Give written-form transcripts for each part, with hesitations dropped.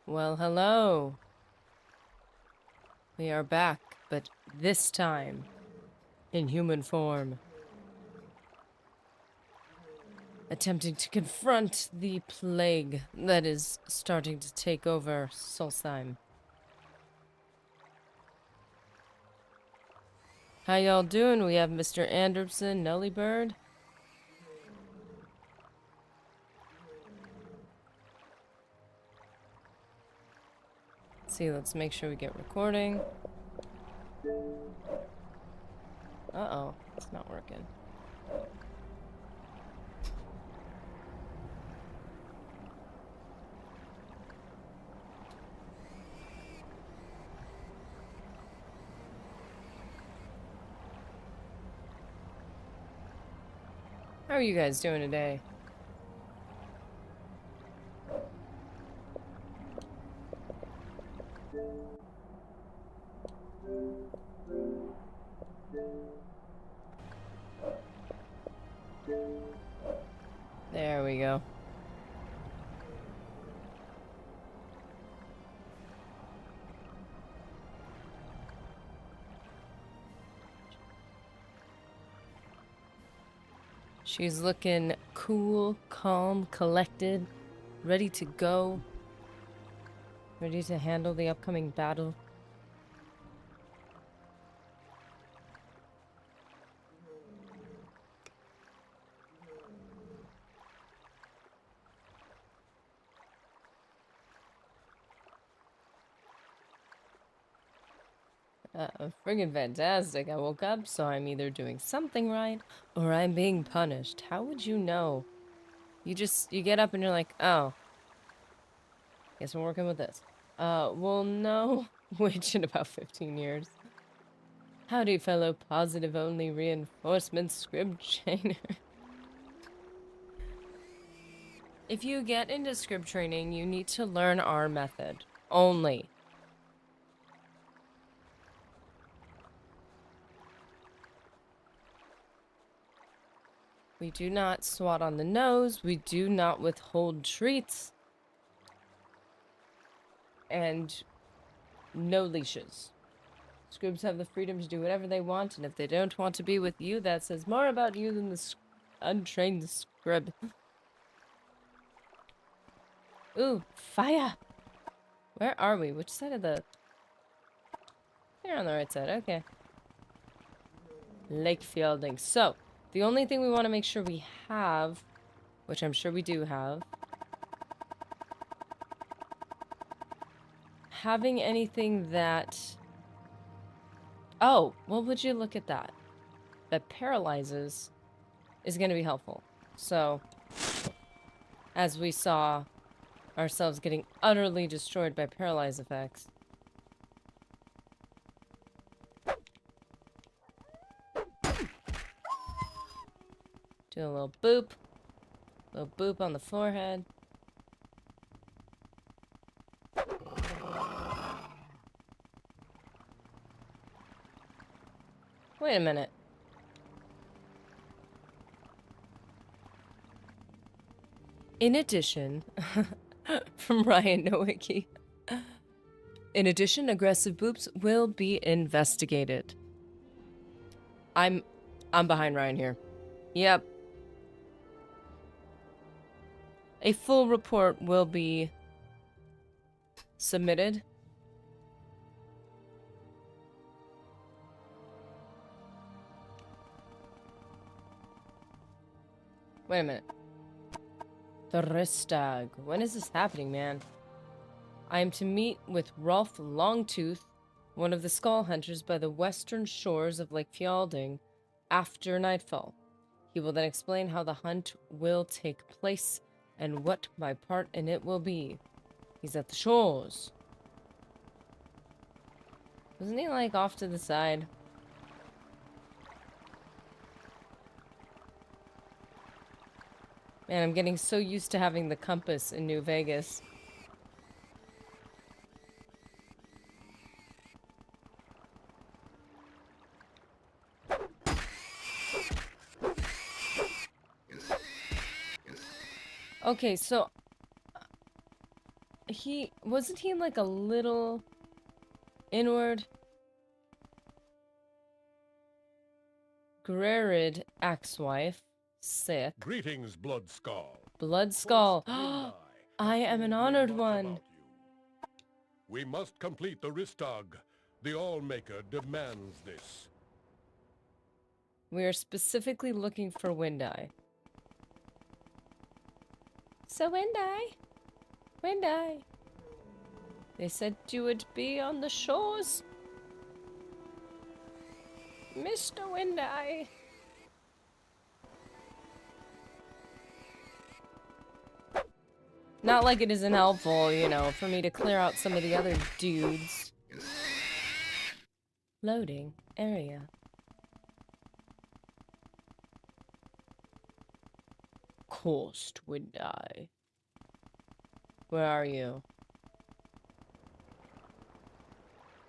Well, hello. We are back, but this time in human form. Attempting to confront the plague that is starting to take over Solstheim. How y'all doing? We have Mr. Anderson, Nullybird. Let's see, let's make sure we get recording. Uh-oh, it's not working. How are you guys doing today? There we go. She's looking cool, calm, collected, ready to go. Ready to handle the upcoming battle. Friggin' fantastic. I woke up, so I'm either doing something right or I'm being punished. How would you know? You get up and you're like, oh, guess I'm working with this. We'll know which in about 15 years. Howdy, fellow positive-only reinforcement scrib trainer. If you get into scrib training, you need to learn our method. Only. We do not swat on the nose. We do not withhold treats. And no leashes. Scribs have the freedom to do whatever they want, and if they don't want to be with you, that says more about you than the untrained scrib. Ooh, fire! Where are we? Which side of the... You're on the right side, okay. Lake Fielding. So, the only thing we want to make sure we have, which I'm sure we do have, having anything that... Oh, well, would you look at that? That paralyzes is going to be helpful. So, as we saw ourselves getting utterly destroyed by paralyze effects. Do a little boop. Little boop on the forehead. Wait a minute. In addition, from Ryan Nowicki. In addition, aggressive boops will be investigated. I'm behind Ryan here. Yep. A full report will be submitted. Wait a minute. The Ristag. When is this happening, man? I am to meet with Rolf Longtooth, one of the Skull Hunters by the western shores of Lake Fielding, after nightfall. He will then explain how the hunt will take place and what my part in it will be. He's at the shores. Wasn't he, like, off to the side? Man, I'm getting so used to having the compass in New Vegas. Okay, so wasn't he like a little inward? Grerid, Axewife, sick. Greetings, Bloodskull. Bloodskull. I am an honored one. We must complete the Ristag. The Allmaker demands this. We are specifically looking for Windeye. So Windeye. They said you would be on the shores. Mr. Windeye. Not like it isn't helpful, you know, for me to clear out some of the other dudes. Loading area. Coast Windeye. Where are you?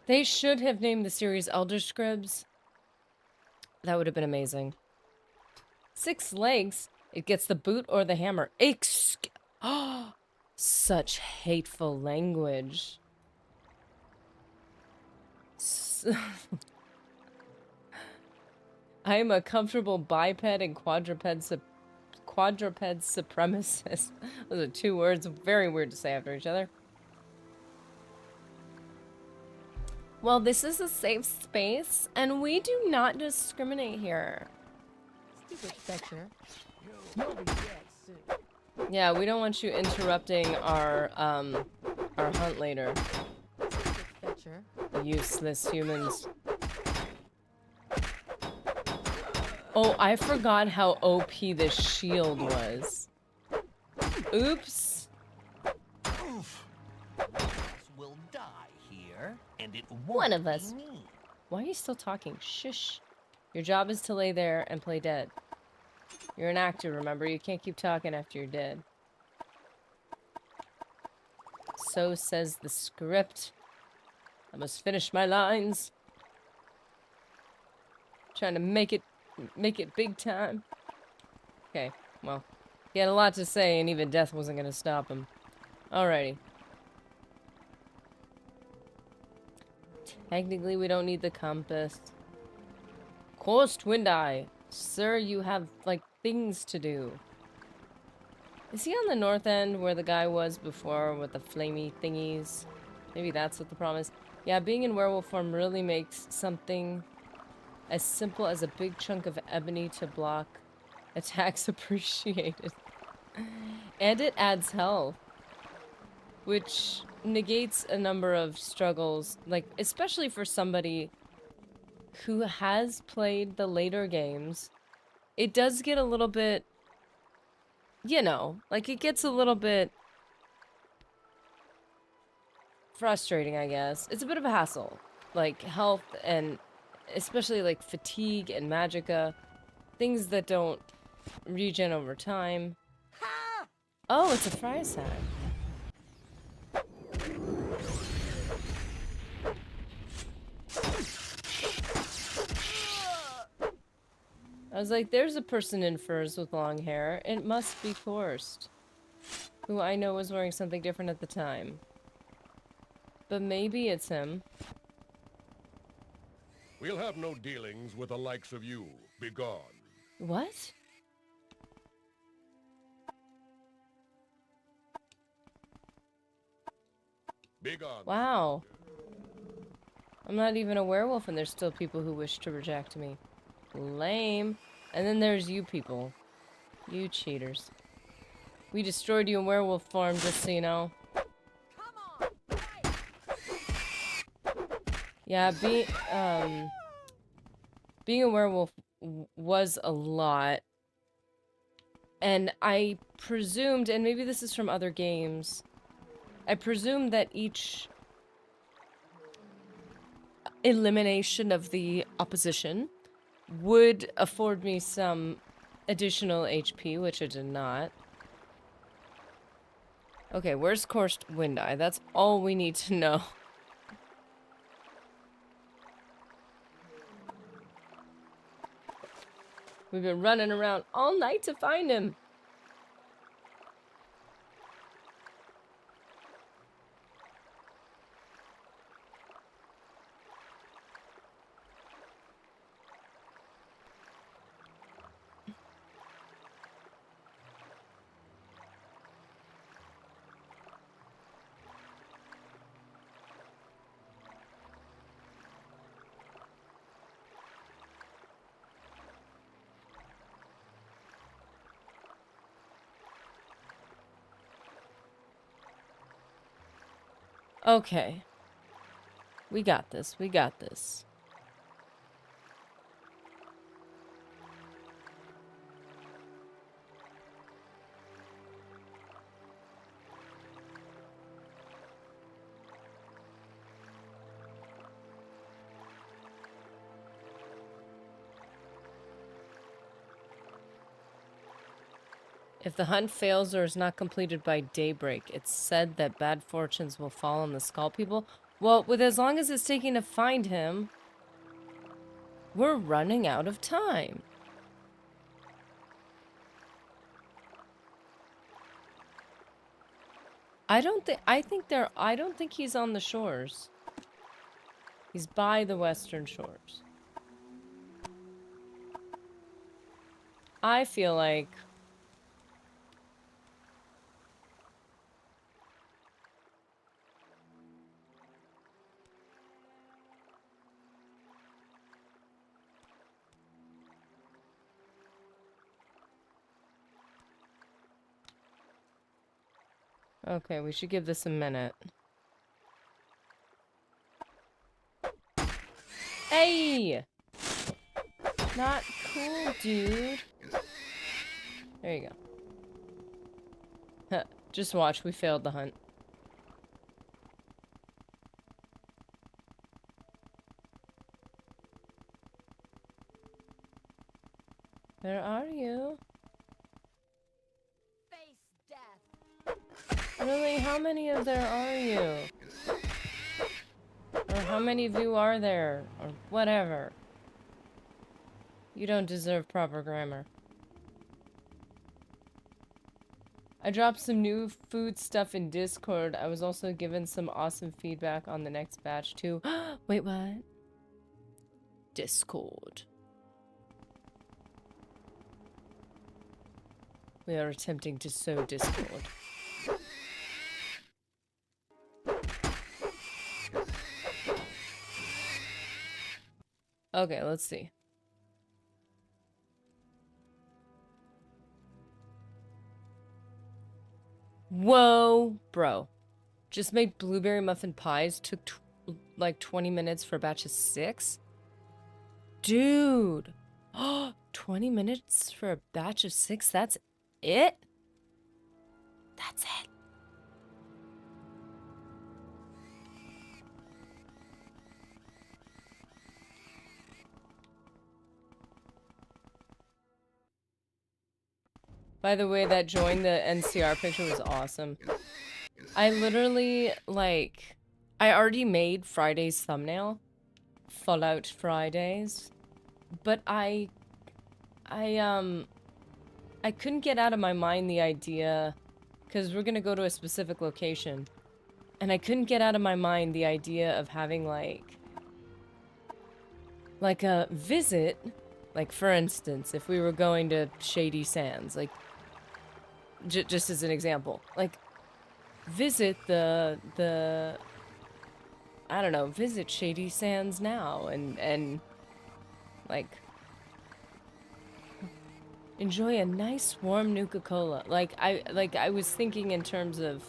They should have named the series Elder Scribs. That would have been amazing. 6 legs. It gets the boot or the hammer. Oh, such hateful language. I am a comfortable biped and quadruped supremacist. Those are 2 words very weird to say after each other. Well, this is a safe space, and we do not discriminate here. Stupid fetcher. Yeah, we don't want you interrupting our hunt later. Stupid fetcher. Useless humans. Oh, I forgot how OP this shield was. Oops. Will die here, and it won't One of be us. me. Why are you still talking? Shush. Your job is to lay there and play dead. You're an actor, remember? You can't keep talking after you're dead. So says the script. I must finish my lines. Trying to make it big time. Okay, well, he had a lot to say, and even death wasn't gonna stop him. Alrighty. Technically, we don't need the compass. Coast Windeye. Sir, you have, like, things to do. Is he on the north end where the guy was before with the flamey thingies? Maybe that's what the problem is. Yeah, being in werewolf form really makes something as simple as a big chunk of ebony to block attacks appreciated. And it adds health, which negates a number of struggles, like, especially for somebody who has played the later games. It does get a little bit, you know, like, it gets a little bit frustrating, I guess. It's a bit of a hassle. Like, health and especially, like, fatigue and magicka. Things that don't regen over time. Oh, it's a fry sack. I was like, there's a person in furs with long hair. It must be Korst, who I know was wearing something different at the time. But maybe it's him. We'll have no dealings with the likes of you. Begone. What? Begone. Wow. I'm not even a werewolf and there's still people who wish to reject me. Lame. And then there's you people. You cheaters. We destroyed you in werewolf form, just so you know. Yeah, being a werewolf was a lot. And I presumed, and maybe this is from other games, I presumed that each elimination of the opposition would afford me some additional HP, which it did not. Okay, where's Korst Windeye? That's all we need to know. We've been running around all night to find him. Okay. We got this. We got this. If the hunt fails or is not completed by daybreak, it's said that bad fortunes will fall on the Skull people. Well, with as long as it's taking to find him, we're running out of time. I don't think he's on the shores. He's by the western shores. I feel like okay, we should give this a minute. Hey! Not cool, dude. There you go. Just watch, we failed the hunt. Where are you? Really, how many of there are you? Or how many of you are there? Or whatever. You don't deserve proper grammar. I dropped some new food stuff in Discord. I was also given some awesome feedback on the next batch too. Wait, what? Discord. We are attempting to sow discord. Okay, let's see. Whoa, bro. Just made blueberry muffin pies. Took like 20 minutes for a batch of 6? Dude. 20 minutes for a batch of 6? That's it? That's it. By the way, that join the NCR picture was awesome. I literally, like, I already made Friday's thumbnail. Fallout Fridays. But I couldn't get out of my mind the idea, because we're gonna go to a specific location. And I couldn't get out of my mind the idea of having, like a visit. Like, for instance, if we were going to Shady Sands, like, just as an example, like, visit the I don't know, visit Shady Sands now and like enjoy a nice warm Nuka-Cola. Like I was thinking in terms of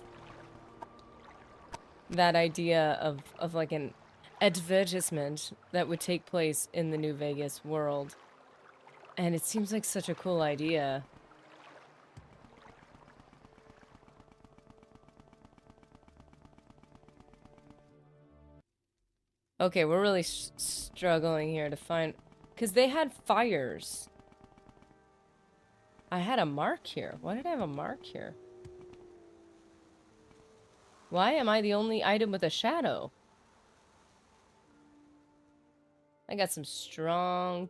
that idea of like an advertisement that would take place in the New Vegas world. And it seems like such a cool idea. Okay, we're really struggling here to find... Because they had fires. I had a mark here. Why did I have a mark here? Why am I the only item with a shadow? I got some strong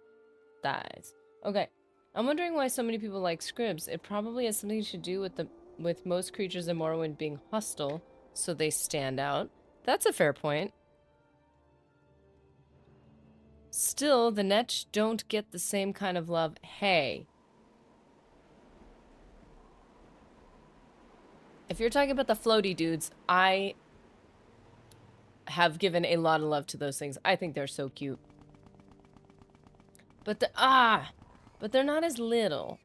thighs. Okay. I'm wondering why so many people like scribs. It probably has something to do with most creatures in Morrowind being hostile, so they stand out. That's a fair point. Still, the Netch don't get the same kind of love. Hey. If you're talking about the floaty dudes, I have given a lot of love to those things. I think they're so cute. But but they're not as little.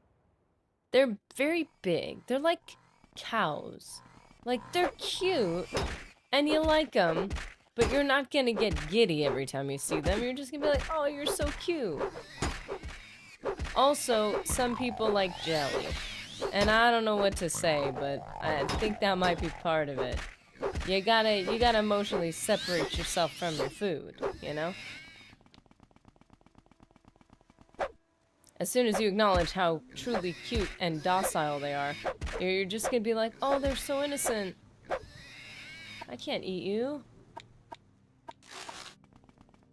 They're very big. They're like cows. Like, they're cute, and you like them, but you're not gonna get giddy every time you see them. You're just gonna be like, oh, you're so cute. Also, some people like jelly. And I don't know what to say, but I think that might be part of it. You gotta emotionally separate yourself from your food, you know? As soon as you acknowledge how truly cute and docile they are, you're just gonna be like, oh, they're so innocent. I can't eat you.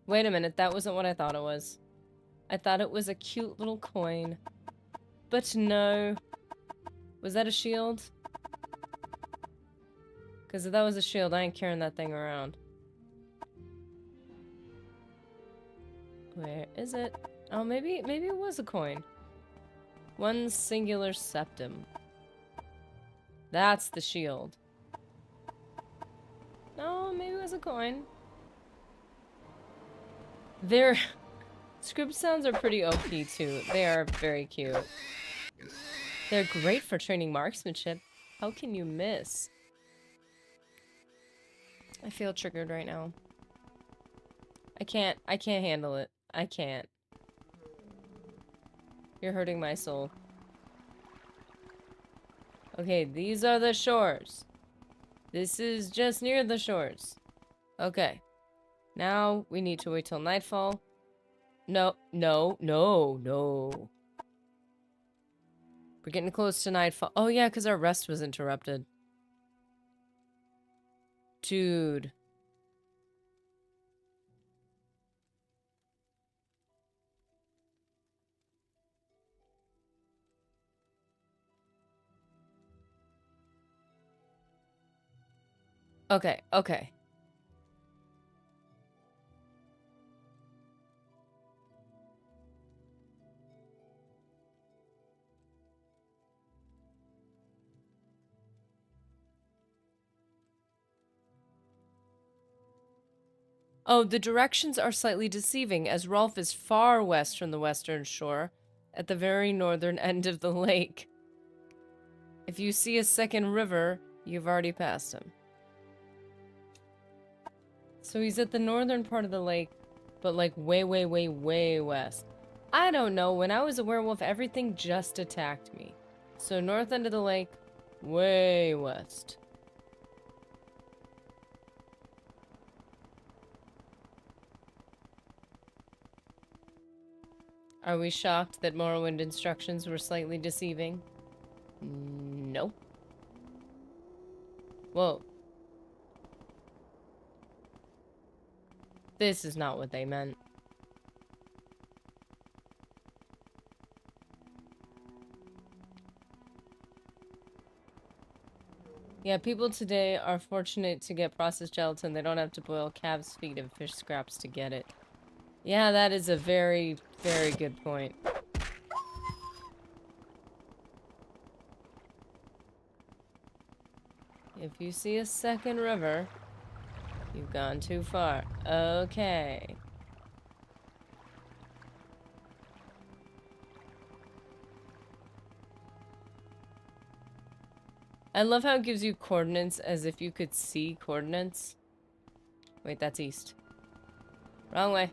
Wait a minute, that wasn't what I thought it was. I thought it was a cute little coin. But no. Was that a shield? Because if that was a shield, I ain't carrying that thing around. Where is it? Oh, maybe it was a coin. One singular septum. That's the shield. No, maybe it was a coin. Their script sounds are pretty OP too. They are very cute. They're great for training marksmanship. How can you miss? I feel triggered right now. I can't handle it. I can't. You're hurting my soul. Okay, these are the shores. This is just near the shores. Okay. Now we need to wait till nightfall. No. We're getting close to nightfall. Oh yeah, because our rest was interrupted. Dude. Okay. Oh, the directions are slightly deceiving, as Rolf is far west from the western shore, at the very northern end of the lake. If you see a second river, you've already passed him. So he's at the northern part of the lake, but like way west. I don't know, when I was a werewolf, everything just attacked me. So north end of the lake, way west. Are we shocked that Morrowind instructions were slightly deceiving? No. Whoa. This is not what they meant. Yeah, people today are fortunate to get processed gelatin. They don't have to boil calves' feet and fish scraps to get it. Yeah, that is a very, very good point. If you see a second river, you've gone too far. Okay. I love how it gives you coordinates as if you could see coordinates. Wait, that's east. Wrong way.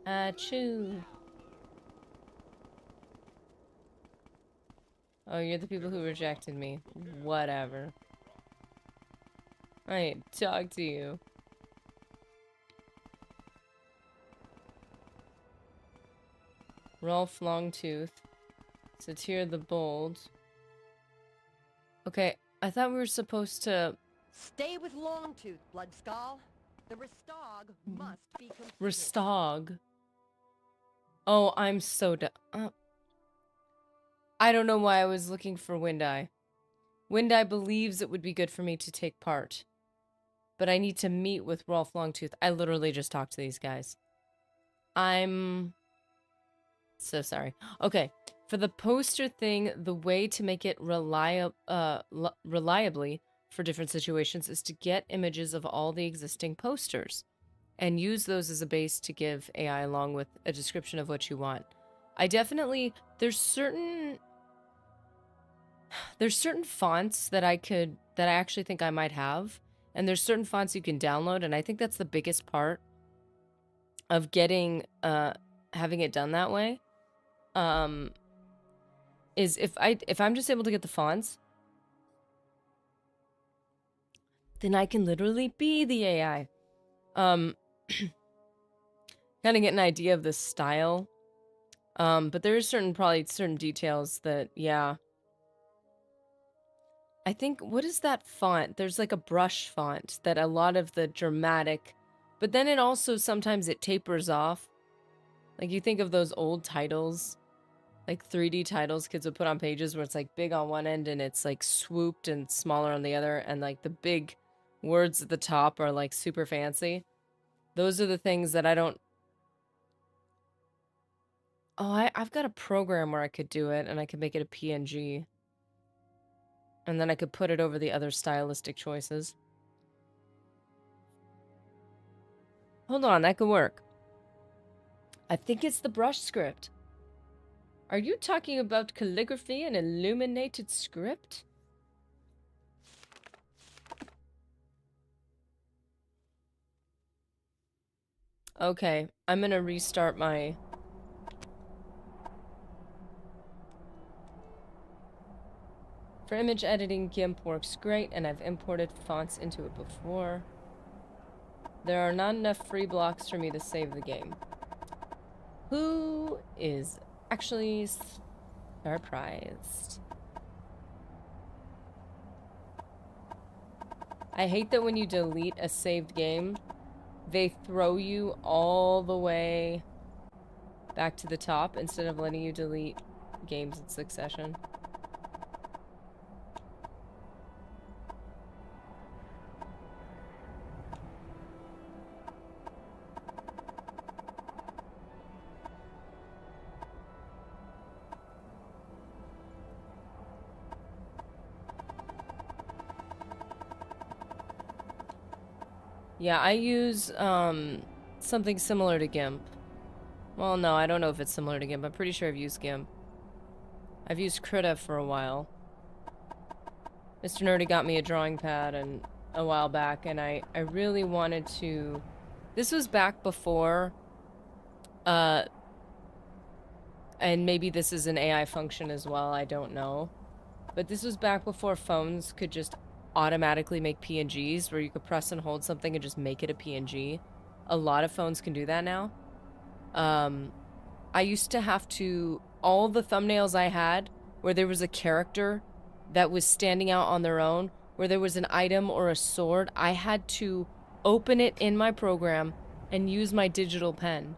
Achoo. Oh, you're the people who rejected me. Whatever. I ain't talk to you. Rolf Longtooth. Satyr the Bold. Okay, I thought we were supposed to... Stay with Longtooth, Bloodskull. The Restog must be completed. Restog? Oh, I'm so I don't know why I was looking for Windeye. Windeye believes it would be good for me to take part. But I need to meet with Rolf Longtooth. I literally just talked to these guys. I'm so sorry. Okay, for the poster thing, the way to make it reliably for different situations is to get images of all the existing posters. and use those as a base to give AI along with a description of what you want. I definitely, there's certain fonts that I actually think I might have, and there's certain fonts you can download, and I think that's the biggest part of getting having it done that way. Is if I'm just able to get the fonts, then I can literally be the AI. Kind of get an idea of the style. But there is probably certain details that, yeah. I think, what is that font? There's like a brush font that a lot of the dramatic, but then it also, sometimes it tapers off. Like you think of those old titles, like 3D titles kids would put on pages where it's like big on one end and it's like swooped and smaller on the other, and like the big words at the top are like super fancy. Those are the things that I don't... Oh, I've got a program where I could do it, and I could make it a PNG. And then I could put it over the other stylistic choices. Hold on, that could work. I think it's the brush script. Are you talking about calligraphy and illuminated script? Okay, I'm gonna restart my... For image editing, GIMP works great, and I've imported fonts into it before. There are not enough free blocks for me to save the game. Who is actually surprised? I hate that when you delete a saved game, they throw you all the way back to the top instead of letting you delete games in succession. Yeah, I use something similar to GIMP. Well, no, I don't know if it's similar to GIMP. I'm pretty sure I've used GIMP. I've used Krita for a while. Mr. Nerdy got me a drawing pad a while back, and I really wanted to... This was back before... and maybe this is an AI function as well, I don't know. But this was back before phones could just automatically make PNGs, where you could press and hold something and just make it a PNG. A lot of phones can do that now. I used to have to... All the thumbnails I had, where there was a character that was standing out on their own, where there was an item or a sword, I had to open it in my program and use my digital pen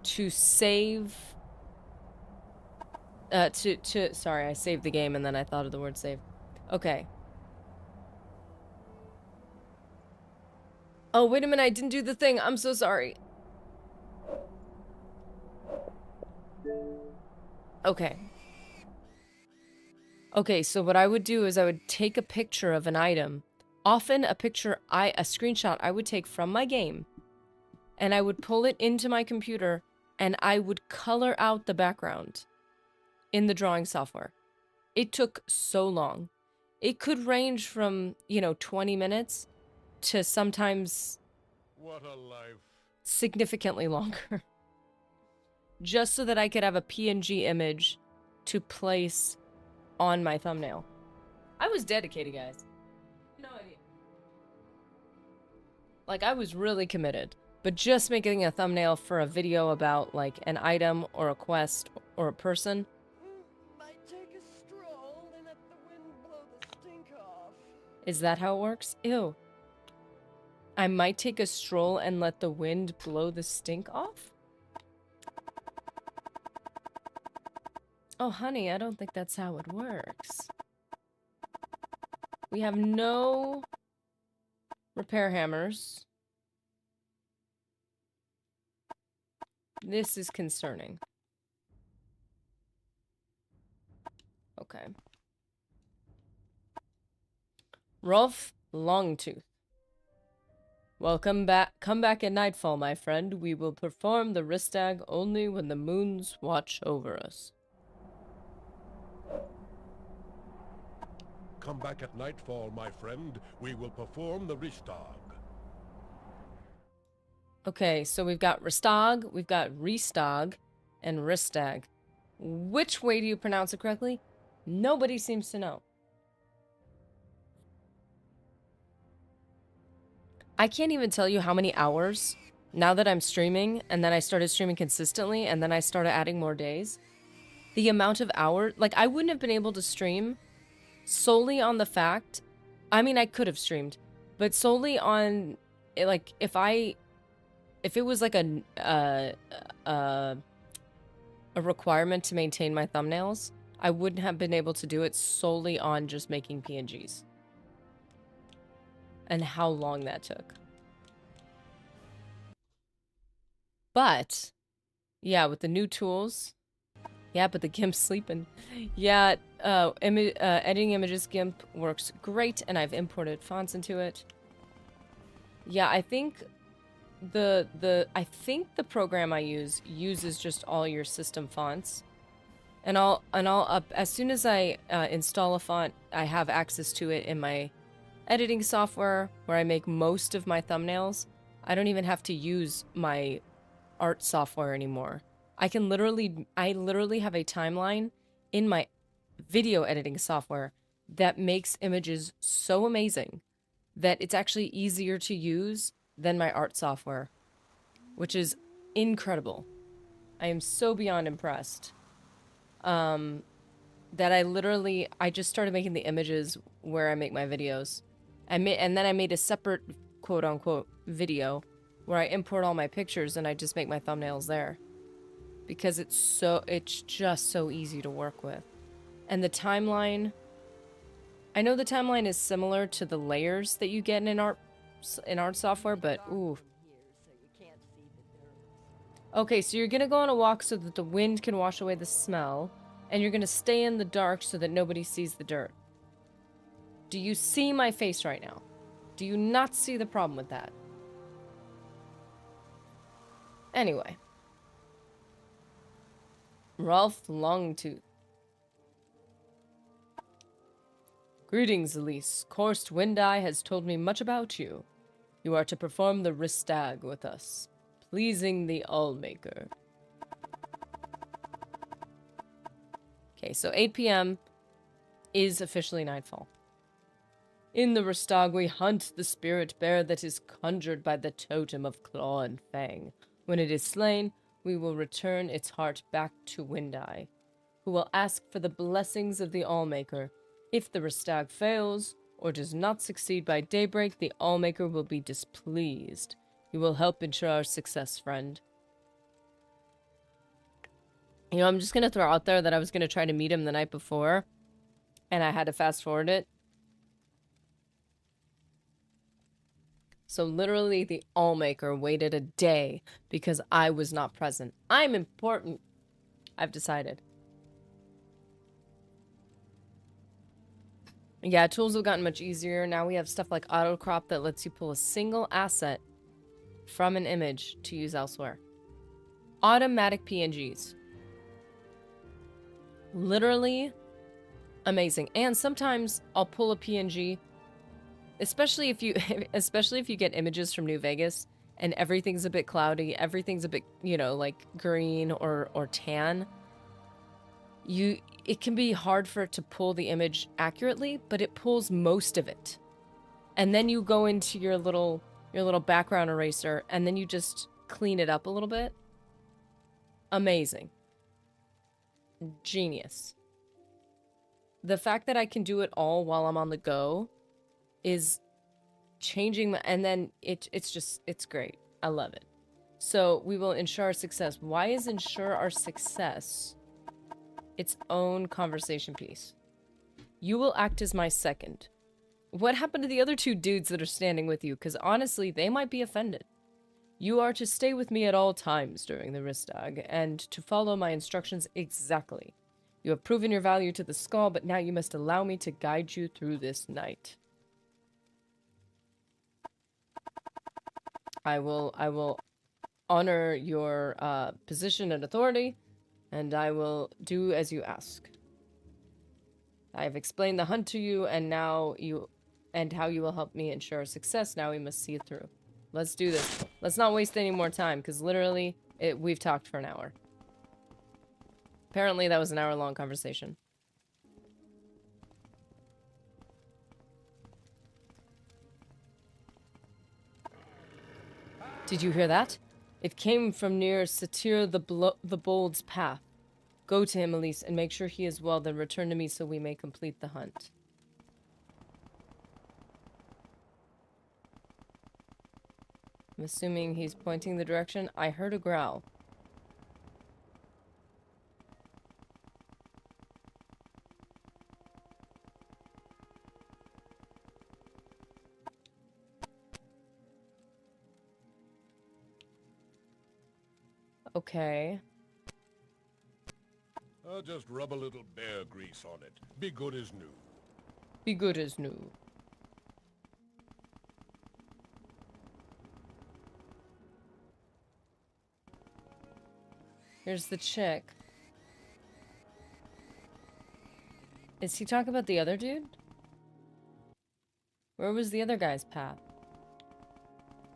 to save... Sorry, I saved the game and then I thought of the word save. Okay. Oh, wait a minute, I didn't do the thing. I'm so sorry. Okay. Okay, so what I would do is I would take a picture of an item. Often a screenshot I would take from my game, and I would pull it into my computer, and I would color out the background in the drawing software. It took so long. It could range from, 20 minutes to sometimes... What a life. Significantly longer. Just so that I could have a PNG image to place on my thumbnail. I was dedicated, guys. No idea. Like, I was really committed. But just making a thumbnail for a video about, like, an item or a quest or a person... Might take a stroll and let the wind blow the stink off. Is that how it works? Ew. I might take a stroll and let the wind blow the stink off? Oh, honey, I don't think that's how it works. We have no repair hammers. This is concerning. Okay. Rolf Longtooth. Welcome back. Come back at nightfall, my friend. We will perform the Ristag only when the moons watch over us. Come back at nightfall, my friend. We will perform the Ristag. Okay, so we've got Ristag, we've got Ristag, and Ristag. Which way do you pronounce it correctly? Nobody seems to know. I can't even tell you how many hours, now that I'm streaming, and then I started streaming consistently, and then I started adding more days. The amount of hours, like, I wouldn't have been able to stream solely on the fact, I mean, I could have streamed, but solely on, like, if it was like a requirement to maintain my thumbnails, I wouldn't have been able to do it solely on just making PNGs. And how long that took. But, yeah, with the new tools... Yeah, but the GIMP's sleeping. Yeah, editing images GIMP works great, and I've imported fonts into it. Yeah, I think the program I use uses just all your system fonts. And I'll as soon as I install a font, I have access to it in my editing software where I make most of my thumbnails. I don't even have to use my art software anymore. I literally have a timeline in my video editing software that makes images so amazing that it's actually easier to use than my art software, which is incredible. I am so beyond impressed. That I just started making the images where I make my videos. And then I made a separate quote-unquote video where I import all my pictures and I just make my thumbnails there. Because it's just so easy to work with. And the timeline, I know the timeline is similar to the layers that you get in art software, but ooh. Okay, so you're gonna go on a walk so that the wind can wash away the smell, and you're gonna stay in the dark so that nobody sees the dirt. Do you see my face right now? Do you not see the problem with that? Anyway. Rolf Longtooth. Greetings, Elise. Korst Windeye has told me much about you. You are to perform the Ristag with us, pleasing the Allmaker. Okay, so 8 p.m. is officially nightfall. In the Ristag, we hunt the spirit bear that is conjured by the totem of Claw and Fang. When it is slain, we will return its heart back to Windeye, who will ask for the blessings of the Allmaker. If the Ristag fails, or does not succeed by daybreak, the Allmaker will be displeased. You will help ensure our success, friend. You know, I'm just gonna throw out there that I was gonna try to meet him the night before, and I had to fast forward it. So literally the Allmaker waited a day because I was not present. I'm important, I've decided. Yeah, tools have gotten much easier. Now we have stuff like autocrop that lets you pull a single asset from an image to use elsewhere. Automatic PNGs. Literally amazing. And sometimes I'll pull a PNG, especially if you get images from New Vegas and everything's a bit cloudy, everything's a bit, you know, like green or tan. It can be hard for it to pull the image accurately, but it pulls most of it. And then you go into your little background eraser and then you just clean it up a little bit. Amazing. Genius. The fact that I can do it all while I'm on the go is changing and then it's great. I love it. So we will ensure our success. Why is ensure our success its own conversation piece? You will act as my second. What happened to the other two dudes that are standing with you? Because honestly, they might be offended. You are to stay with me at all times during the Ristag, and to follow my instructions exactly. You have proven your value to the Skull, but now you must allow me to guide you through this night. I will honor your position and authority, and I will do as you ask. I have explained the hunt to you, and now and how you will help me ensure success. Now we must see it through. Let's do this. Let's not waste any more time, because literally, we've talked for an hour. Apparently, that was an hour-long conversation. Did you hear that? It came from near Satyr the Bold's path. Go to him, Elise, and make sure he is well, then return to me so we may complete the hunt. I'm assuming he's pointing the direction. I heard a growl. Okay. I'll just rub a little bear grease on it. Be good as new. Be good as new. Here's the chick. Is he talking about the other dude? Where was the other guy's path?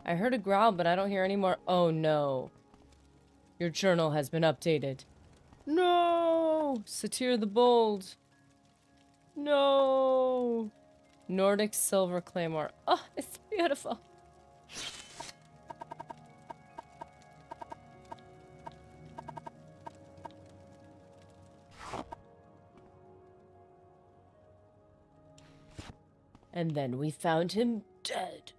I heard a growl, but I don't hear any more. Oh no. Your journal has been updated. No! Satyr the Bold. No! Nordic Silver Claymore. Oh, it's beautiful. And then we found him dead.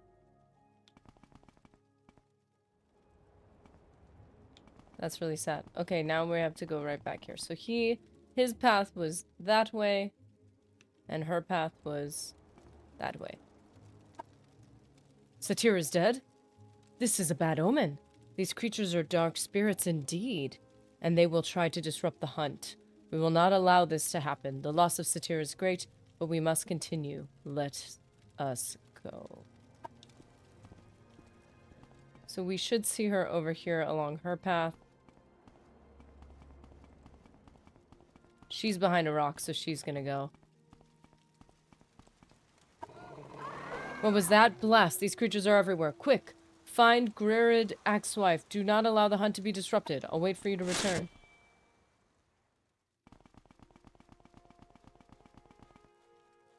That's really sad. Okay, now we have to go right back here. So his path was that way, and her path was that way. Satyr is dead? This is a bad omen. These creatures are dark spirits indeed, and they will try to disrupt the hunt. We will not allow this to happen. The loss of Satyr is great, but we must continue. Let us go. So we should see her over here along her path. She's behind a rock, so she's gonna go. What was that? Blast! These creatures are everywhere. Quick! Find Grerid Axewife. Do not allow the hunt to be disrupted. I'll wait for you to return.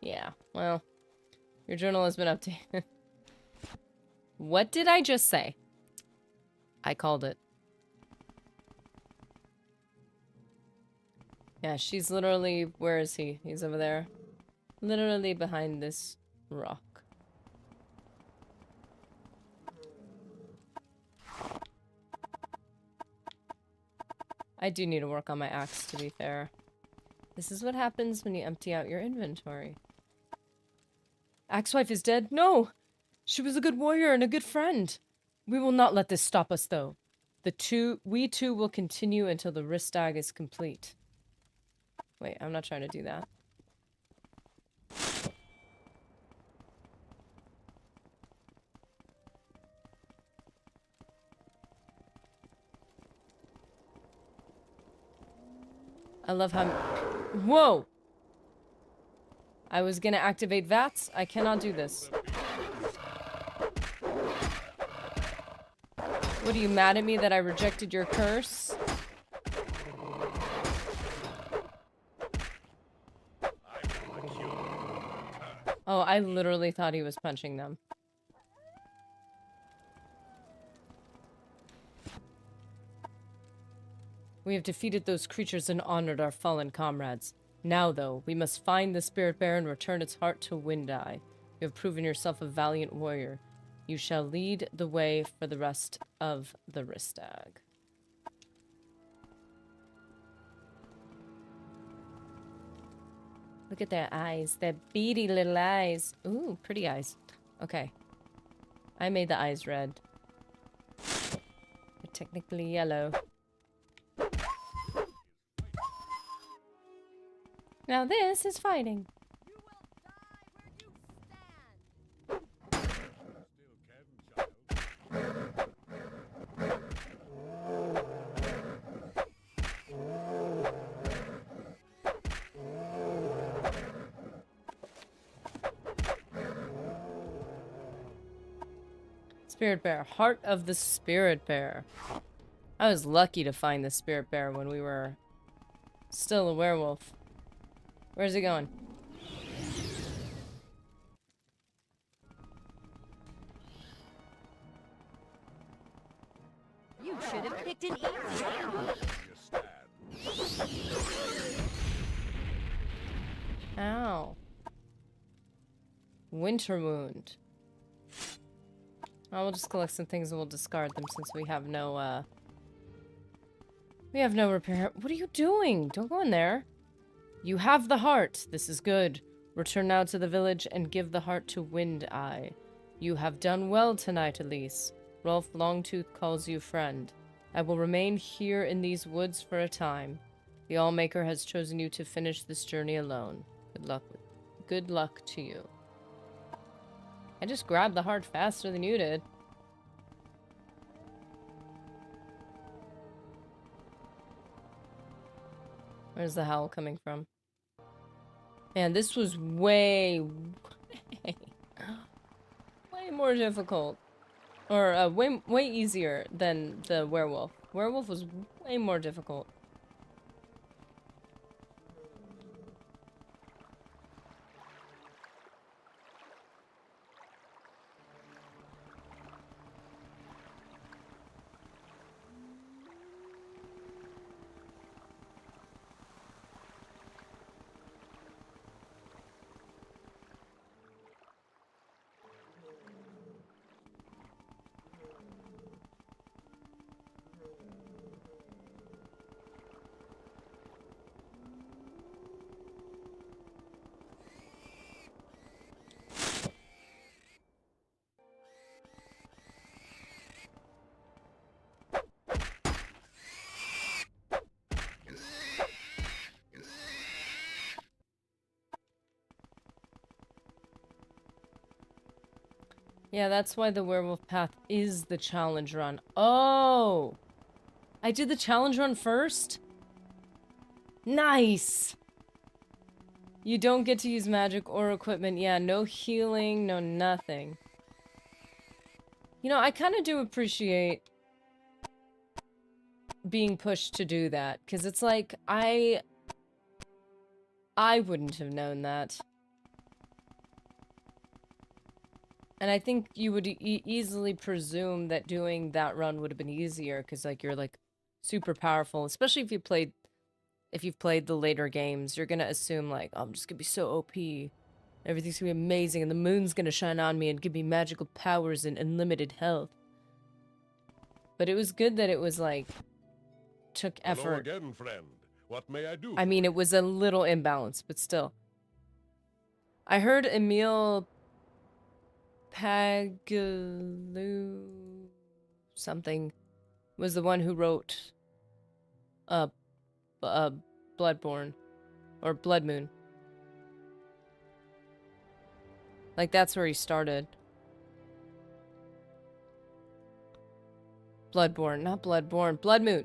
Yeah, well, your journal has been updated. What did I just say? I called it. Yeah, she's literally... Where is he? He's over there. Literally behind this rock. I do need to work on my axe, to be fair. This is what happens when you empty out your inventory. Axewife is dead? No! She was a good warrior and a good friend. We will not let this stop us, though. We two will continue until the Ristag is complete. Wait, I'm not trying to do that. I love how... Whoa! I was gonna activate VATS. I cannot do this. What, are you mad at me that I rejected your curse? Oh, I literally thought he was punching them. We have defeated those creatures and honored our fallen comrades. Now, though, we must find the Spirit Bear and return its heart to Windeye. You have proven yourself a valiant warrior. You shall lead the way for the rest of the Ristag. Look at their eyes. Their beady little eyes. Ooh, pretty eyes. Okay. I made the eyes red. They're technically yellow. Now this is fighting. You will die where you stand. Still can, child. Spirit bear. Heart of the spirit bear. I was lucky to find the spirit bear when we were still a werewolf. Where's he going? You should have picked an easy. Ow. Winter wound. Oh, we'll just collect some things and we'll discard them since we have no repair. What are you doing? Don't go in there. You have the heart. This is good. Return now to the village and give the heart to Wind Eye. You have done well tonight, Elise. Rolf Longtooth calls you friend. I will remain here in these woods for a time. The Allmaker has chosen you to finish this journey alone. Good luck to you. I just grabbed the heart faster than you did. Where's the howl coming from? Man, this was way more difficult. Or way easier than the werewolf. Werewolf was way more difficult. Yeah, that's why the werewolf path is the challenge run. Oh! I did the challenge run first? Nice! You don't get to use magic or equipment. Yeah, no healing, no nothing. You know, I kind of do appreciate being pushed to do that. Because it's like, I wouldn't have known that. And I think you would easily presume that doing that run would have been easier, because like you're like super powerful, especially if you've played the later games. You're gonna assume like, oh, I'm just gonna be so OP, everything's gonna be amazing, and the moon's gonna shine on me and give me magical powers and unlimited health. But it was good that it was like took effort. Hello again, friend. What may I do? I mean, it was a little imbalanced, but still. I heard Emil Paglu something was the one who wrote Bloodborne or Bloodmoon. Like that's where he started. Bloodborne, not Bloodborne, Bloodmoon.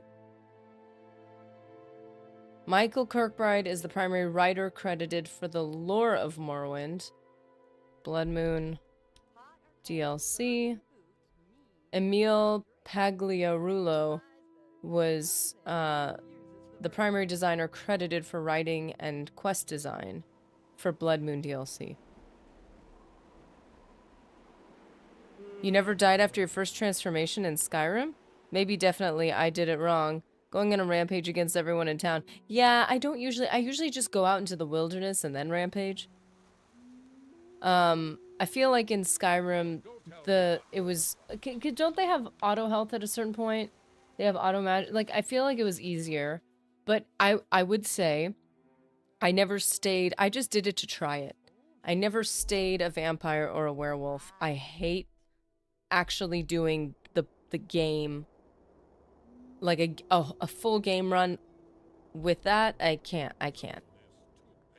Michael Kirkbride is the primary writer credited for the lore of Morrowind. Bloodmoon DLC. Emil Pagliarulo was the primary designer credited for writing and quest design for Bloodmoon DLC. You never died after your first transformation in Skyrim? Maybe definitely I did it wrong. Going on a rampage against everyone in town. Yeah, I usually just go out into the wilderness and then rampage. I feel like in Skyrim, don't they have auto health at a certain point? They have auto magic. Like, I feel like it was easier, but I would say I never stayed. I just did it to try it. I never stayed a vampire or a werewolf. I hate actually doing the game, like a full game run with that. I can't.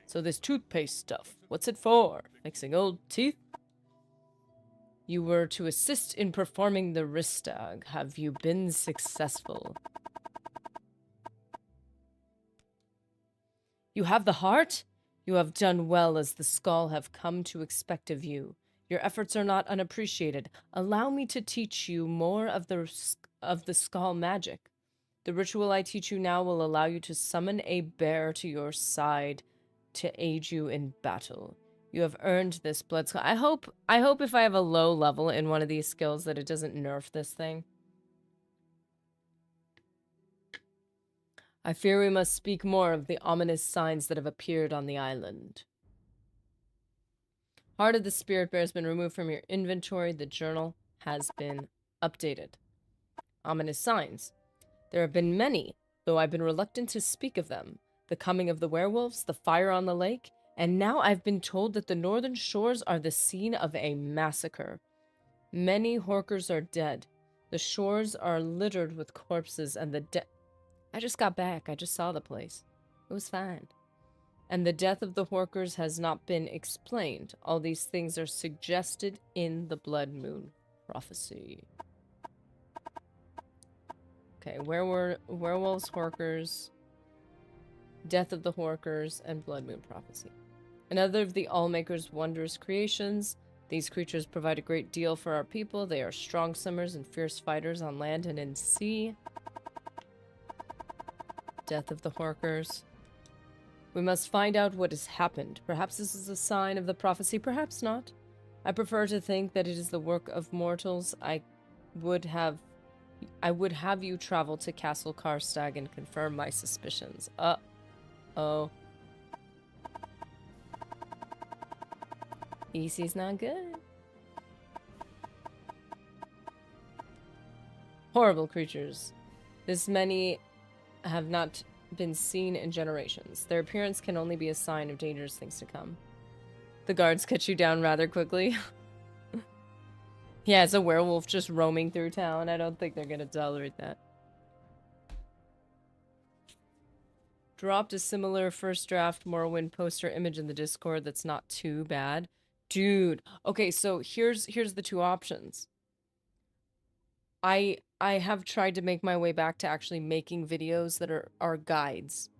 So this toothpaste stuff, what's it for? Fixing old teeth? You were to assist in performing the Ristag. Have you been successful? You have the heart? You have done well, as the Skull have come to expect of you. Your efforts are not unappreciated. Allow me to teach you more of the skull magic. The ritual I teach you now will allow you to summon a bear to your side to aid you in battle. You have earned this blood skull. I hope if I have a low level in one of these skills that it doesn't nerf this thing. I fear we must speak more of the ominous signs that have appeared on the island. Heart of the Spirit Bear has been removed from your inventory. The journal has been updated. Ominous signs. There have been many, though I've been reluctant to speak of them. The coming of the werewolves, the fire on the lake, and now I've been told that the northern shores are the scene of a massacre. Many Horkers are dead. The shores are littered with corpses, and the I just got back. I just saw the place. It was fine. And the death of the Horkers has not been explained. All these things are suggested in the Bloodmoon prophecy. Okay, werewolves, Horkers, death of the Horkers, and Bloodmoon prophecy. Another of the Allmaker's wondrous creations. These creatures provide a great deal for our people. They are strong swimmers and fierce fighters on land and in sea. Death of the Horkers. We must find out what has happened. Perhaps this is a sign of the prophecy, perhaps not. I prefer to think that it is the work of mortals. I would have you travel to Castle Karstag and confirm my suspicions. Uh-oh. EC's not good. Horrible creatures. This many have not been seen in generations. Their appearance can only be a sign of dangerous things to come. The guards cut you down rather quickly. Yeah, it's a werewolf just roaming through town. I don't think they're gonna tolerate that. Dropped a similar first draft Morrowind poster image in the Discord that's not too bad. Dude, okay, so here's the two options. I have tried to make my way back to actually making videos that are guides,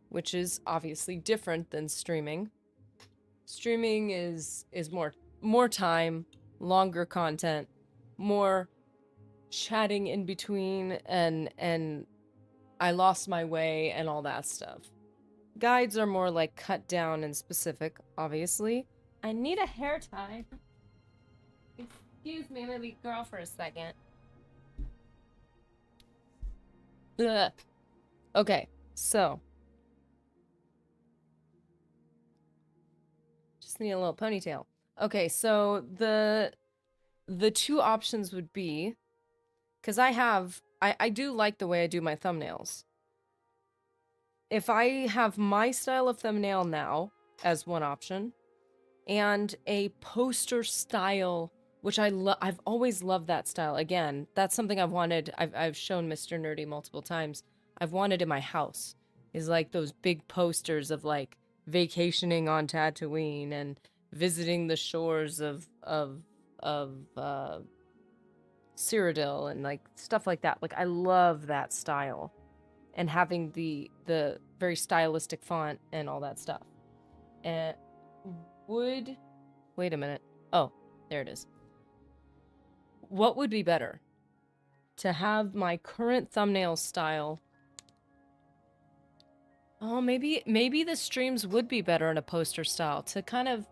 which is obviously different than streaming. Streaming is more time, longer content, more chatting in between, and I lost my way and all that stuff. Guides are more like cut down and specific, obviously. I need a hair tie. Excuse me, I'm gonna be girl for a second. Ugh. Okay, so just need a little ponytail. Okay, so the two options would be, because I do like the way I do my thumbnails. If I have my style of thumbnail now as one option, and a poster style, which I've always loved that style. Again, that's something I've wanted. I've shown Mr. Nerdy multiple times. I've wanted in my house is like those big posters of like vacationing on Tatooine and visiting the shores of Cyrodiil and like stuff like that. Like I love that style, and having the very stylistic font and all that stuff. And wait a minute. Oh, there it is. What would be better? To have my current thumbnail style. Oh, maybe the streams would be better in a poster style to kind of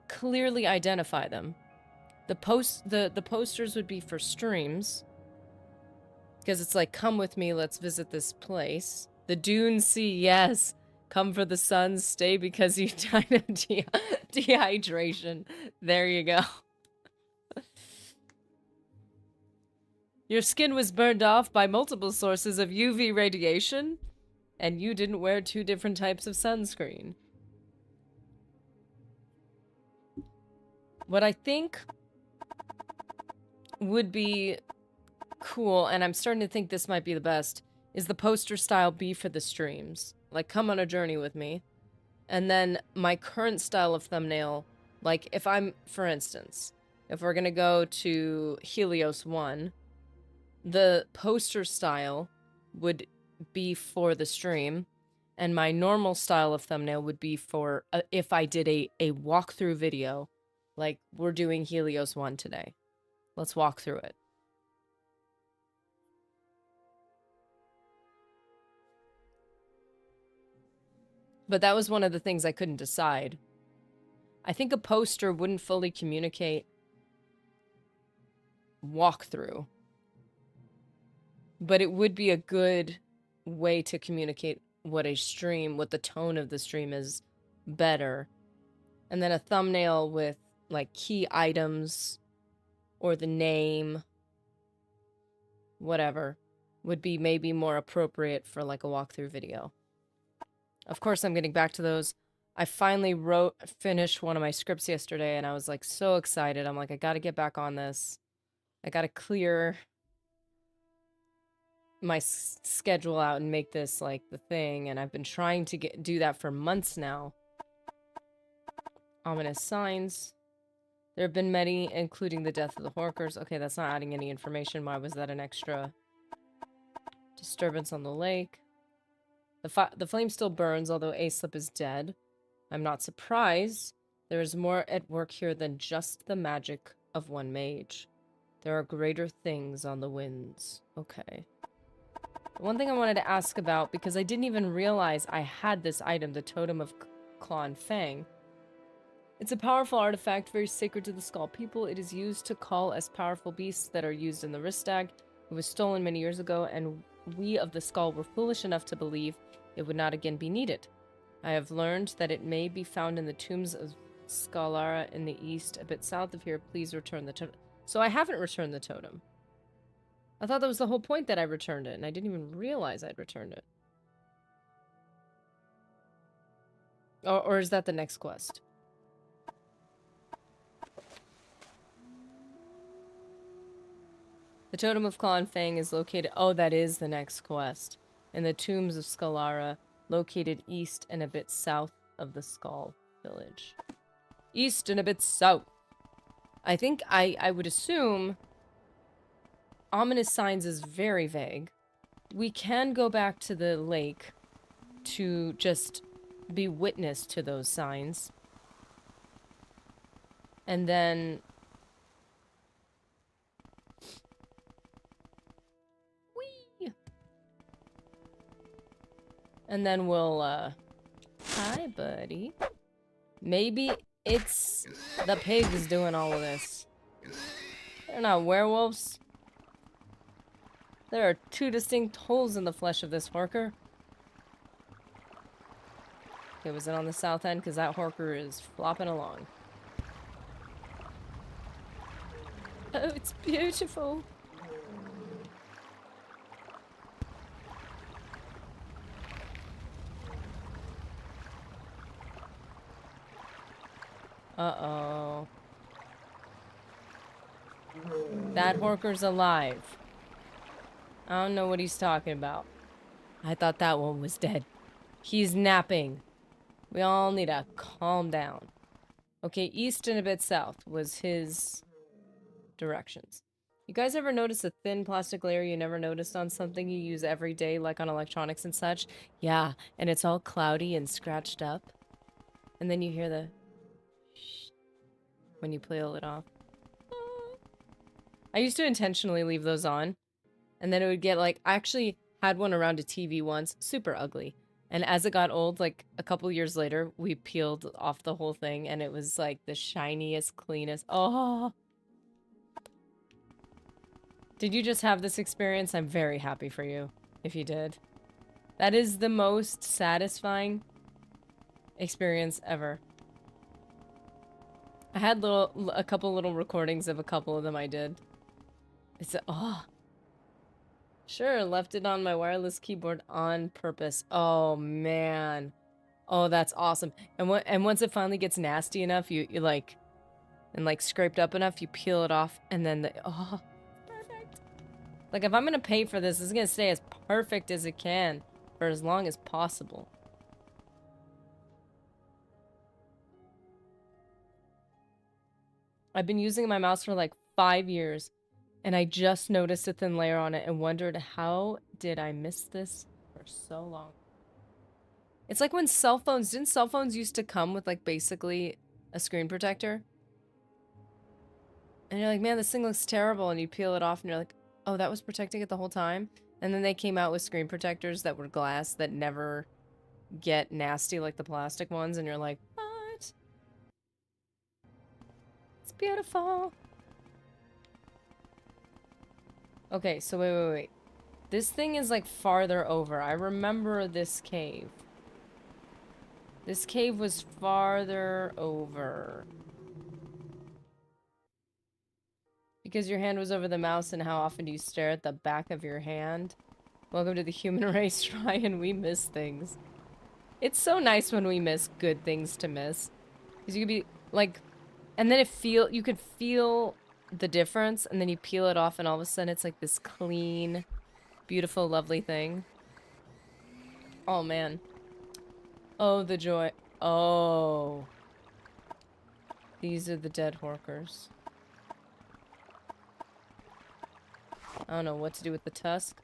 clearly identify them. The posters would be for streams, because it's like, come with me, let's visit this place. The Dune Sea, yes. Come for the sun, stay because you died of dehydration. There you go. Your skin was burned off by multiple sources of UV radiation, and you didn't wear 2 different types of sunscreen. What I think would be cool, and I'm starting to think this might be the best, is the poster style be for the streams. Like, come on a journey with me. And then my current style of thumbnail, like, if I'm, for instance, if we're gonna go to Helios 1, the poster style would be for the stream, and my normal style of thumbnail would be for if I did a walkthrough video, Like, we're doing Helios 1 today. Let's walk through it. But that was one of the things I couldn't decide. I think a poster wouldn't fully communicate walkthrough. But it would be a good way to communicate what the tone of the stream is better. And then a thumbnail with, like, key items or the name, whatever, would be maybe more appropriate for, like, a walkthrough video. Of course, I'm getting back to those. I finally finished one of my scripts yesterday, and I was, like, so excited. I'm like, I gotta get back on this. I gotta clear my schedule out and make this, like, the thing, and I've been trying to do that for months now. Ominous signs. There have been many, including the death of the Horkers. Okay, that's not adding any information. Why was that an extra disturbance on the lake? The flame still burns, although Aislip is dead. I'm not surprised. There is more at work here than just the magic of one mage. There are greater things on the winds. Okay. One thing I wanted to ask about, because I didn't even realize I had this item, the Totem of Claw and Fang. It's a powerful artifact, very sacred to the Skull people. It is used to call as powerful beasts that are used in the Ristag. It was stolen many years ago, and we of the Skull were foolish enough to believe it would not again be needed. I have learned that it may be found in the tombs of Scalara in the east, a bit south of here. Please return the totem. So I haven't returned the totem. I thought that was the whole point, that I returned it, and I didn't even realize I'd returned it. Or is that the next quest? The Totem of Claw and Fang is located... Oh, that is the next quest. In the tombs of Scalara, located east and a bit south of the Skull village. East and a bit south. I think I would assume... Ominous signs is very vague. We can go back to the lake to just be witness to those signs. And then... Whee! And then we'll, Hi, buddy. Maybe it's the pigs doing all of this. They're not werewolves. There are two distinct holes in the flesh of this Horker. Okay, was it on the south end? Because that Horker is flopping along. Oh, it's beautiful. Uh-oh. That Horker's alive. I don't know what he's talking about. I thought that one was dead. He's napping. We all need to calm down. Okay, east and a bit south was his directions. You guys ever notice a thin plastic layer you never noticed on something you use every day, like on electronics and such? Yeah, and it's all cloudy and scratched up. And then you hear the shh when you peel it off. I used to intentionally leave those on. And then it would get, like, I actually had one around a TV once, super ugly. And as it got old, like, a couple years later, we peeled off the whole thing, and it was, like, the shiniest, cleanest. Oh! Did you just have this experience? I'm very happy for you, if you did. That is the most satisfying experience ever. I had a couple little recordings of a couple of them I did. It's, oh... Sure, left it on my wireless keyboard on purpose. Oh, man. Oh, that's awesome. And once it finally gets nasty enough, you like, and like scraped up enough, you peel it off, and then oh, perfect. Like, if I'm gonna pay for this, it's gonna stay as perfect as it can for as long as possible. I've been using my mouse for like 5 years. And I just noticed a thin layer on it and wondered, how did I miss this for so long? It's like when didn't cell phones used to come with, like, basically a screen protector? And you're like, man, this thing looks terrible. And you peel it off and you're like, oh, that was protecting it the whole time? And then they came out with screen protectors that were glass that never get nasty like the plastic ones. And you're like, what? It's beautiful. Okay, so wait. This thing is like farther over. I remember this cave. This cave was farther over. Because your hand was over the mouse, and how often do you stare at the back of your hand? Welcome to the human race, try and we miss things. It's so nice when we miss good things to miss. Because you could be, like... And then you could feel the difference, and then you peel it off, and all of a sudden it's like this clean, beautiful, lovely thing. Oh, man. Oh, the joy. Oh. These are the dead horkers. I don't know what to do with the tusk.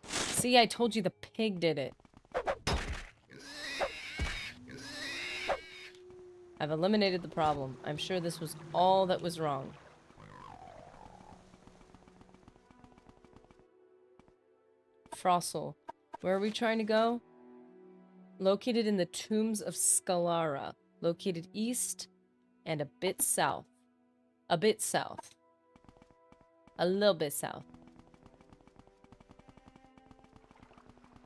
See, I told you the pig did it. I've eliminated the problem. I'm sure this was all that was wrong. Frostle. Where are we trying to go? Located in the tombs of Scalara. Located east and a bit south. A bit south. A little bit south.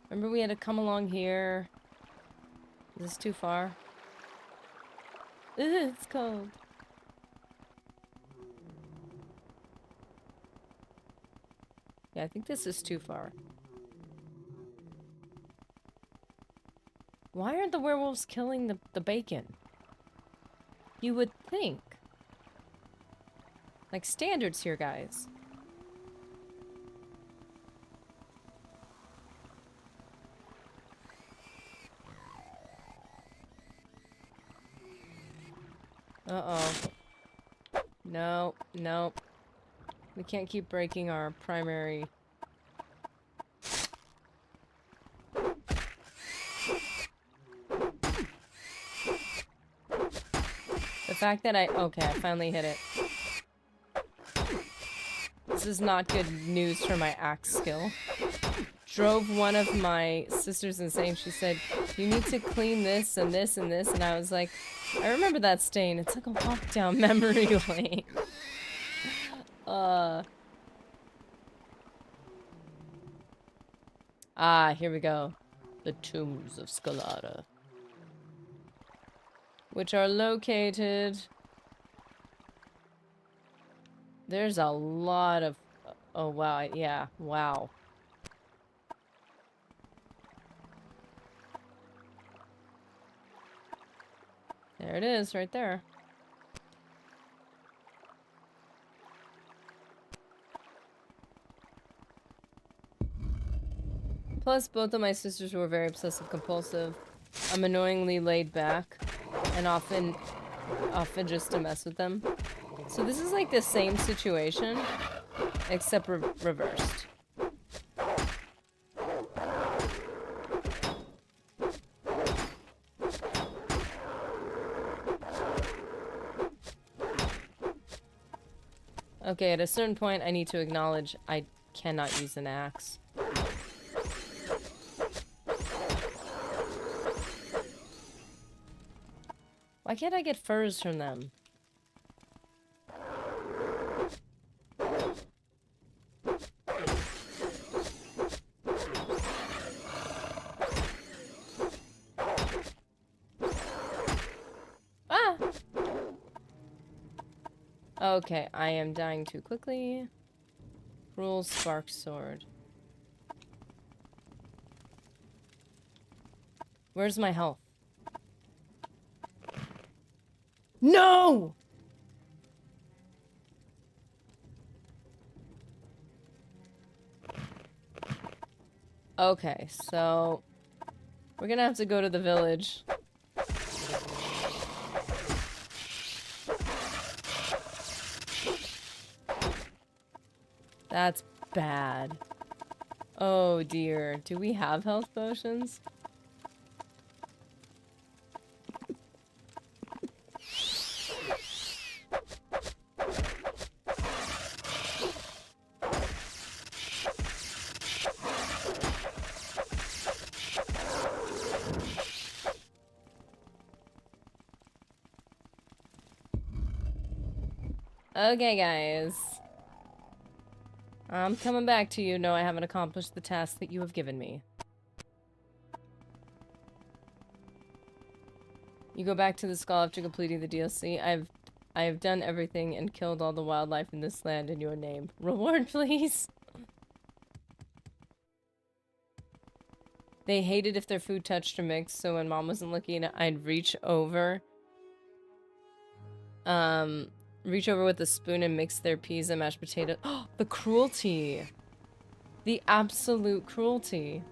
Remember we had to come along here. Is this too far? Ugh, it's cold. Yeah, I think this is too far. Why aren't the werewolves killing the bacon? You would think. Like, standards here, guys. Uh-oh. No, no. We can't keep breaking our primary... The fact that okay, I finally hit it. This is not good news for my axe skill. Drove one of my sisters insane. She said, you need to clean this and this and this. And I was like, I remember that stain. It's like a walk down memory lane. Here we go. The tombs of Scalara. Which are located... There's a lot of... Oh, wow. Yeah, wow. There it is, right there. Plus, both of my sisters were very obsessive-compulsive. I'm annoyingly laid back. And often just to mess with them. So this is like the same situation, except reversed. Okay, at a certain point, I need to acknowledge I cannot use an axe. Why can't I get furs from them? Ah! Okay, I am dying too quickly. Cruel spark sword. Where's my health? No! Okay, so we're gonna have to go to the village. That's bad. Oh dear. Do we have health potions? Okay, guys. I'm coming back to you. No, I haven't accomplished the task that you have given me. You go back to the skull after completing the DLC. I have done everything and killed all the wildlife in this land in your name. Reward, please. They hated if their food touched or mixed, so when Mom wasn't looking, I'd reach over with a spoon and mix their peas and mashed potatoes. Oh, the cruelty. The absolute cruelty.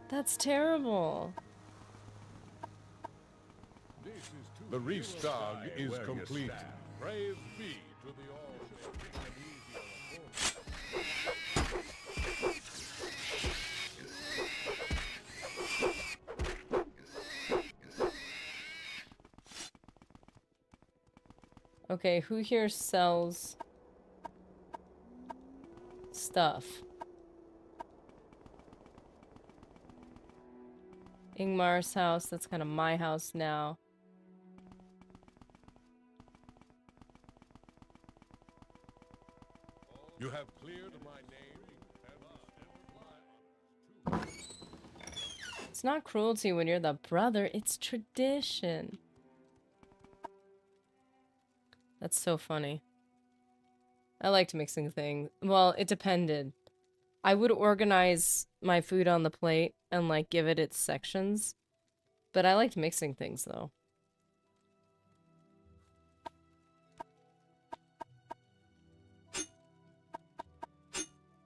That's terrible. The Ristag is complete. Praise be to the Okay, who here sells stuff? Ingmar's house, that's kind of my house now. You have cleared my name. It's not cruelty when you're the brother, it's tradition. That's so funny. I liked mixing things. Well, it depended. I would organize my food on the plate and, like, give it its sections. But I liked mixing things, though.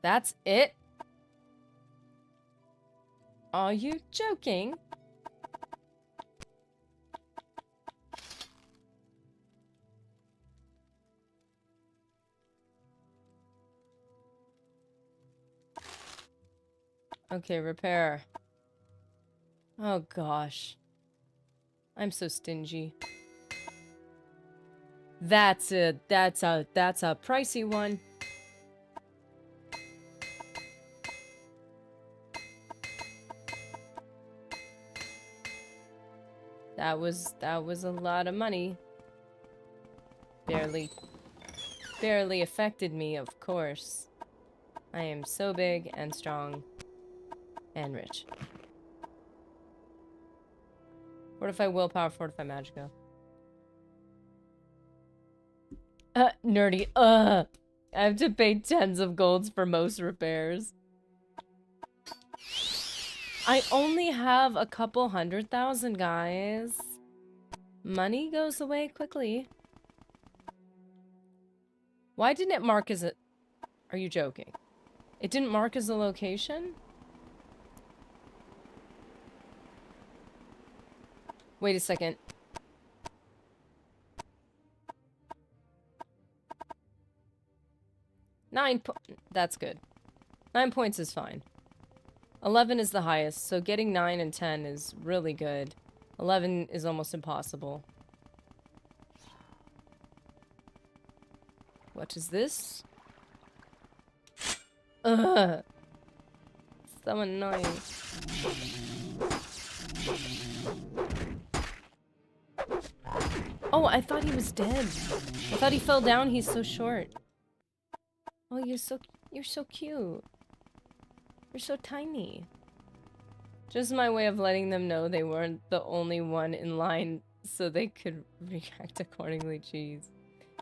That's it? Are you joking? Okay, repair. Oh gosh. I'm so stingy. That's a pricey one. That was a lot of money. Barely affected me, of course. I am so big and strong and rich. Fortify willpower, fortify magicka. Nerdy. I have to pay tens of golds for most repairs. I only have a couple 100,000, guys. Money goes away quickly. Why didn't it mark as a... Are you joking? It didn't mark as a location? Wait a second. That's good. 9 points is fine. 11 is the highest, so getting 9 and 10 is really good. 11 is almost impossible. What is this? Ugh. So annoying. Oh, I thought he was dead. I thought he fell down. He's so short. Oh, you're so cute. You're so tiny. Just my way of letting them know they weren't the only one in line so they could react accordingly. Jeez.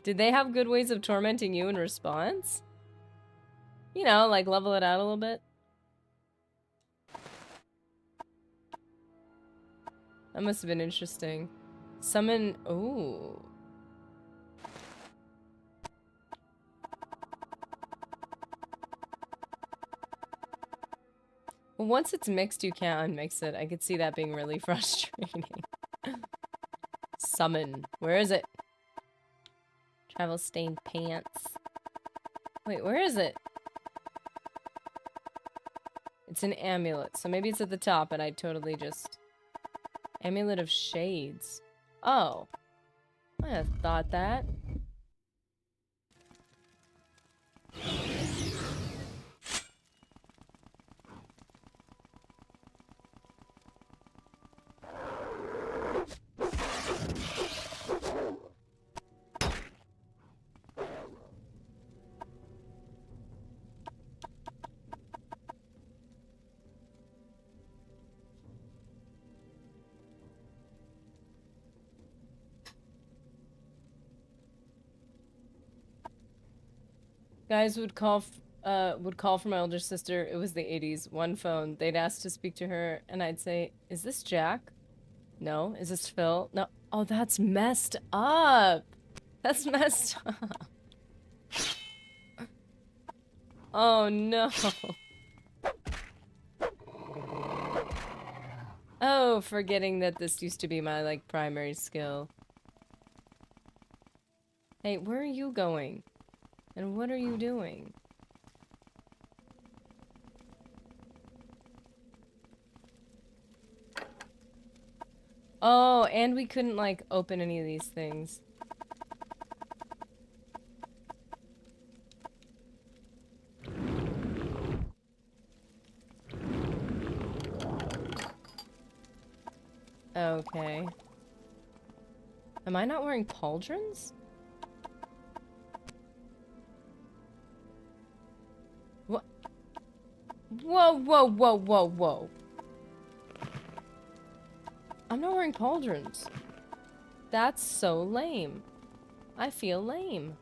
Did they have good ways of tormenting you in response? You know, like level it out a little bit. That must have been interesting. Summon... Ooh. Well, once it's mixed, you can't unmix it. I could see that being really frustrating. Summon. Where is it? Travel stained pants. Wait, where is it? It's an amulet, so maybe it's at the top, and I totally just... Amulet of Shades. Oh. I have thought that. Guys would call for my older sister. It was the 80s. One phone. They'd ask to speak to her, and I'd say, "Is this Jack? No. Is this Phil? No." Oh, that's messed up. That's messed up. Oh no. Oh, forgetting that this used to be my, like, primary skill. Hey, where are you going? And what are you doing? Oh, and we couldn't, like, open any of these things. Okay. Am I not wearing pauldrons? What? Whoa, whoa, whoa, whoa, whoa. I'm not wearing pauldrons. That's so lame. I feel lame.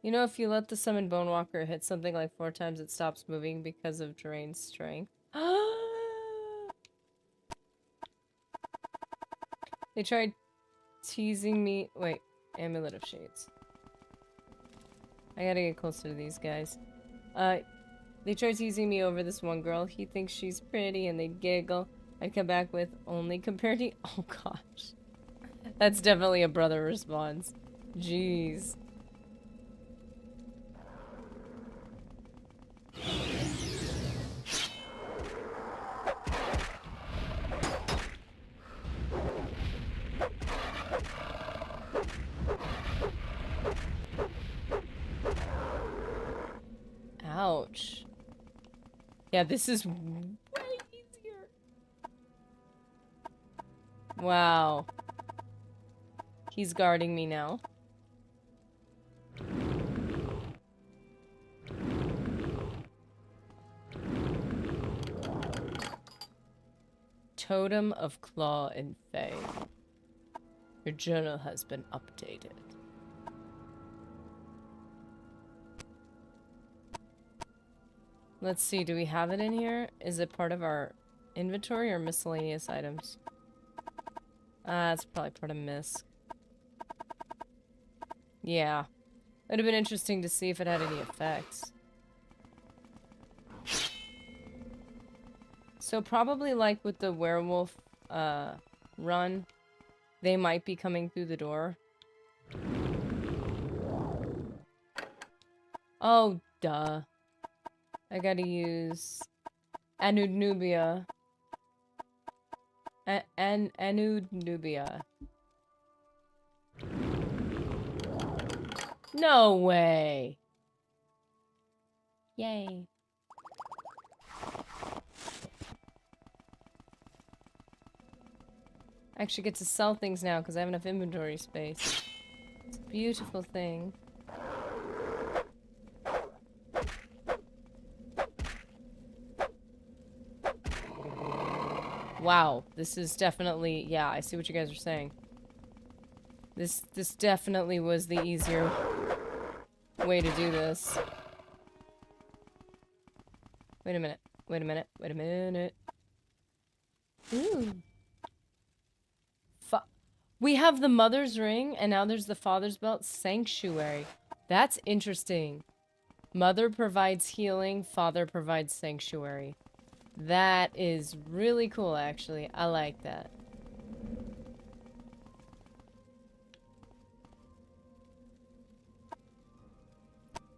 You know, if you let the summoned Bonewalker hit something like 4 times, it stops moving because of drained strength. They tried teasing me. Wait, Amulet of Shades. I gotta get closer to these guys. They tried teasing me over this one girl. He thinks she's pretty and they'd giggle. I'd come back with only compared to. Oh gosh. That's definitely a brother response. Jeez. Ouch. Yeah, this is way easier. Wow. He's guarding me now. Totem of Claw and Fang. Your journal has been updated. Let's see, do we have it in here? Is it part of our inventory or miscellaneous items? It's probably part of misc. Yeah. It would have been interesting to see if it had any effects. So probably like with the werewolf run, they might be coming through the door. Oh, duh. I gotta use Anudnubia. Anudnubia. No way. Yay. I actually get to sell things now because I have enough inventory space. It's a beautiful thing. Wow, this is definitely, yeah, I see what you guys are saying. This definitely was the easier way to do this. Wait a minute. Wait a minute. Wait a minute. Ooh. We have the mother's ring, and now there's the father's belt. Sanctuary. That's interesting. Mother provides healing, father provides sanctuary. That is really cool, actually. I like that.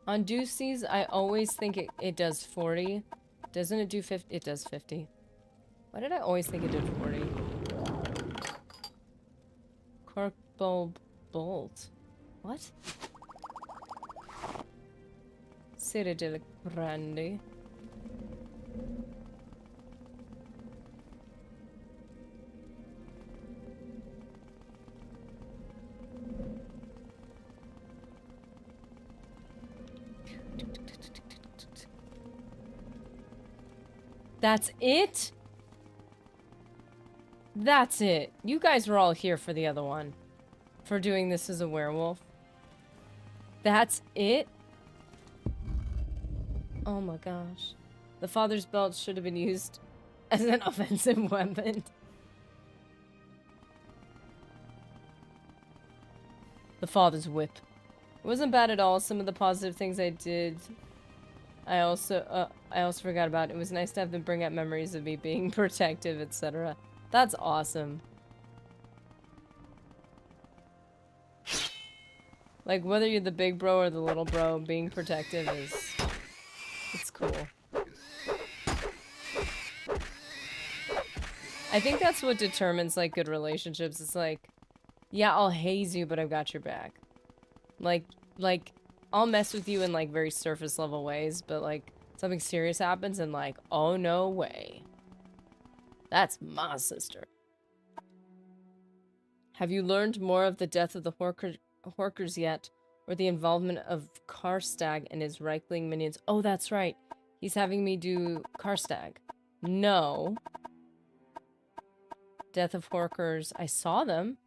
On Deuces, I always think it does 40. Doesn't it do 50? It does 50. Why did I always think it did 40? Cork bulb bolt. What? Citadelic brandy. That's it? That's it. You guys were all here for the other one. For doing this as a werewolf. That's it? Oh my gosh. The father's belt should have been used as an offensive weapon. The father's whip. It wasn't bad at all. Some of the positive things I did, I also forgot about. It was nice to have them bring up memories of me being protective, etc. That's awesome. Like, whether you're the big bro or the little bro, being protective is... it's cool. I think that's what determines, like, good relationships. It's like, yeah, I'll haze you, but I've got your back. Like, I'll mess with you in, like, very surface level ways, but, like, something serious happens and, like, oh, no way. That's my sister. Have you learned more of the death of the Horkers yet, or the involvement of Karstag and his Reichling minions? Oh, that's right. He's having me do Karstag. No. Death of Horkers. I saw them.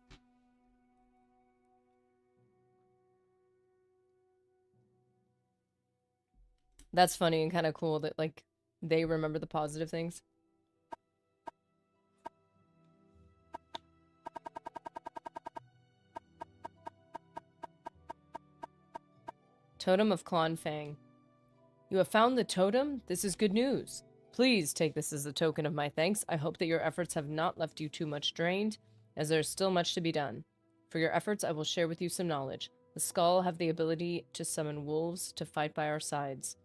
That's funny and kind of cool that, like, they remember the positive things. Totem of Clonfang. You have found the totem? This is good news. Please take this as a token of my thanks. I hope that your efforts have not left you too much drained, as there is still much to be done. For your efforts, I will share with you some knowledge. The Skull have the ability to summon wolves to fight by our sides.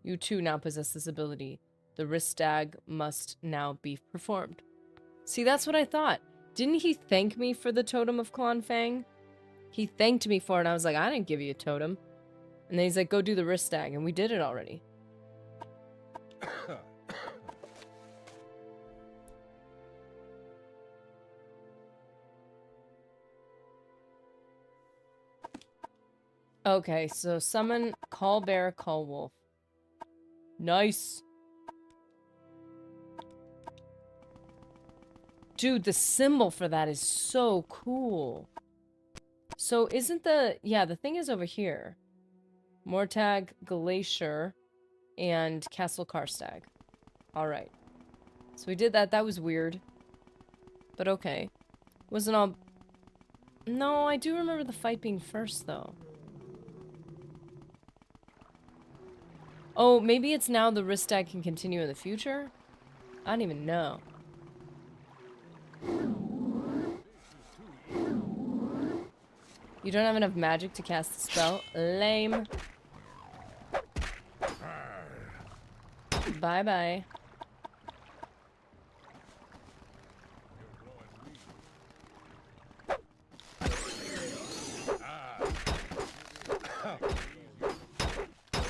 You too now possess this ability. The Ristag must now be performed. See, that's what I thought. Didn't he thank me for the Totem of Clonfang? He thanked me for it, and I was like, I didn't give you a totem. And then he's like, go do the Ristag, and we did it already. Okay, so summon, call bear, call wolf. Nice. Dude, the symbol for that is so cool. So isn't the... yeah, the thing is over here. Mortag, Glacier, and Castle Karstag. Alright. So we did that. That was weird. But okay. Wasn't all... no, I do remember the fight being first, though. Oh, maybe it's now the Ristag can continue in the future? I don't even know. You don't have enough magic to cast the spell? Lame. Bye-bye.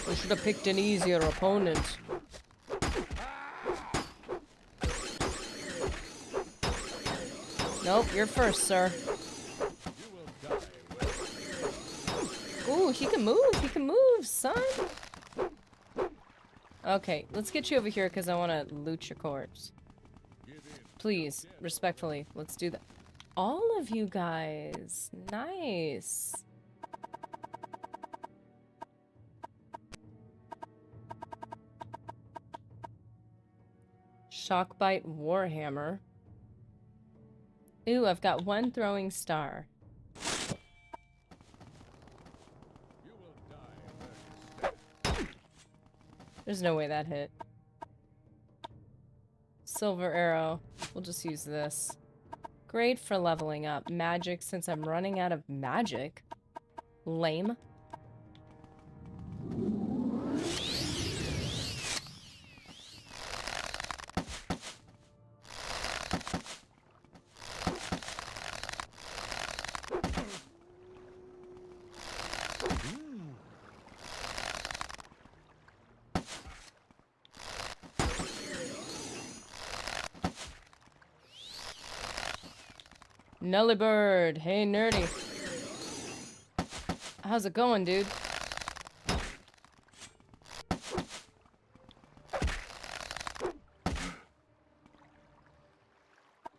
I should have picked an easier opponent. Nope, you're first, sir. Ooh, he can move. He can move, son. Okay, let's get you over here because I want to loot your corpse. Please, respectfully, let's do that. All of you guys. Nice. Shockbite Warhammer. Ooh, I've got one throwing star. There's no way that hit. Silver arrow. We'll just use this. Great for leveling up. Magic, since I'm running out of magic. Lame. Nullybird, hey nerdy. How's it going, dude?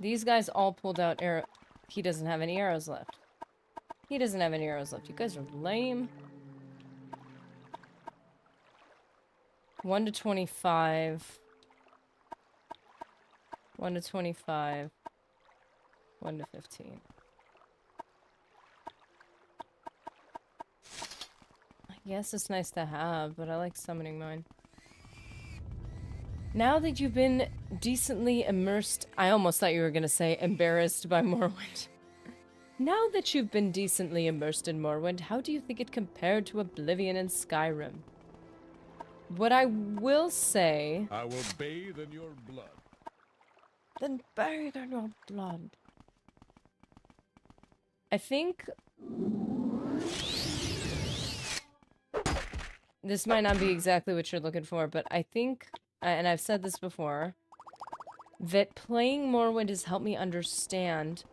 These guys all pulled out arrow. He doesn't have any arrows left. He doesn't have any arrows left. You guys are lame. 1 to 25. 1 to 25. 1 to 15. Yes, it's nice to have, but I like summoning mine. Now that you've been decently immersed... I almost thought you were going to say embarrassed by Morrowind. Now that you've been decently immersed in Morrowind, how do you think it compared to Oblivion and Skyrim? What I will say... I will bathe in your blood. Then bathe in your blood. I think... This might not be exactly what you're looking for, but I think, and I've said this before, that playing Morrowind has helped me understand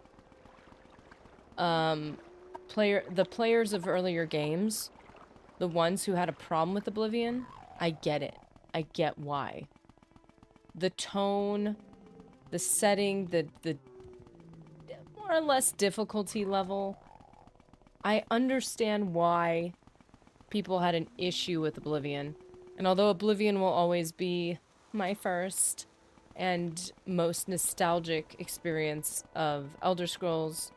the players of earlier games, the ones who had a problem with Oblivion. I get it. I get why. The tone, the setting, the more or less difficulty level. I understand why people had an issue with Oblivion. And although Oblivion will always be my first and most nostalgic experience of Elder Scrolls,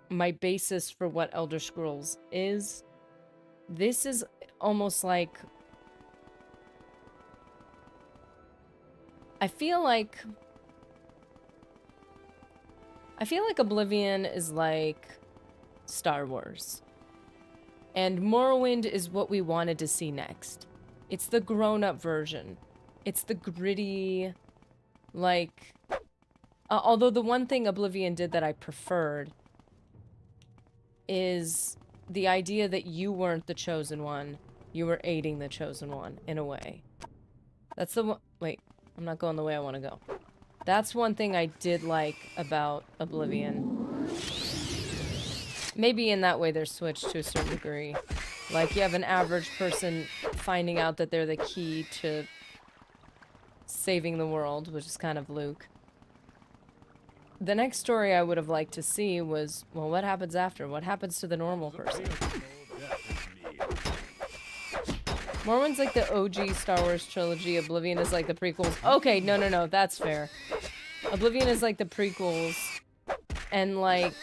my basis for what Elder Scrolls is, this is almost like... I feel like Oblivion is like Star Wars. And Morrowind is what we wanted to see next. It's the grown-up version. It's the gritty, like... although the one thing Oblivion did that I preferred is the idea that you weren't the chosen one. You were aiding the chosen one, in a way. That's the one... Wait, I'm not going the way I want to go. That's one thing I did like about Oblivion. Maybe in that way they're switched to a certain degree. Like, you have an average person finding out that they're the key to saving the world, which is kind of Luke. The next story I would have liked to see was, well, what happens after? What happens to the normal person? Morrowind's like the OG Star Wars trilogy. Oblivion is like the prequels. Okay, no, that's fair. Oblivion is like the prequels. And like...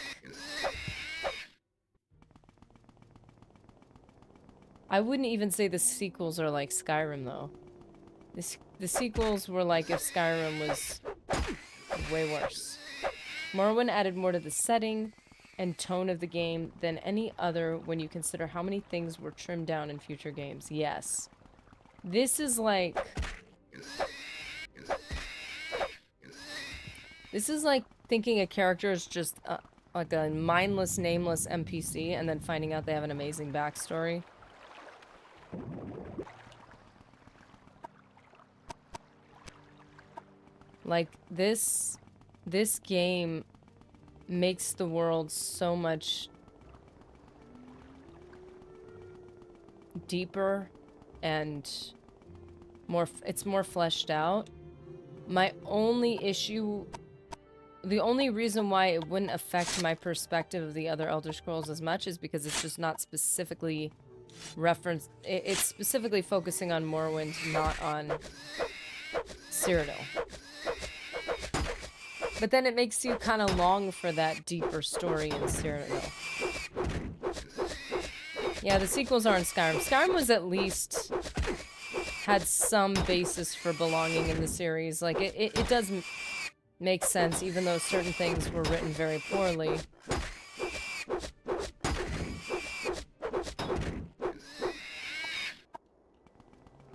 I wouldn't even say the sequels are like Skyrim, though. The sequels were like if Skyrim was way worse. Morrowind added more to the setting and tone of the game than any other when you consider how many things were trimmed down in future games. Yes. This is like... This is like thinking a character is just like a mindless, nameless NPC and then finding out they have an amazing backstory. Like, this game makes the world so much deeper and it's more fleshed out. My only issue, the only reason why it wouldn't affect my perspective of the other Elder Scrolls as much is because it's just not specifically referenced. It's specifically focusing on Morrowind, not on Cyrodiil. But then it makes you kind of long for that deeper story in Cyrodiil. Yeah, the sequels aren't Skyrim. Skyrim was at least had some basis for belonging in the series. Like, it does make sense, even though certain things were written very poorly.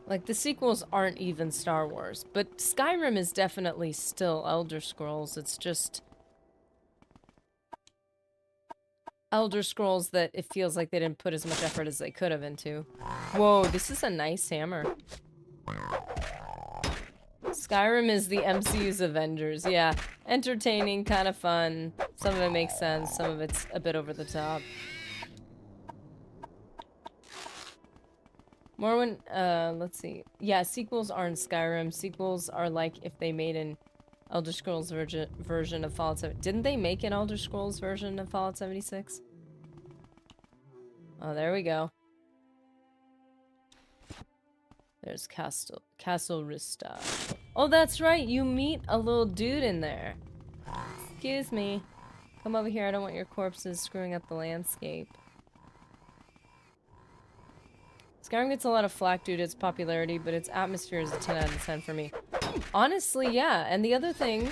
Like, the sequels aren't even Star Wars, but Skyrim is definitely still Elder Scrolls. It's just Elder Scrolls that it feels like they didn't put as much effort as they could have into. Whoa, this is a nice hammer. Skyrim is the MCU's Avengers. Yeah, entertaining, kind of fun. Some of it makes sense, some of it's a bit over the top. Morrowind, let's see. Yeah, sequels aren't Skyrim. Sequels are like if they made Elder Scrolls version of Fallout 7. Didn't they make an Elder Scrolls version of Fallout 76? Oh, there we go. There's Castle Rista. Oh, that's right. You meet a little dude in there. Excuse me. Come over here. I don't want your corpses screwing up the landscape. Skyrim gets a lot of flack due to its popularity, but its atmosphere is a 10 out of 10 for me. Honestly, yeah. And the other thing,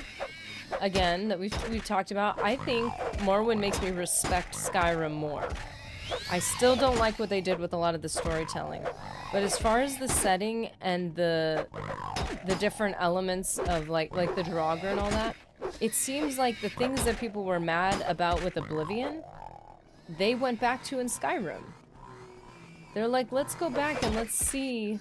again, that we've talked about, I think Morrowind makes me respect Skyrim more. I still don't like what they did with a lot of the storytelling. But as far as the setting and the different elements of like the Draugr and all that, it seems like the things that people were mad about with Oblivion, they went back to in Skyrim. They're like, let's go back and let's see.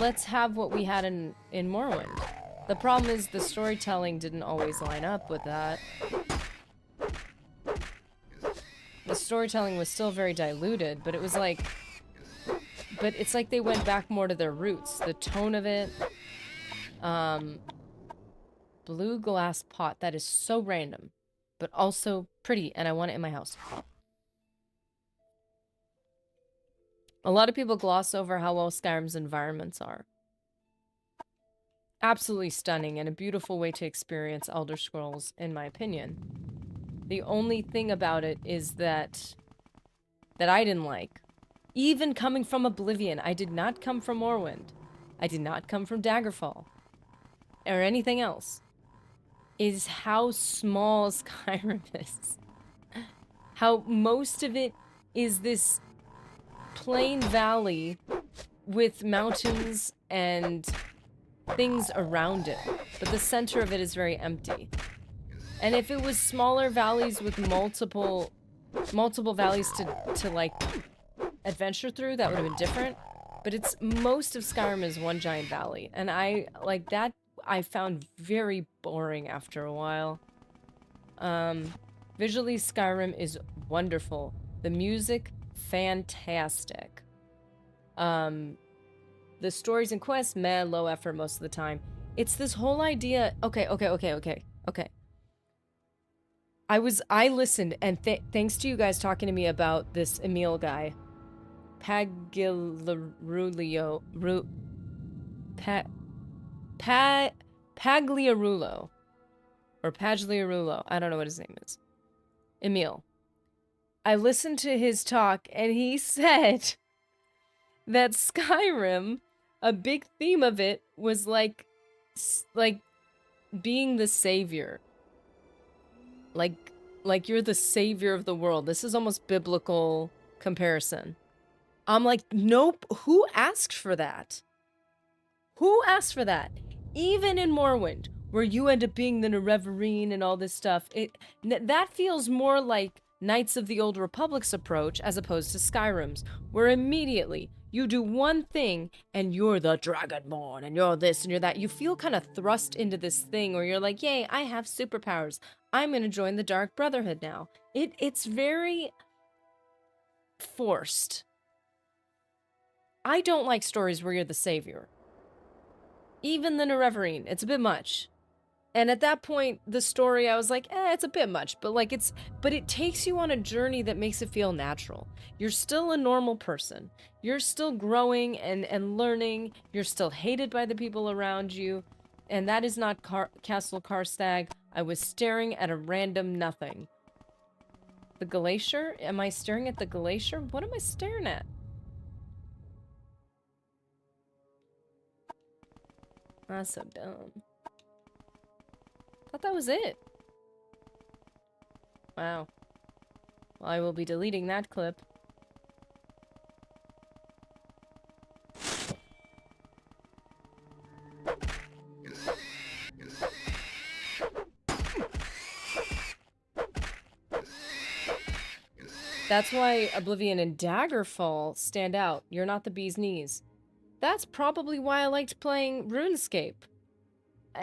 Let's have what we had in Morrowind. The problem is the storytelling didn't always line up with that. The storytelling was still very diluted, but it was like... But it's like they went back more to their roots. The tone of it. Blue glass pot. That is so random. But also pretty, and I want it in my house. A lot of people gloss over how well Skyrim's environments are. Absolutely stunning and a beautiful way to experience Elder Scrolls, in my opinion. The only thing about it is that I didn't like. Even coming from Oblivion, I did not come from Morrowind. I did not come from Daggerfall. Or anything else. Is how small Skyrim is. How most of it is this plain valley with mountains and things around it, but the center of it is very empty. And if it was smaller valleys with multiple valleys to like adventure through, that would have been different. But it's most of Skyrim is one giant valley, and I like that. I found very boring after a while. Visually, Skyrim is wonderful. The music, fantastic. The stories and quests, meh, low effort most of the time. It's this whole idea. Okay. I listened, and thanks to you guys talking to me about this Emil guy, Pagliarulo, Pagliarulo, or Pagliarulo. I don't know what his name is. Emil. I listened to his talk, and he said that Skyrim, a big theme of it was like being the savior. Like you're the savior of the world. This is almost biblical comparison. I'm like, nope. Who asked for that? Who asked for that? Even in Morrowind, where you end up being the Nerevarine and all this stuff, that feels more like Knights of the Old Republic's approach as opposed to Skyrim's, where immediately you do one thing and you're the Dragonborn and you're this and you're that. You feel kind of thrust into this thing where you're like, yay, I have superpowers. I'm going to join the Dark Brotherhood now. It's very forced. I don't like stories where you're the savior. Even the Nerevarine, it's a bit much. And at that point, the story, I was like, it's a bit much, but like but it takes you on a journey that makes it feel natural. You're still a normal person. You're still growing and learning. You're still hated by the people around you. And that is not Castle Karstag. I was staring at a random nothing. The glacier? Am I staring at the glacier? What am I staring at? That's so dumb. Thought that was it. Wow. Well, I will be deleting that clip. That's why Oblivion and Daggerfall stand out. You're not the bee's knees. That's probably why I liked playing RuneScape.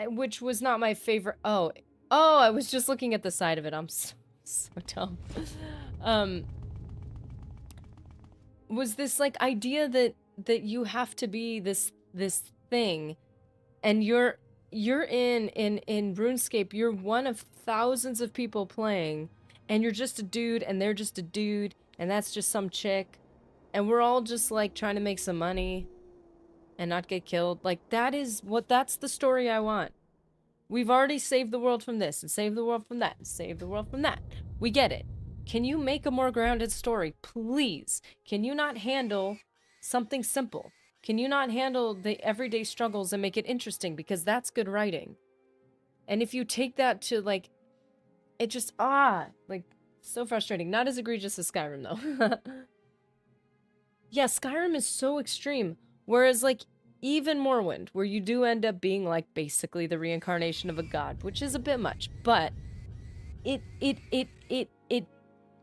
Which was not my favorite. Oh, I was just looking at the side of it. I'm so dumb. Was this like idea that you have to be this thing, and you're in RuneScape, you're one of thousands of people playing, and you're just a dude, and they're just a dude, and that's just some chick, and we're all just like trying to make some money and not get killed. Like, that's the story I want. We've already saved the world from this, and saved the world from that, and saved the world from that. We get it. Can you make a more grounded story, please? Can you not handle something simple? Can you not handle the everyday struggles and make it interesting? Because that's good writing. And if you take that to, like, it just, like, so frustrating. Not as egregious as Skyrim, though. Yeah, Skyrim is so extreme. Whereas, like, even Morrowind, where you do end up being, like, basically the reincarnation of a god, which is a bit much, but it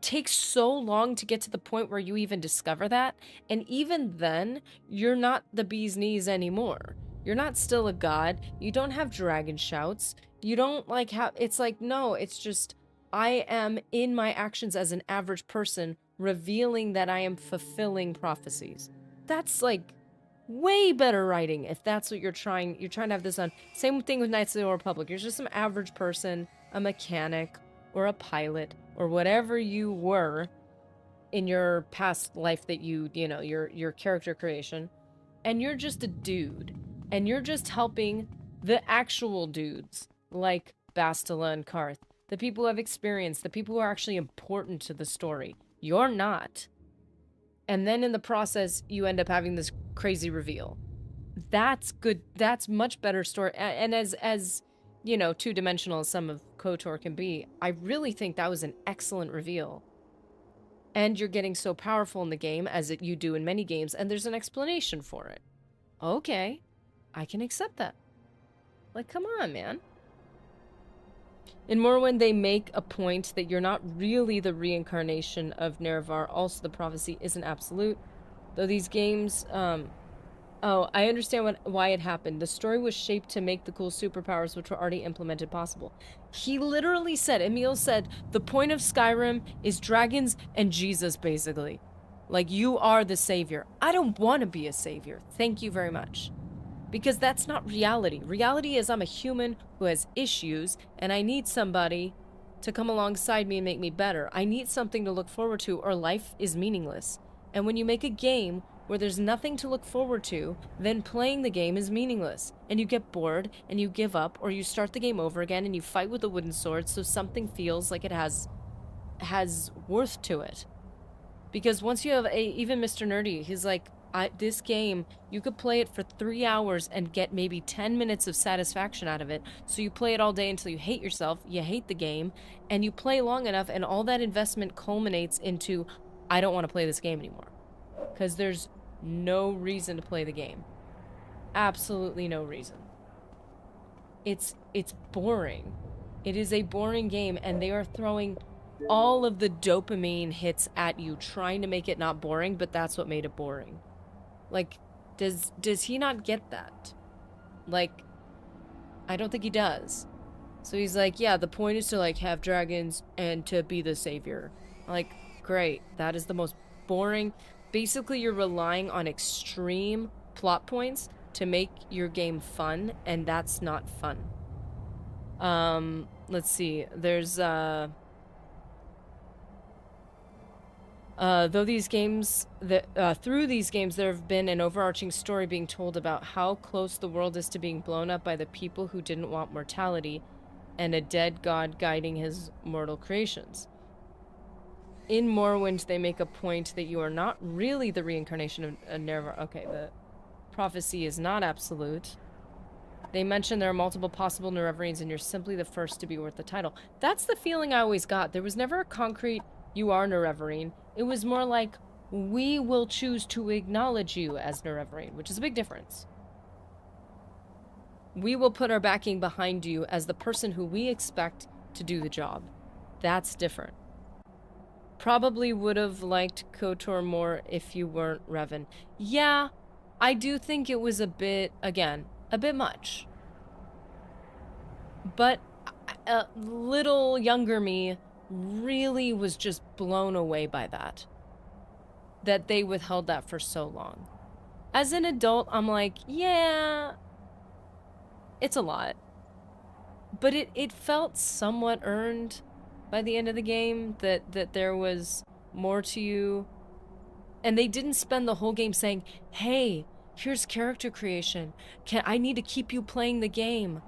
takes so long to get to the point where you even discover that, and even then, you're not the bee's knees anymore. You're not still a god, you don't have dragon shouts, you don't, like, have, it's like, no, it's just, I am, in my actions as an average person, revealing that I am fulfilling prophecies. That's, like, way better writing, if that's what you're trying to have this on. Same thing with Knights of the Old Republic, you're just some average person, a mechanic, or a pilot, or whatever you were in your past life that you know, your character creation, and you're just a dude, and you're just helping the actual dudes, like Bastila and Karth, the people who have experience, the people who are actually important to the story. You're not. And then in the process, you end up having this crazy reveal. That's good. That's much better story. And as you know, two-dimensional as some of KOTOR can be, I really think that was an excellent reveal. And you're getting so powerful in the game, as you do in many games, and there's an explanation for it. Okay, I can accept that. Like, come on, man. In Morrowind, they make a point that you're not really the reincarnation of Nerevar. Also, the prophecy isn't absolute. Though these games, oh, I understand why it happened. The story was shaped to make the cool superpowers which were already implemented possible. He literally said, Emil said, the point of Skyrim is dragons and Jesus, basically. Like, you are the savior. I don't want to be a savior. Thank you very much. Because that's not reality. Reality is I'm a human who has issues, and I need somebody to come alongside me and make me better. I need something to look forward to, or life is meaningless. And when you make a game where there's nothing to look forward to, then playing the game is meaningless. And you get bored, and you give up, or you start the game over again, and you fight with a wooden sword so something feels like it has worth to it. Because once you have even Mr. Nerdy, he's like, this game, you could play it for 3 hours and get maybe 10 minutes of satisfaction out of it. So you play it all day until you hate yourself, you hate the game, and you play long enough, and all that investment culminates into, I don't want to play this game anymore. Because there's no reason to play the game. Absolutely no reason. It's boring. It is a boring game, and they are throwing all of the dopamine hits at you, trying to make it not boring, but that's what made it boring. Like, does he not get that? Like, I don't think he does. So he's like, yeah, the point is to, like, have dragons and to be the savior. Like, great. That is the most boring. Basically, you're relying on extreme plot points to make your game fun, and that's not fun. Let's see. There's, though these games, through these games, there have been an overarching story being told about how close the world is to being blown up by the people who didn't want mortality, and a dead god guiding his mortal creations. In Morrowind, they make a point that you are not really the reincarnation of Nerevar. Okay, the prophecy is not absolute. They mention there are multiple possible Nerevarines, and you're simply the first to be worth the title. That's the feeling I always got. There was never a concrete, you are Nerevarine. It was more like, we will choose to acknowledge you as Nerevarine, which is a big difference. We will put our backing behind you as the person who we expect to do the job. That's different. Probably would have liked KOTOR more if you weren't Revan. Yeah, I do think it was a bit, again, a bit much. But a little younger me really was just blown away by that they withheld that for so long. As an adult, I'm like, yeah, It's a lot. But it felt somewhat earned by the end of the game, that there was more to you. And they didn't spend the whole game saying, hey, here's character creation. I need to keep you playing the game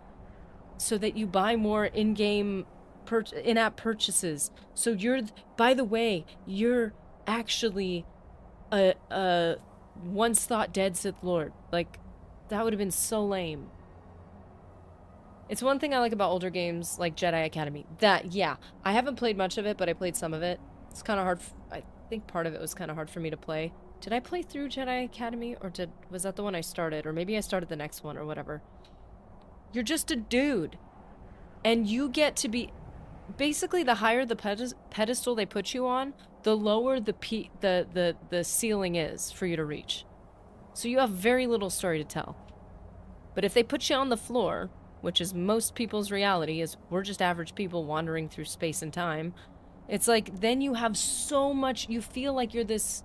so that you buy more in-game, in-app purchases. So you're, by the way, you're actually a once thought dead Sith Lord. Like, that would have been so lame. It's one thing I like about older games like Jedi Academy. That, yeah, I haven't played much of it, but I played some of it. It's kind of hard. I think part of it was kind of hard for me to play. Did I play through Jedi Academy, or was that the one I started? Or maybe I started the next one, or whatever. You're just a dude. And you get to be... Basically, the higher the pedestal they put you on, the lower the ceiling is for you to reach. So you have very little story to tell. But if they put you on the floor, which is most people's reality, is we're just average people wandering through space and time, it's like, then you have so much, you feel like you're this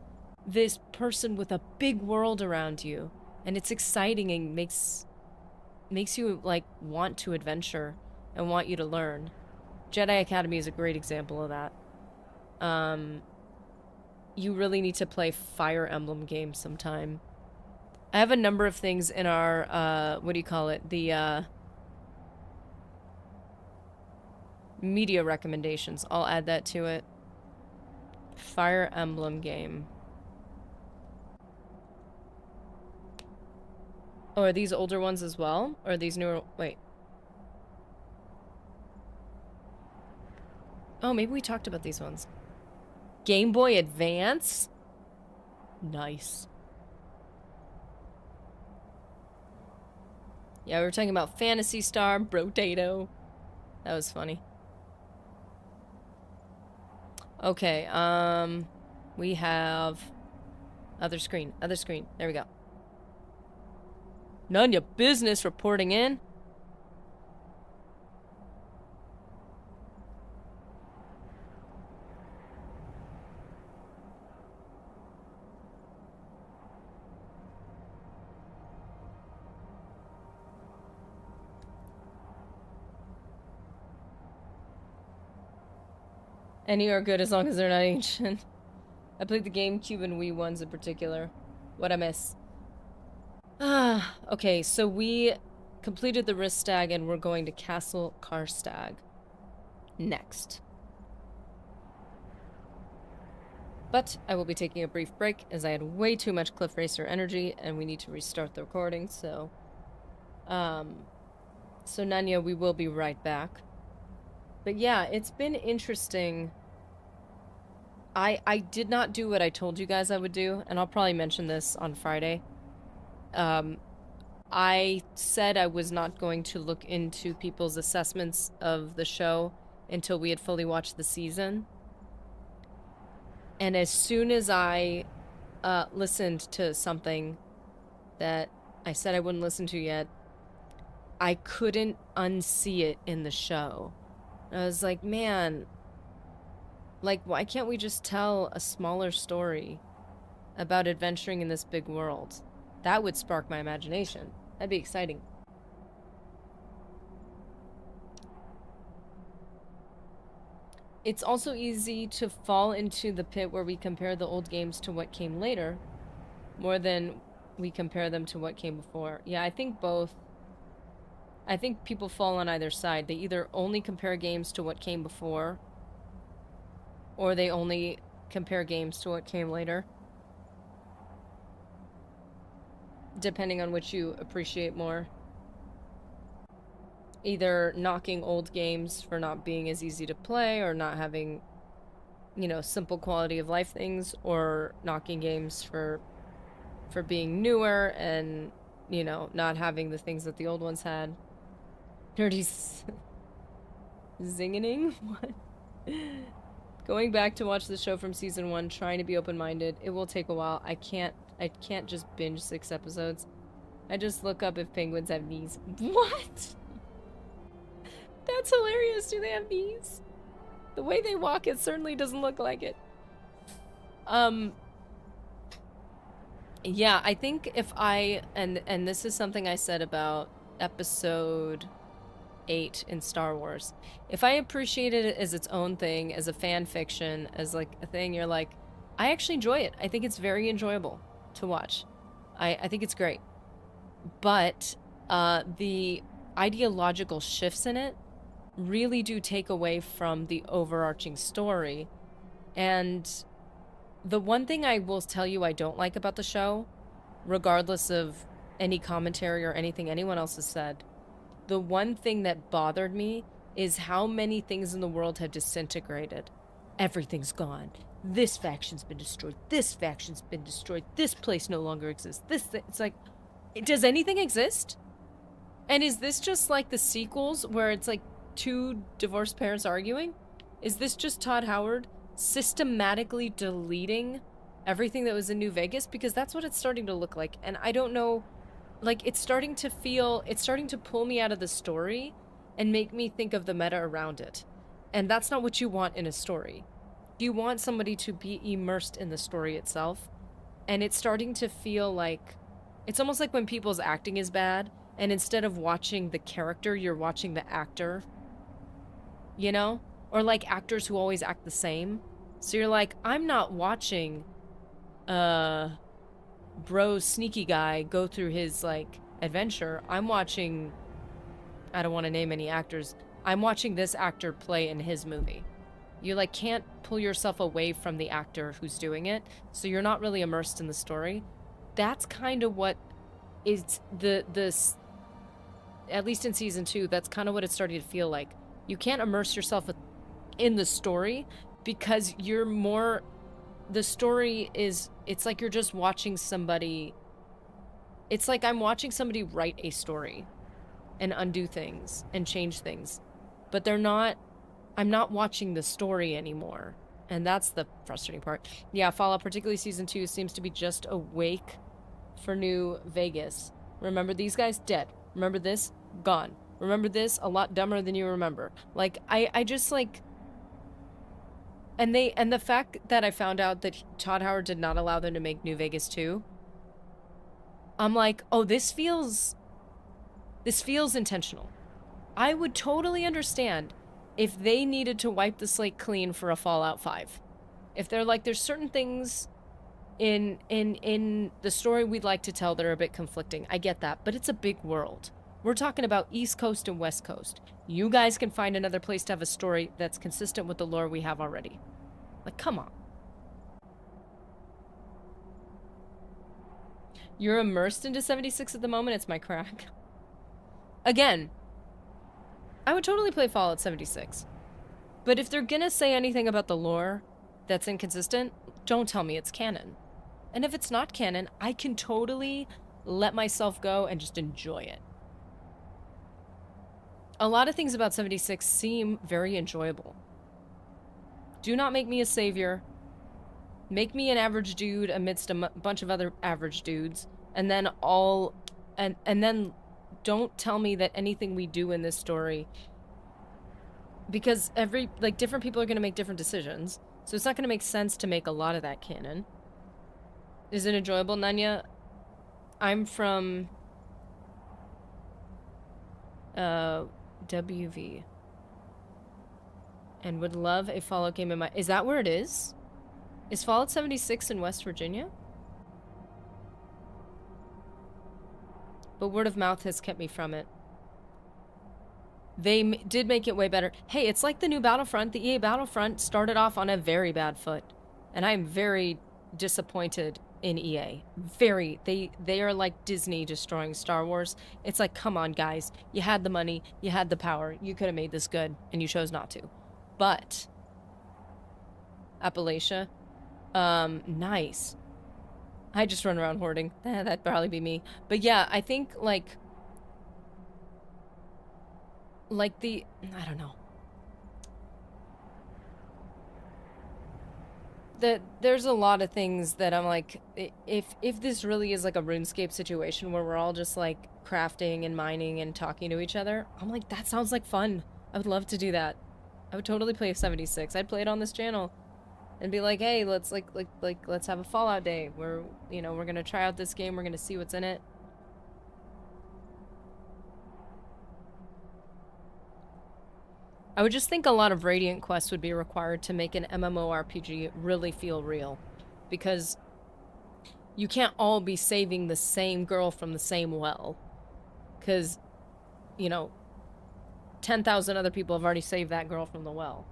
person with a big world around you, and it's exciting and makes you, like, want to adventure and want you to learn. Jedi Academy is a great example of that. You really need to play Fire Emblem games sometime. I have a number of things in our, what do you call it? The, media recommendations. I'll add that to it. Fire Emblem game. Oh, are these older ones as well? Or are these newer? Wait. Oh, maybe we talked about these ones. Game Boy Advance? Nice. Yeah, we were talking about Phantasy Star, Brotato. That was funny. Okay, we have other screen. There we go. None your business reporting in. Any are good as long as they're not ancient. I played the GameCube and Wii ones in particular. What'd I miss? Okay, so we completed the Ristag and we're going to Castle Karstag next. But I will be taking a brief break as I had way too much Cliff Racer energy and we need to restart the recording, so... So Nanya, we will be right back. But yeah, it's been interesting. I did not do what I told you guys I would do, and I'll probably mention this on Friday. I said I was not going to look into people's assessments of the show until we had fully watched the season. And as soon as I listened to something that I said I wouldn't listen to yet, I couldn't unsee it in the show. I was like, man, like, why can't we just tell a smaller story about adventuring in this big world? That would spark my imagination. That'd be exciting. It's also easy to fall into the pit where we compare the old games to what came later, more than we compare them to what came before. Yeah, I think both. I think people fall on either side. They either only compare games to what came before, or they only compare games to what came later. Depending on which you appreciate more. Either knocking old games for not being as easy to play, or not having, you know, simple quality of life things, or knocking games for being newer and, you know, not having the things that the old ones had. Nerdy zinging? What? Going back to watch the show from season 1, trying to be open-minded. It will take a while. I can't just binge 6 episodes. I just look up if penguins have knees. What? That's hilarious. Do they have knees? The way they walk, it certainly doesn't look like it. Yeah, I think if I, and this is something I said about episode 8 in Star Wars. If I appreciated it as its own thing, as a fan fiction, as like a thing, you're like, I actually enjoy it. I think it's very enjoyable to watch. I think it's great. But the ideological shifts in it really do take away from the overarching story. And the one thing I will tell you I don't like about the show, regardless of any commentary or anything anyone else has said, the one thing that bothered me is how many things in the world have disintegrated. Everything's gone. This faction's been destroyed. This faction's been destroyed. This place no longer exists. It's like, does anything exist? And is this just like the sequels where it's like two divorced parents arguing? Is this just Todd Howard systematically deleting everything that was in New Vegas? Because that's what it's starting to look like. And I don't know, like, it's starting to pull me out of the story and make me think of the meta around it. And that's not what you want in a story. You want somebody to be immersed in the story itself. And it's starting to feel like, it's almost like when people's acting is bad, and instead of watching the character, you're watching the actor. You know? Or like actors who always act the same. So you're like, I'm not watching bro's sneaky guy go through his like adventure. I'm watching, I don't want to name any actors, I'm watching this actor play in his movie. You like can't pull yourself away from the actor who's doing it, so you're not really immersed in the story. That's kind of what is this, at least in season 2, that's kind of what it's starting to feel like. You can't immerse yourself in the story because you're more, the story is, it's like you're just watching somebody, it's like I'm watching somebody write a story and undo things and change things, but they're not, I'm not watching the story anymore. And that's the frustrating part. Yeah, Fallout, particularly season 2, seems to be just a wake for New Vegas. Remember these guys? Dead. Remember this? Gone. Remember this? A lot dumber than you remember. Like, I just like, and the fact that I found out that Todd Howard did not allow them to make New Vegas 2, I'm like, oh, this feels intentional. I would totally understand if they needed to wipe the slate clean for a Fallout 5. If they're like, there's certain things in the story we'd like to tell that are a bit conflicting. I get that, but it's a big world. We're talking about East Coast and West Coast. You guys can find another place to have a story that's consistent with the lore we have already. Like, come on. You're immersed into 76 at the moment? It's my crack. Again, I would totally play Fallout 76. But if they're gonna say anything about the lore that's inconsistent, don't tell me it's canon. And if it's not canon, I can totally let myself go and just enjoy it. A lot of things about 76 seem very enjoyable. Do not make me a savior. Make me an average dude amidst a bunch of other average dudes. And then and then don't tell me that anything we do in this story, because different people are going to make different decisions, so it's not going to make sense to make a lot of that canon. Is it enjoyable, Nanya? I'm from WV and would love a Fallout game in my... Is that where it is? Is Fallout 76 in West Virginia? But word of mouth has kept me from it. They did make it way better. Hey, it's like the new Battlefront. The EA Battlefront started off on a very bad foot. And I am very disappointed in EA. Very. They are like Disney destroying Star Wars. It's like, come on, guys. You had the money. You had the power. You could have made this good. And you chose not to. But Appalachia. Nice. I just run around hoarding. That'd probably be me. But yeah, I think, I don't know. There's a lot of things that I'm like, if this really is like a RuneScape situation where we're all just like crafting and mining and talking to each other, I'm like, that sounds like fun. I would love to do that. I would totally play 76. I'd play it on this channel. And be like, hey, let's let's have a Fallout day where, you know, we're gonna try out this game, we're gonna see what's in it. I would just think a lot of Radiant quests would be required to make an MMORPG really feel real. Because you can't all be saving the same girl from the same well. Because, you know, 10,000 other people have already saved that girl from the well.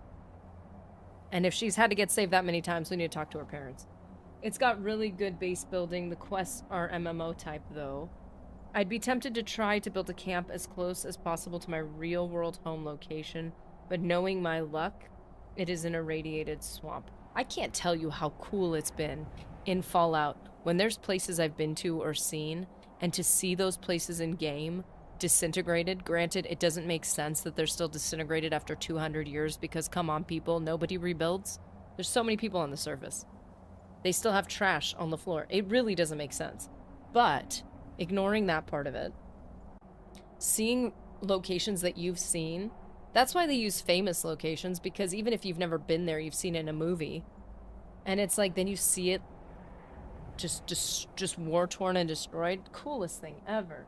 And if she's had to get saved that many times, we need to talk to her parents. It's got really good base building. The quests are MMO type, though. I'd be tempted to try to build a camp as close as possible to my real-world home location, but knowing my luck, it is an irradiated swamp. I can't tell you how cool it's been in Fallout when there's places I've been to or seen, and to see those places in game disintegrated. Granted, it doesn't make sense that they're still disintegrated after 200 years because, come on, people, nobody rebuilds. There's so many people on the surface. They still have trash on the floor. It really doesn't make sense. But, ignoring that part of it, seeing locations that you've seen, that's why they use famous locations, because even if you've never been there, you've seen it in a movie. And it's like, then you see it just war-torn and destroyed. Coolest thing ever.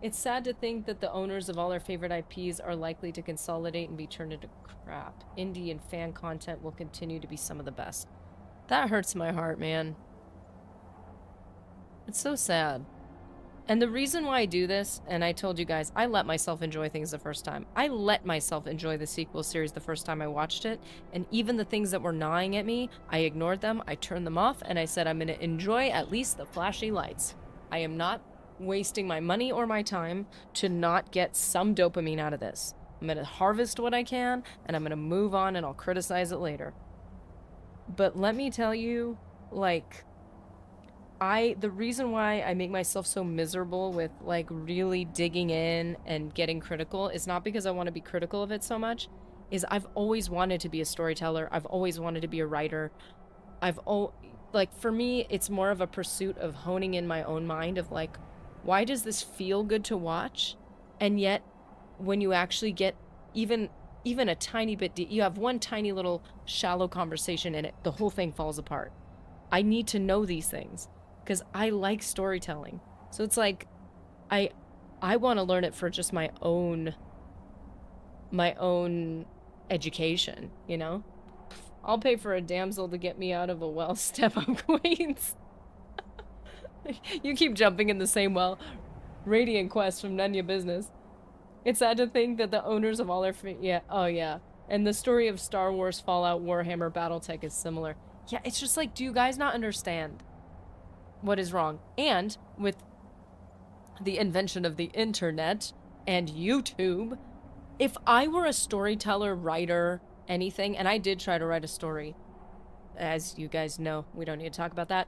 It's sad to think that the owners of all our favorite IPs are likely to consolidate and be turned into crap. Indie and fan content will continue to be some of the best. That hurts my heart, man. It's so sad. And the reason why I do this, and I told you guys, I let myself enjoy things the first time. I let myself enjoy the sequel series the first time I watched it, and even the things that were gnawing at me, I ignored them, I turned them off, and I said I'm going to enjoy at least the flashy lights. I am not wasting my money or my time to not get some dopamine out of this. I'm going to harvest what I can, and I'm going to move on, and I'll criticize it later. But let me tell you, like, the reason why I make myself so miserable with, like, really digging in and getting critical is not because I want to be critical of it so much, is I've always wanted to be a storyteller. I've always wanted to be a writer. Like, for me, it's more of a pursuit of honing in my own mind of, like, why does this feel good to watch? And yet, when you actually get even a tiny bit deep, you have one tiny little shallow conversation in it, the whole thing falls apart. I need to know these things because I like storytelling. So it's like, I want to learn it for just my own education, you know? I'll pay for a damsel to get me out of a well. Step up, queens. You keep jumping in the same well. Radiant quest from none your business. It's sad to think that the owners of all our and the story of Star Wars, Fallout, Warhammer, BattleTech is similar. Yeah, it's just like, do you guys not understand what is wrong? And with the invention of the internet and YouTube, if I were a storyteller, writer, anything, and I did try to write a story, as you guys know, we don't need to talk about that.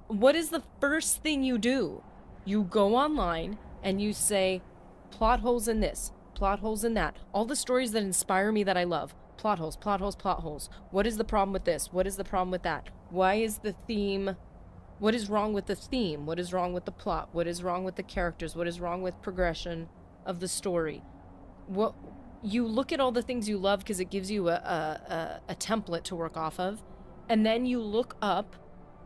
What is the first thing you do? You go online and you say, plot holes in this, plot holes in that. All the stories that inspire me that I love. Plot holes, plot holes, plot holes. What is the problem with this? What is the problem with that? Why is the theme... What is wrong with the theme? What is wrong with the plot? What is wrong with the characters? What is wrong with progression of the story? What... You look at all the things you love because it gives you a template to work off of. And then you look up...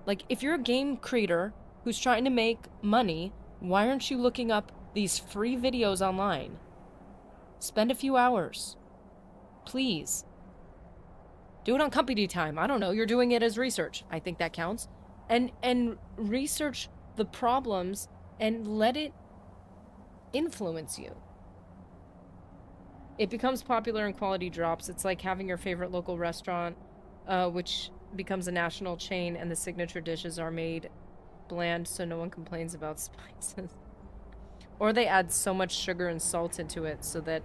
Like, if you're a game creator who's trying to make money, why aren't you looking up these free videos online? Spend a few hours. Please. Do it on company time. I don't know. You're doing it as research. I think that counts. And research the problems and let it influence you. It becomes popular and quality drops. It's like having your favorite local restaurant, which becomes a national chain, and the signature dishes are made bland so no one complains about spices. Or they add so much sugar and salt into it so that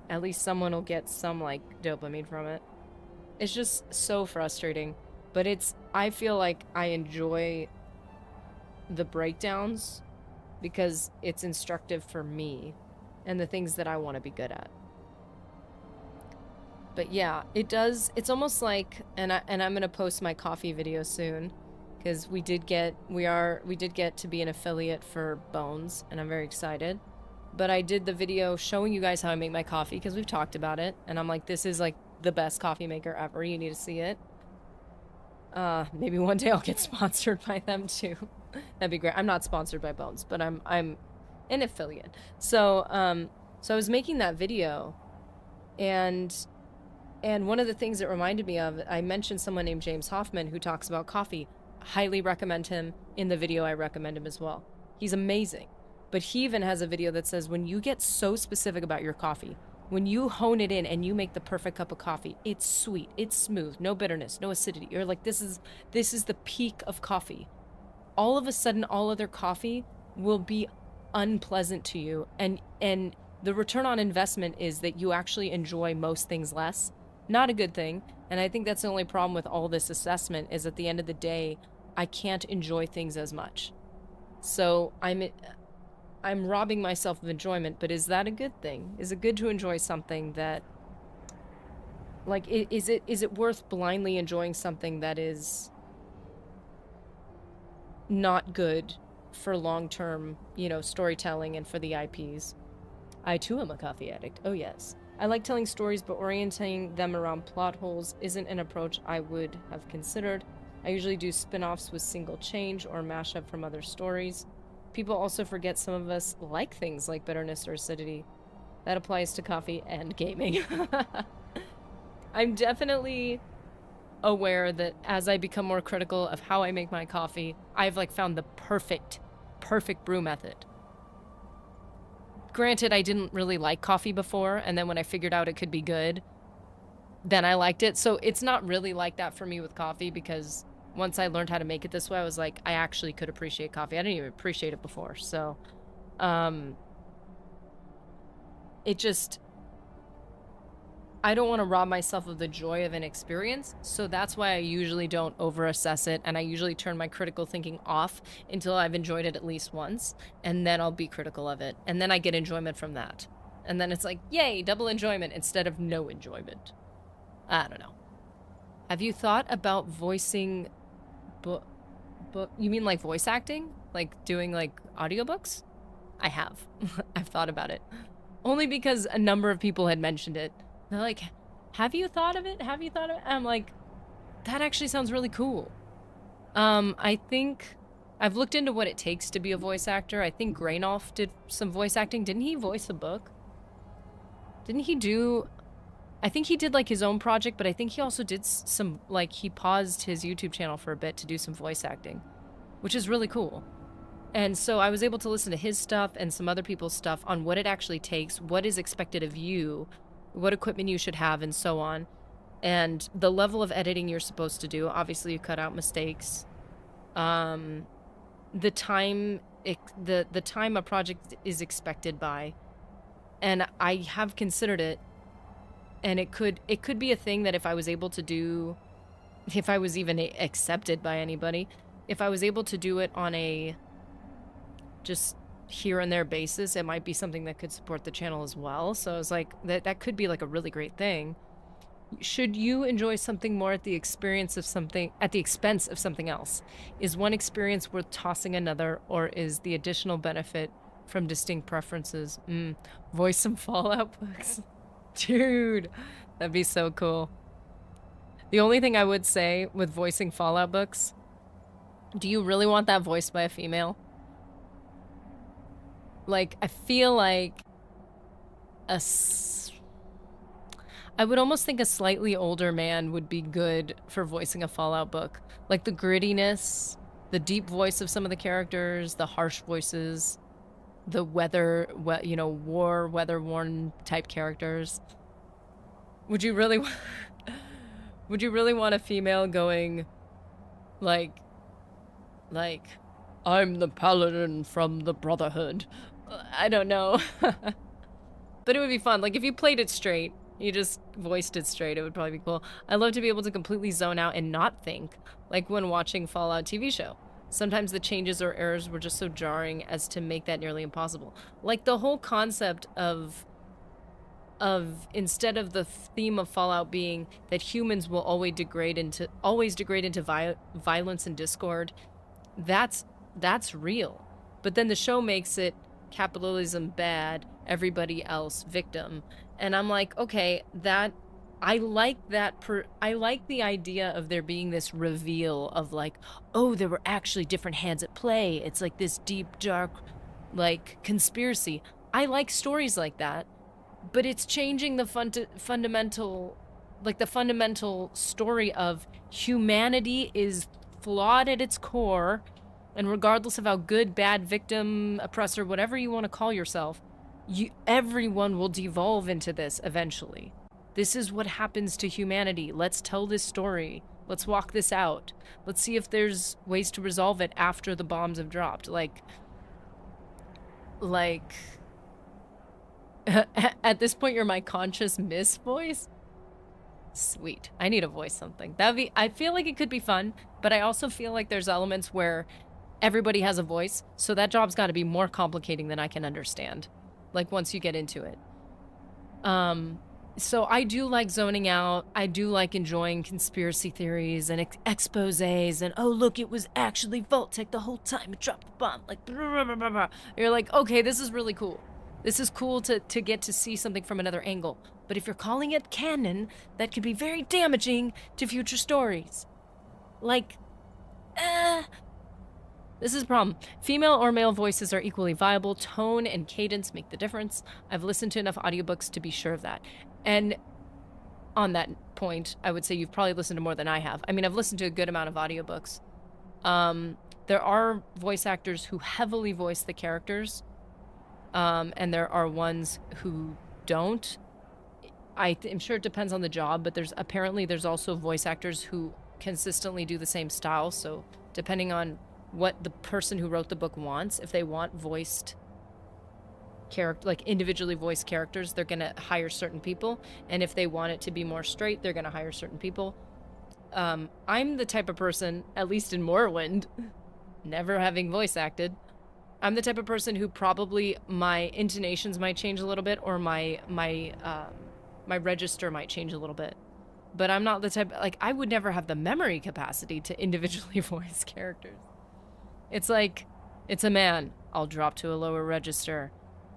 at least someone will get some, like, dopamine from it. It's just so frustrating. But I feel like I enjoy the breakdowns because it's instructive for me and the things that I want to be good at. But yeah, it's almost like, and I'm gonna post my coffee video soon, because we did get to be an affiliate for Bones, and I'm very excited. But I did the video showing you guys how I make my coffee, because we've talked about it, and I'm like, this is like the best coffee maker ever. You need to see it. Maybe one day I'll get sponsored by them too. That'd be great. I'm not sponsored by Bones, but I'm an affiliate. So I was making that video. And one of the things it reminded me of, I mentioned someone named James Hoffman who talks about coffee. Highly recommend him. In the video, I recommend him as well. He's amazing. But he even has a video that says when you get so specific about your coffee, when you hone it in and you make the perfect cup of coffee, it's sweet, it's smooth, no bitterness, no acidity. You're like, this is the peak of coffee. All of a sudden, all other coffee will be unpleasant to you. And the return on investment is that you actually enjoy most things less. Not a good thing. And I think that's the only problem with all this assessment is at the end of the day, I can't enjoy things as much. So I'm robbing myself of enjoyment, but is that a good thing? Is it good to enjoy something that, like, is it worth blindly enjoying something that is not good for long-term, you know, storytelling and for the IPs? I too am a coffee addict. Oh yes. I like telling stories, but orienting them around plot holes isn't an approach I would have considered. I usually do spin-offs with single change or mashup from other stories. People also forget some of us like things like bitterness or acidity. That applies to coffee and gaming. I'm definitely aware that as I become more critical of how I make my coffee, I've like found the perfect brew method. Granted, I didn't really like coffee before, and then when I figured out it could be good, then I liked it. So it's not really like that for me with coffee, because once I learned how to make it this way, I was like, I actually could appreciate coffee. I didn't even appreciate it before. So, it just, I don't want to rob myself of the joy of an experience. So that's why I usually don't over-assess it. And I usually turn my critical thinking off until I've enjoyed it at least once. And then I'll be critical of it. And then I get enjoyment from that. And then it's like, yay, double enjoyment instead of no enjoyment. I don't know. Have you thought about voicing you mean like voice acting? Like doing like audiobooks? I have. I've thought about it. Only because a number of people had mentioned it. They're like, have you thought of it? Have you thought of it? I'm like, that actually sounds really cool. I think I've looked into what it takes to be a voice actor. I think Grainolf did some voice acting. Didn't he voice a book? Didn't he do... I think he did like his own project, but I think he also did some, like, he paused his YouTube channel for a bit to do some voice acting, which is really cool. And so I was able to listen to his stuff and some other people's stuff on what it actually takes, what is expected of you, what equipment you should have, and so on. And the level of editing you're supposed to do. Obviously, you cut out mistakes. The time a project is expected by. And I have considered it. And it could be a thing that if I was able to do, if I was even accepted by anybody, if I was able to do it on a just here and there basis, it might be something that could support the channel as well. So I was like, that could be like a really great thing. Should you enjoy something more at the expense of something else? Is one experience worth tossing another, or is the additional benefit from distinct preferences? Voice some Fallout books. Dude, that'd be so cool. The only thing I would say with voicing Fallout books, do you really want that voiced by a female? Like, I feel like I would almost think a slightly older man would be good for voicing a Fallout book. Like the grittiness, the deep voice of some of the characters, the harsh voices, the weather-worn type characters. Would you really want a female going like I'm the paladin from the Brotherhood? I don't know. But it would be fun. Like if you played it straight, you just voiced it straight, it would probably be cool. I love to be able to completely zone out and not think, like when watching Fallout TV show. Sometimes the changes or errors were just so jarring as to make that nearly impossible. Like the whole concept of instead of the theme of Fallout being that humans will always degrade into violence and discord, that's real. But then the show makes it capitalism bad, everybody else victim. And I'm like, okay, I like the idea of there being this reveal of like, oh, there were actually different hands at play. It's like this deep, dark, like, conspiracy. I like stories like that. but it's changing the fundamental, like the fundamental story of humanity is flawed at its core, and regardless of how good, bad, victim, oppressor, whatever you want to call yourself, everyone will devolve into this eventually. This is what happens to humanity. Let's tell this story. Let's walk this out. Let's see if there's ways to resolve it after the bombs have dropped. Like at this point, you're my conscious miss voice. Sweet. I need to voice something. I feel like it could be fun, but I also feel like there's elements where everybody has a voice, so that job's got to be more complicating than I can understand. Like once you get into it. So I do like zoning out. I do like enjoying conspiracy theories and exposés and, oh, look, it was actually Vault-Tec the whole time. It dropped the bomb. Like, blah, blah, blah, blah. You're like, okay, this is really cool. This is cool to get to see something from another angle. But if you're calling it canon, that could be very damaging to future stories. Like, this is a problem. Female or male voices are equally viable. Tone and cadence make the difference. I've listened to enough audiobooks to be sure of that. And on that point, I would say you've probably listened to more than I have. I mean, I've listened to a good amount of audiobooks. There are voice actors who heavily voice the characters. And there are ones who don't. I'm sure it depends on the job, but there's also voice actors who consistently do the same style. So depending on what the person who wrote the book wants, if they want voiced character, like individually voiced characters, they're gonna hire certain people, and if they want it to be more straight, they're gonna hire certain people. I'm the type of person, at least in Morrowind, never having voice acted, I'm the type of person who probably my intonations might change a little bit, or my register might change a little bit. But I'm not the type, like, I would never have the memory capacity to individually voice characters. It's like, it's a man, I'll drop to a lower register.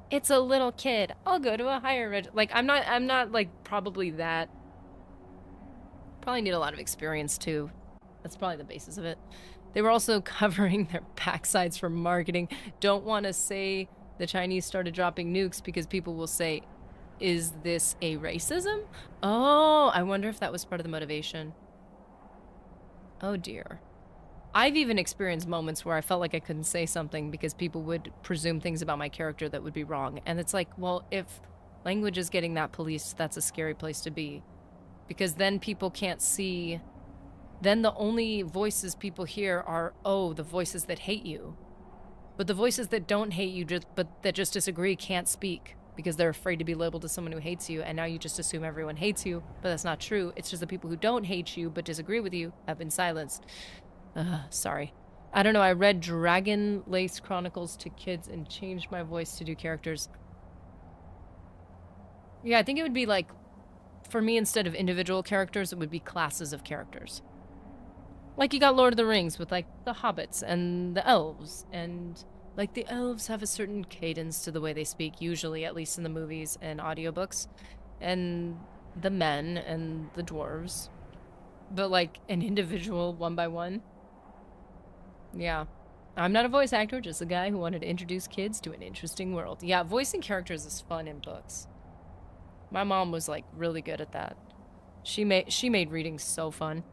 It's a little kid, I'll go to a higher register. Like, I'm not like probably that. Probably need a lot of experience too. That's probably the basis of it. They were also covering their backsides for marketing. Don't want to say the Chinese started dropping nukes because people will say, is this a racism? Oh, I wonder if that was part of the motivation. Oh dear. I've even experienced moments where I felt like I couldn't say something because people would presume things about my character that would be wrong. And it's like, well, if language is getting that policed, that's a scary place to be. Because then people can't see... Then the only voices people hear are, oh, the voices that hate you. But the voices that don't hate you, but that just disagree, can't speak because they're afraid to be labeled as someone who hates you, and now you just assume everyone hates you, but that's not true. It's just the people who don't hate you but disagree with you have been silenced. Sorry. I don't know, I read Dragon Lace Chronicles to kids and changed my voice to do characters. Yeah, I think it would be like, for me, instead of individual characters, it would be classes of characters. Like you got Lord of the Rings with, like, the hobbits and the elves, and, like, the elves have a certain cadence to the way they speak, usually, at least in the movies and audiobooks, and the men and the dwarves. But, like, an individual, one by one. Yeah. I'm not a voice actor, just a guy who wanted to introduce kids to an interesting world. Yeah, voicing characters is fun in books. My mom was, like, really good at that. She made reading so fun.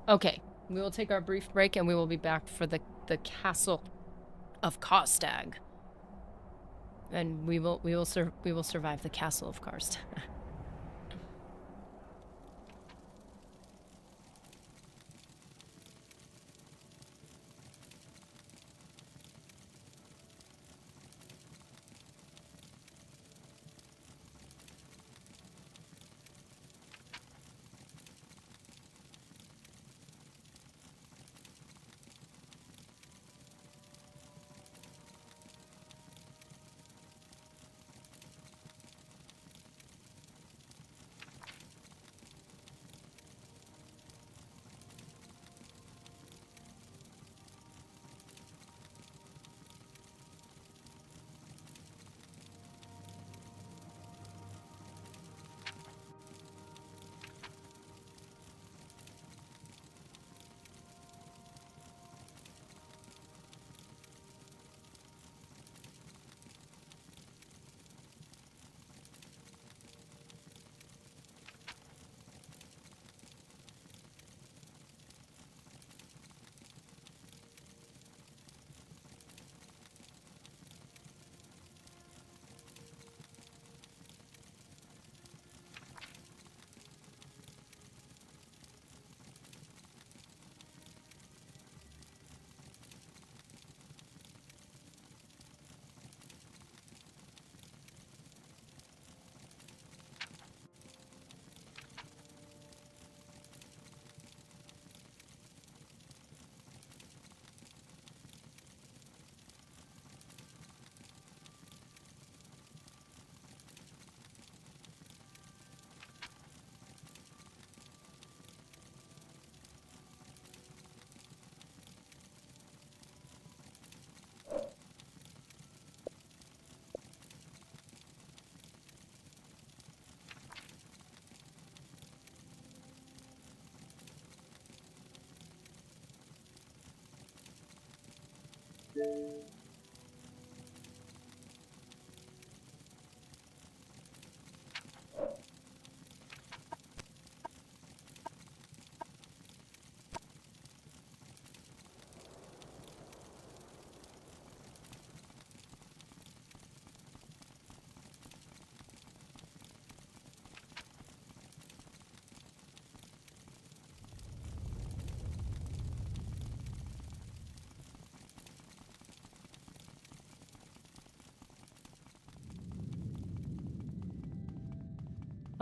Okay, we will take our brief break and we will be back for the castle of Karstag. And we will survive the castle of Karstag.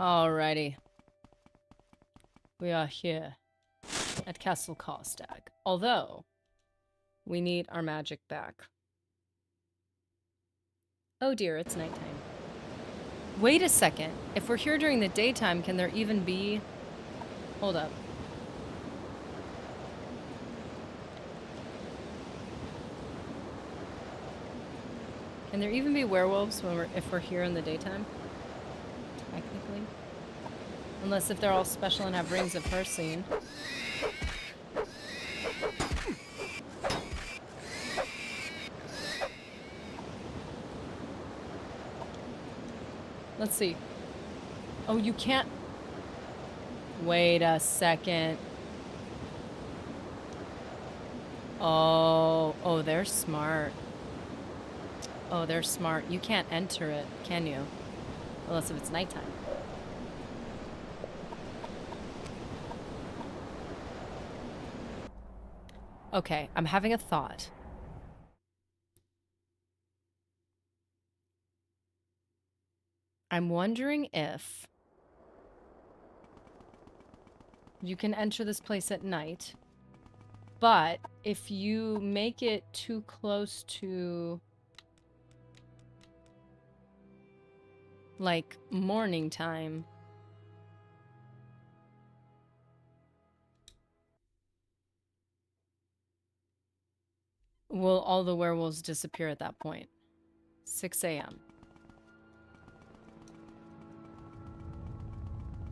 Alrighty. We are here at Castle Karstag. Although, we need our magic back. Oh dear, it's nighttime. Wait a second. If we're here during the daytime, can there even be... Hold up. Can there even be werewolves when if we're here in the daytime? Technically. Unless if they're all special and have rings of Hircine. Let's see. Oh, you can't... Wait a second. Oh, they're smart. Oh, they're smart. You can't enter it, can you? Unless if it's nighttime. Okay, I'm having a thought. I'm wondering if you can enter this place at night, but if you make it too close to like morning time, will all the werewolves disappear at that point? 6 a.m.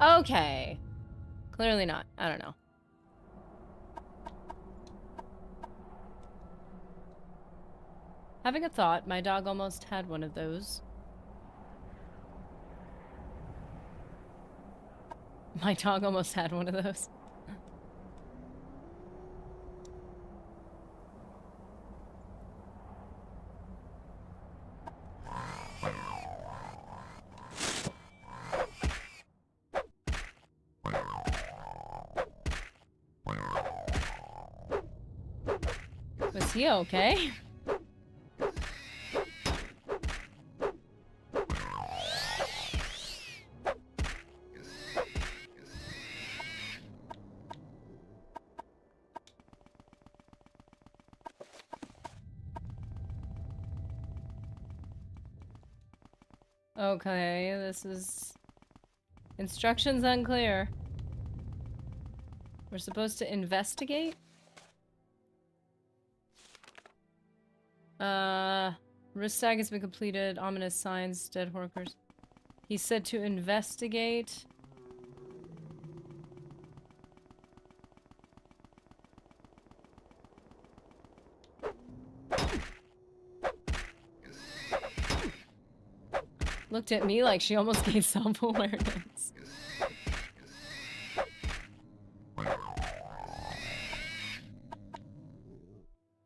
Okay. Clearly not. I don't know. Having a thought, my dog almost had one of those. My dog almost had one of those. Was he okay? Okay, this is... Instructions unclear. We're supposed to investigate? Wrist tag has been completed. Ominous signs, dead workers. He said to investigate. Looked at me like she almost gained self-awareness.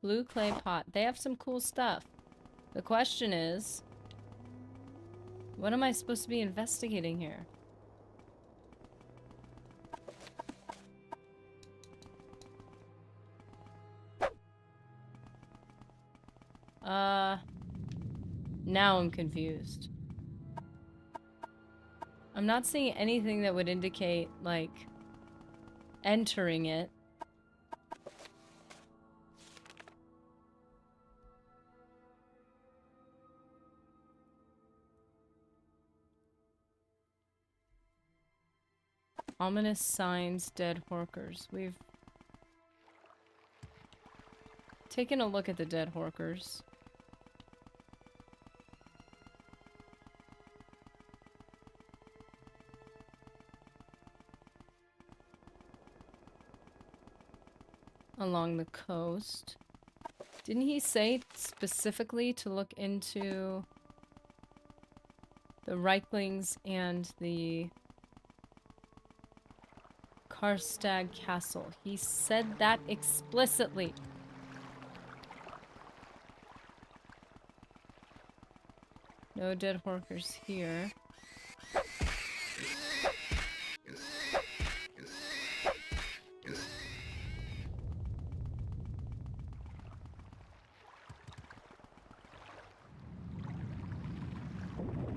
Blue clay pot. They have some cool stuff. The question is, what am I supposed to be investigating here? Now I'm confused. I'm not seeing anything that would indicate, like, entering it. Ominous signs, dead horkers. We've taken a look at the dead horkers. Along the coast. Didn't he say specifically to look into the Reiklings and the Karstag Castle? He said that explicitly. No dead horkers here.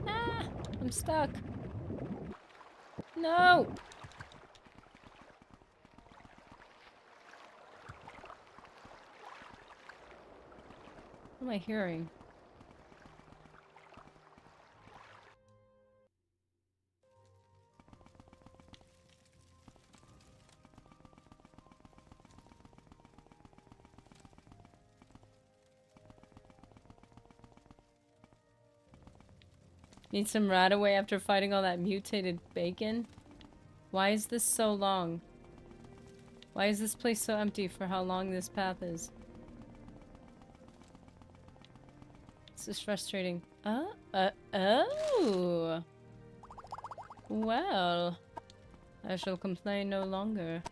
Ah! I'm stuck. No! What am I hearing? Need some rat away after fighting all that mutated bacon? Why is this so long? Why is this place so empty for how long this path is? This is frustrating. Oh. Well, I shall complain no longer.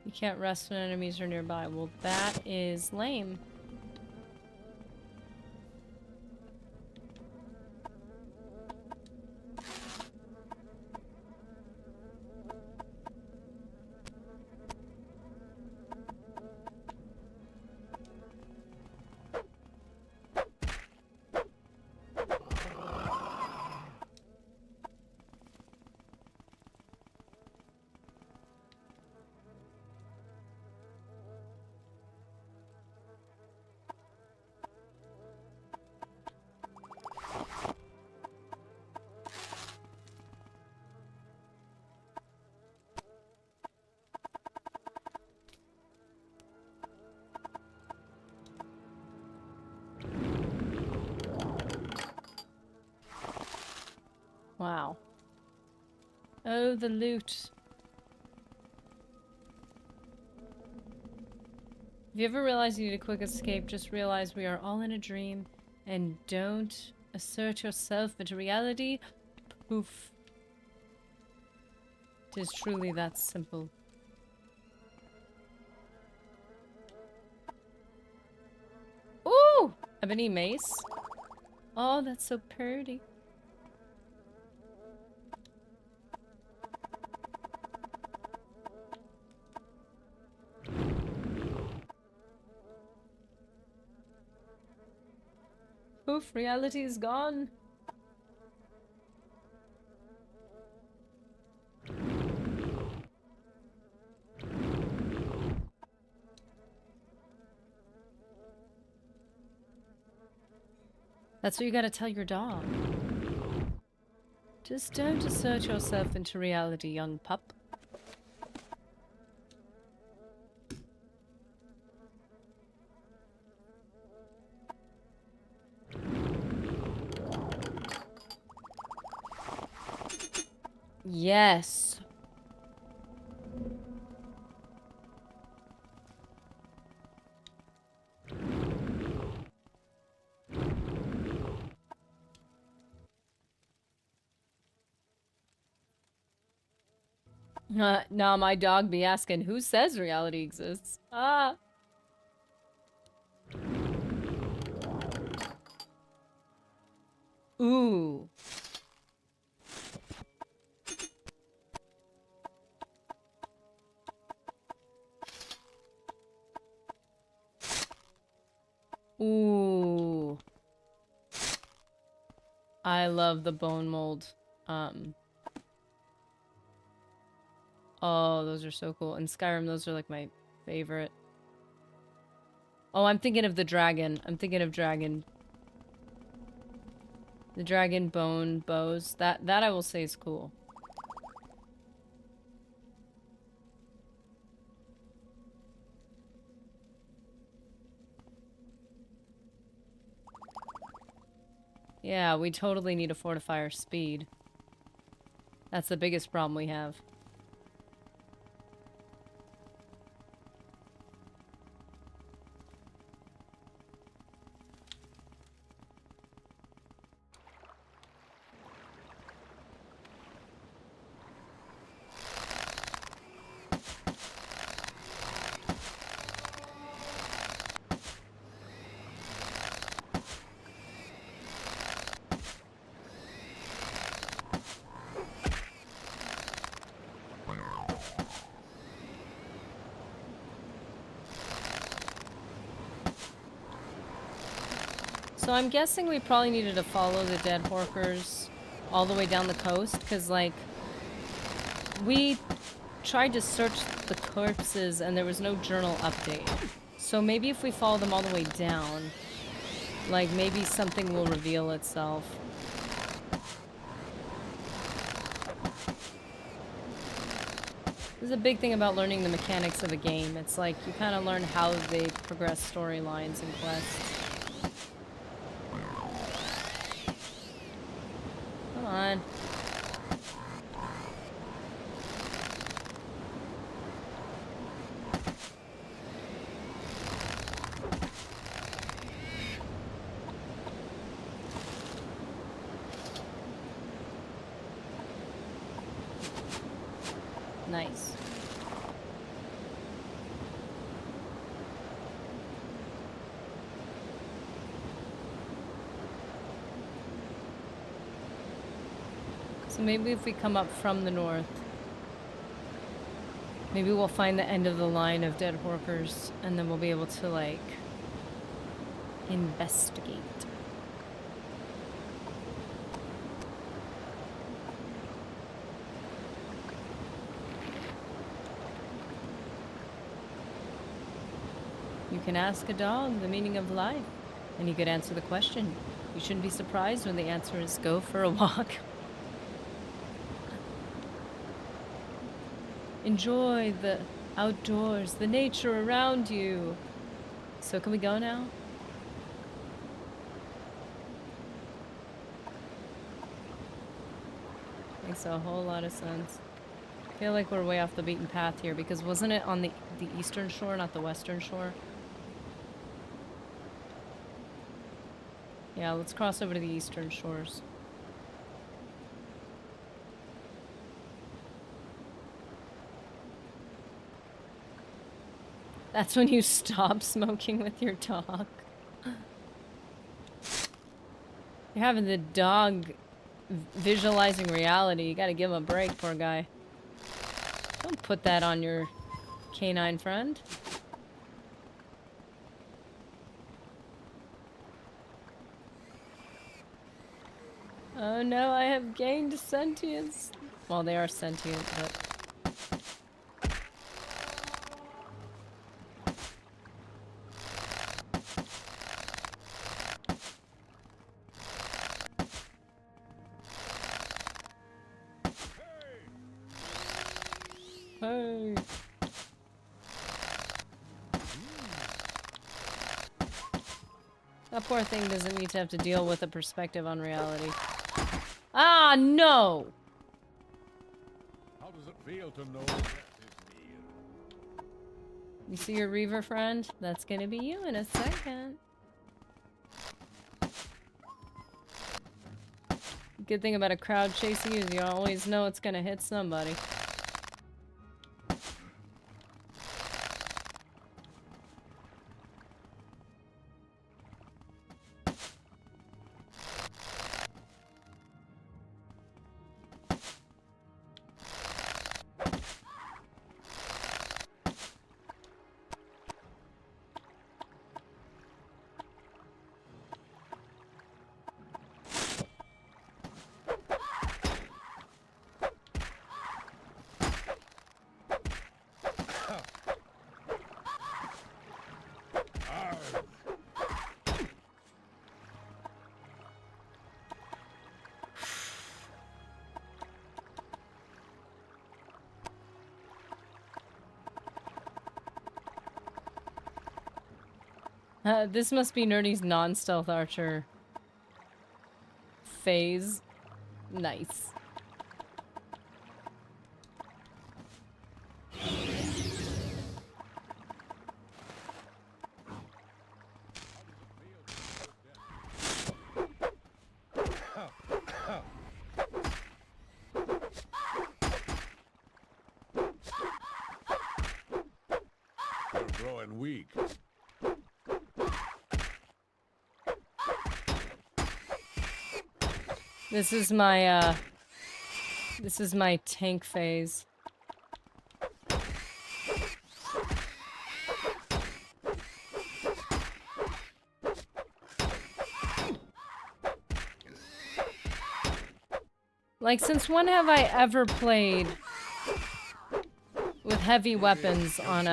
You can't rest when enemies are nearby. Well, that is lame. Wow. Oh, the loot. If you ever realize you need a quick escape, just realize we are all in a dream and don't assert yourself into reality. Poof. It is truly that simple. Ooh! Ebony mace. Oh, that's so pretty. Poof, reality is gone. That's what you gotta tell your dog. Just don't assert yourself into reality, young pup. Yes. Now my dog be asking, who says reality exists? Ah. Ooh. Ooh. I love the bone mold. Oh, those are so cool. In Skyrim, those are like my favorite. Oh, I'm thinking of the dragon. I'm thinking of dragon. The dragon bone bows. That I will say is cool. Yeah, we totally need to fortify our speed. That's the biggest problem we have. So I'm guessing we probably needed to follow the dead Horkers all the way down the coast, because, like, we tried to search the corpses and there was no journal update. So maybe if we follow them all the way down, like, maybe something will reveal itself. This is a big thing about learning the mechanics of a game. It's like, you kind of learn how they progress storylines and quests. Come on. Nice. So maybe if we come up from the north, maybe we'll find the end of the line of dead Horkers, and then we'll be able to, like, investigate. You can ask a dog the meaning of life, and he could answer the question. You shouldn't be surprised when the answer is go for a walk. Enjoy the outdoors, the nature around you. So can we go now? Makes a whole lot of sense. I feel like we're way off the beaten path here, because wasn't it on the eastern shore, not the western shore? Yeah, let's cross over to the eastern shores. That's when you stop smoking with your dog. You're having the dog visualizing reality. You gotta give him a break, poor guy. Don't put that on your canine friend. Oh no, I have gained sentience. Well, they are sentient, but... Hey! That poor thing doesn't need to have to deal with a perspective on reality. Ah, no! How does it feel to know that is near? You see your Reaver friend? That's gonna be you in a second. Good thing about a crowd chasing you is you always know it's gonna hit somebody. This must be Nerdy's non-stealth archer. phase. Nice. You're growing weak. This is my tank phase. Like, since when have I ever played with heavy weapons on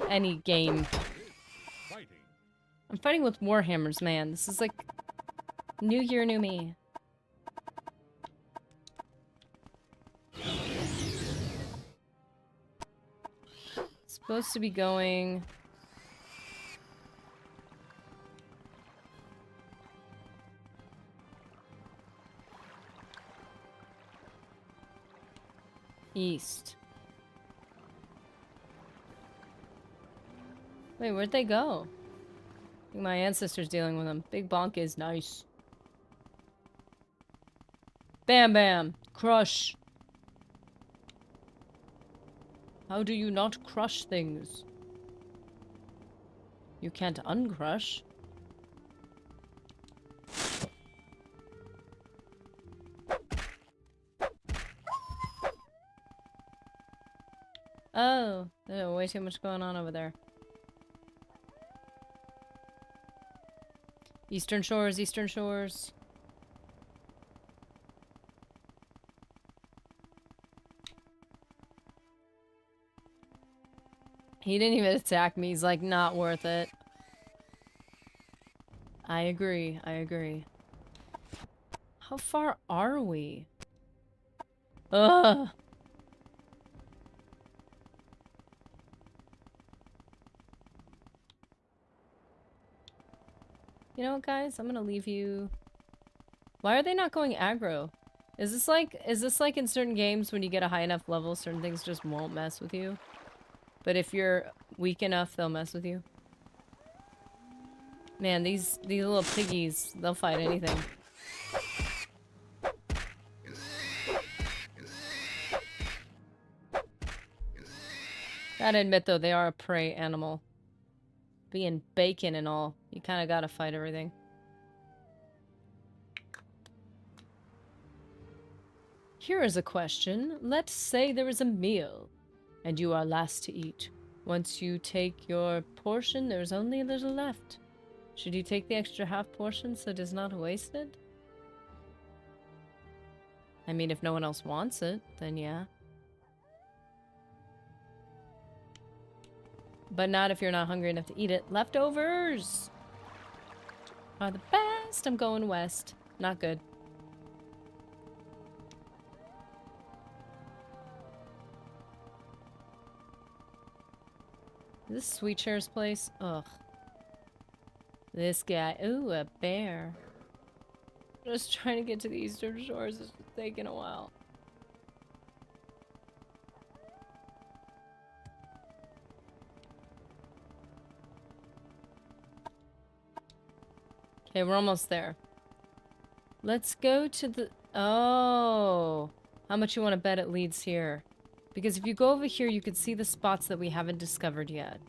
any game? I'm fighting with warhammers, man. This is like new year, new me. Supposed to be going east. Wait, where'd they go? I think my ancestor's dealing with them. Big bonk is nice. Bam bam. Crush. How do you not crush things? You can't uncrush. Oh, there's way too much going on over there. Eastern Shores, Eastern Shores. He didn't even attack me. He's like, not worth it. I agree. I agree. How far are we? Ugh. You know what, guys? I'm gonna leave you. Why are they not going aggro? Is this like in certain games when you get a high enough level, certain things just won't mess with you? But if you're weak enough, they'll mess with you. Man, these little piggies, they'll fight anything. Gotta admit though, they are a prey animal. Being bacon and all, you kinda gotta fight everything. Here is a question. Let's say there is a meal, and you are last to eat. Once you take your portion, there's only a little left. Should you take the extra half portion so it is not wasted? I mean, if no one else wants it, then yeah. But not if you're not hungry enough to eat it. Leftovers are the best. I'm going west. Not good. Is this Sweet Chair's place? Ugh. This guy. Ooh, a bear. Just trying to get to the Eastern Shores is taking a while. Okay, we're almost there. Let's go to the... Oh. How much you want to bet it leads here? Because if you go over here, you can see the spots that we haven't discovered yet.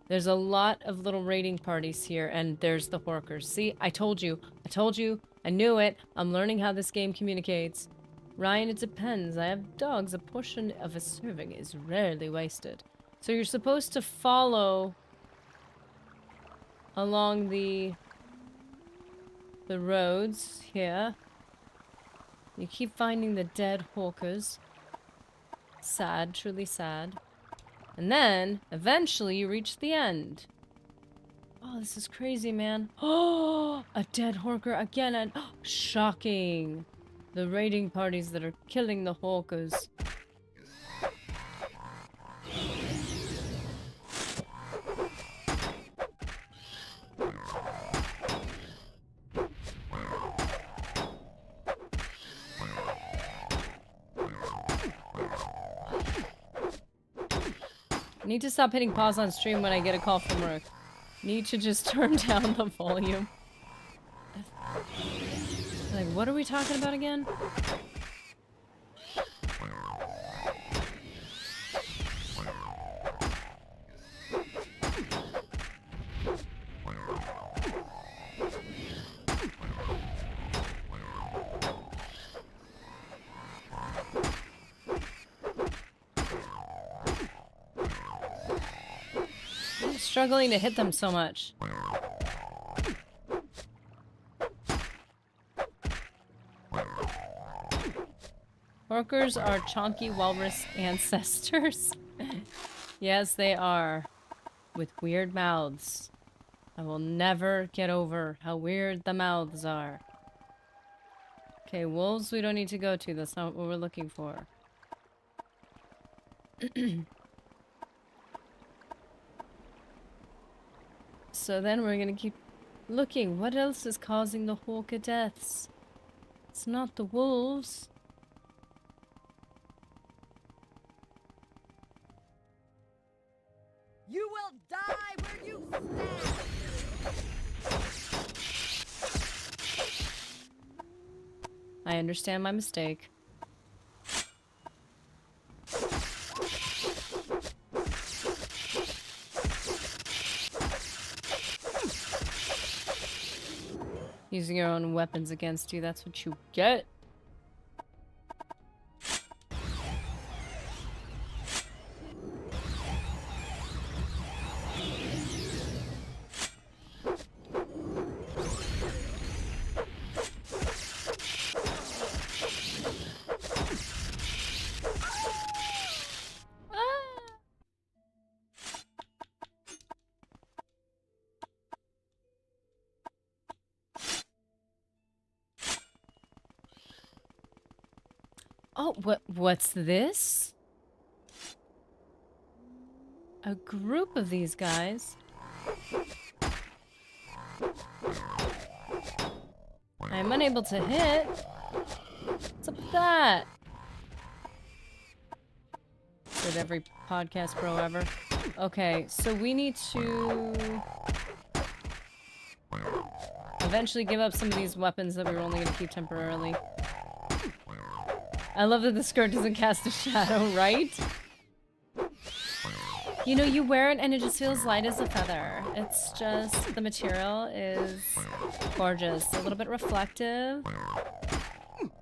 There's a lot of little raiding parties here, and there's the Horkers. See, I told you. I told you. I knew it. I'm learning how this game communicates. Ryan, it depends. I have dogs. A portion of a serving is rarely wasted. So you're supposed to follow along the roads here. You keep finding the dead Horkers. Sad, truly sad. And then, eventually, you reach the end. Oh, this is crazy, man. Oh, a dead Horker again, and shocking. The raiding parties that are killing the Horkers. Need to stop hitting pause on stream when I get a call from work. Need to just turn down the volume. Like, what are we talking about again? I'm struggling to hit them so much. Orcers are chonky walrus ancestors. Yes, they are. With weird mouths. I will never get over how weird the mouths are. Okay, wolves we don't need to go to. That's not what we're looking for. So then we're gonna keep looking. What else is causing the Hawker deaths? It's not the wolves. You will die where you stand! I understand my mistake. Using your own weapons against you, that's what you get. Oh, what's this? A group of these guys. I'm unable to hit. What's up with that? With every podcast bro ever. Okay, so we need to eventually give up some of these weapons that we were only going to keep temporarily. I love that the skirt doesn't cast a shadow, right? You know, you wear it and it just feels light as a feather. It's just, the material is gorgeous. A little bit reflective.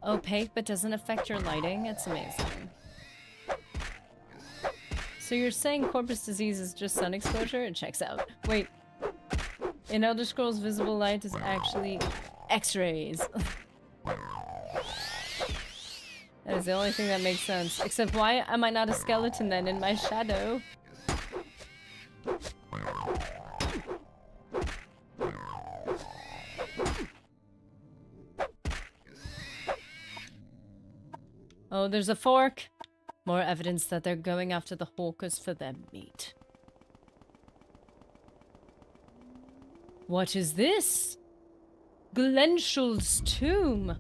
Opaque, but doesn't affect your lighting. It's amazing. So you're saying corpus disease is just sun exposure? It checks out. Wait. In Elder Scrolls, visible light is actually X-rays. That is the only thing that makes sense. Except why am I not a skeleton then in my shadow? Oh, there's a fork. More evidence that they're going after the hawkers for their meat. What is this? Glenshul's tomb.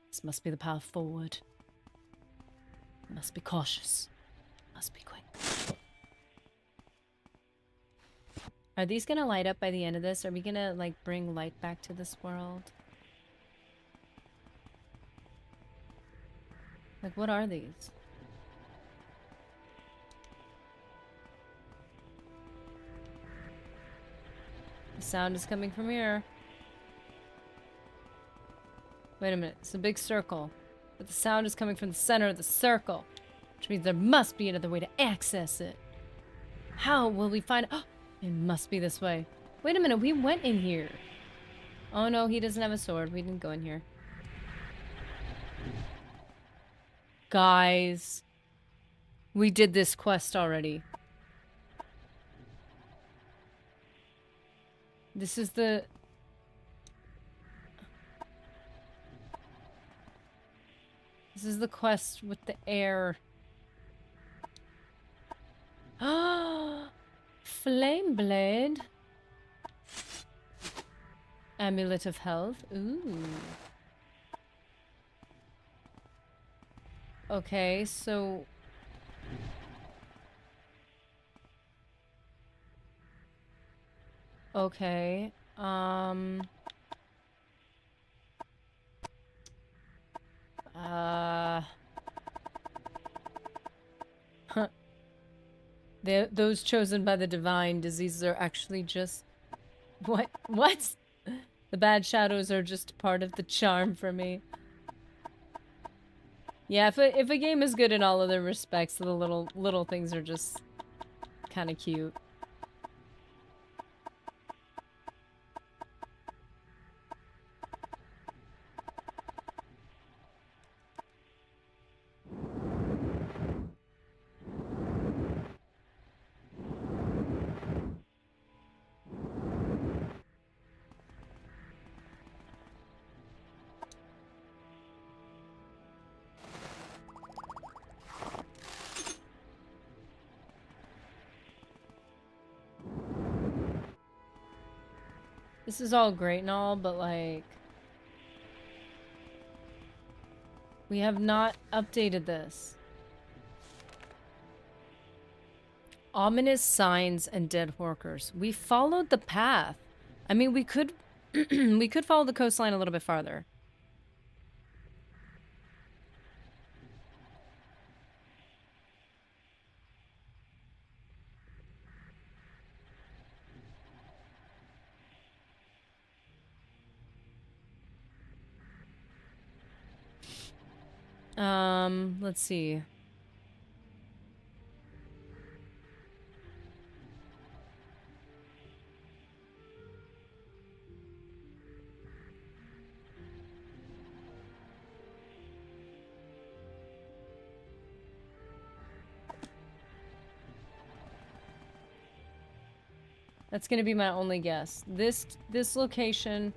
This must be the path forward. Must be cautious. Must be quick. Are these gonna light up by the end of this? Are we gonna, like, bring light back to this world? Like, what are these? The sound is coming from here. Wait a minute, it's a big circle. But the sound is coming from the center of the circle. Which means there must be another way to access it. How will we find... Oh, it must be this way. Wait a minute, we went in here. Oh no, he doesn't have a sword. We didn't go in here. Guys. We did this quest already. This is the... This is the quest with the air. Ah, Flame Blade. Amulet of Health. Ooh. Okay, so... Okay. Those chosen by the divine diseases are actually just... What? What? The bad shadows are just part of the charm for me. Yeah, if a game is good in all other respects, the little things are just kind of cute. This is all great and all, but like... We have not updated this. Ominous signs and dead horkers. We followed the path. I mean, we could... we could follow the coastline a little bit farther. Let's see. That's gonna be my only guess. This location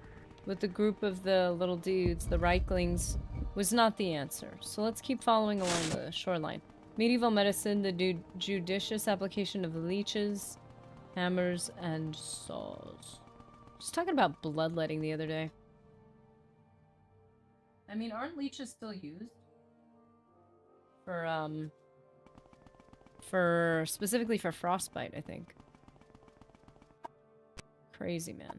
with the group of the little dudes, the Reiklings, was not the answer. So let's keep following along the shoreline. Medieval medicine, the judicious application of leeches, hammers, and saws. Just talking about bloodletting the other day. I mean, aren't leeches still used? Specifically for frostbite, I think. Crazy, man.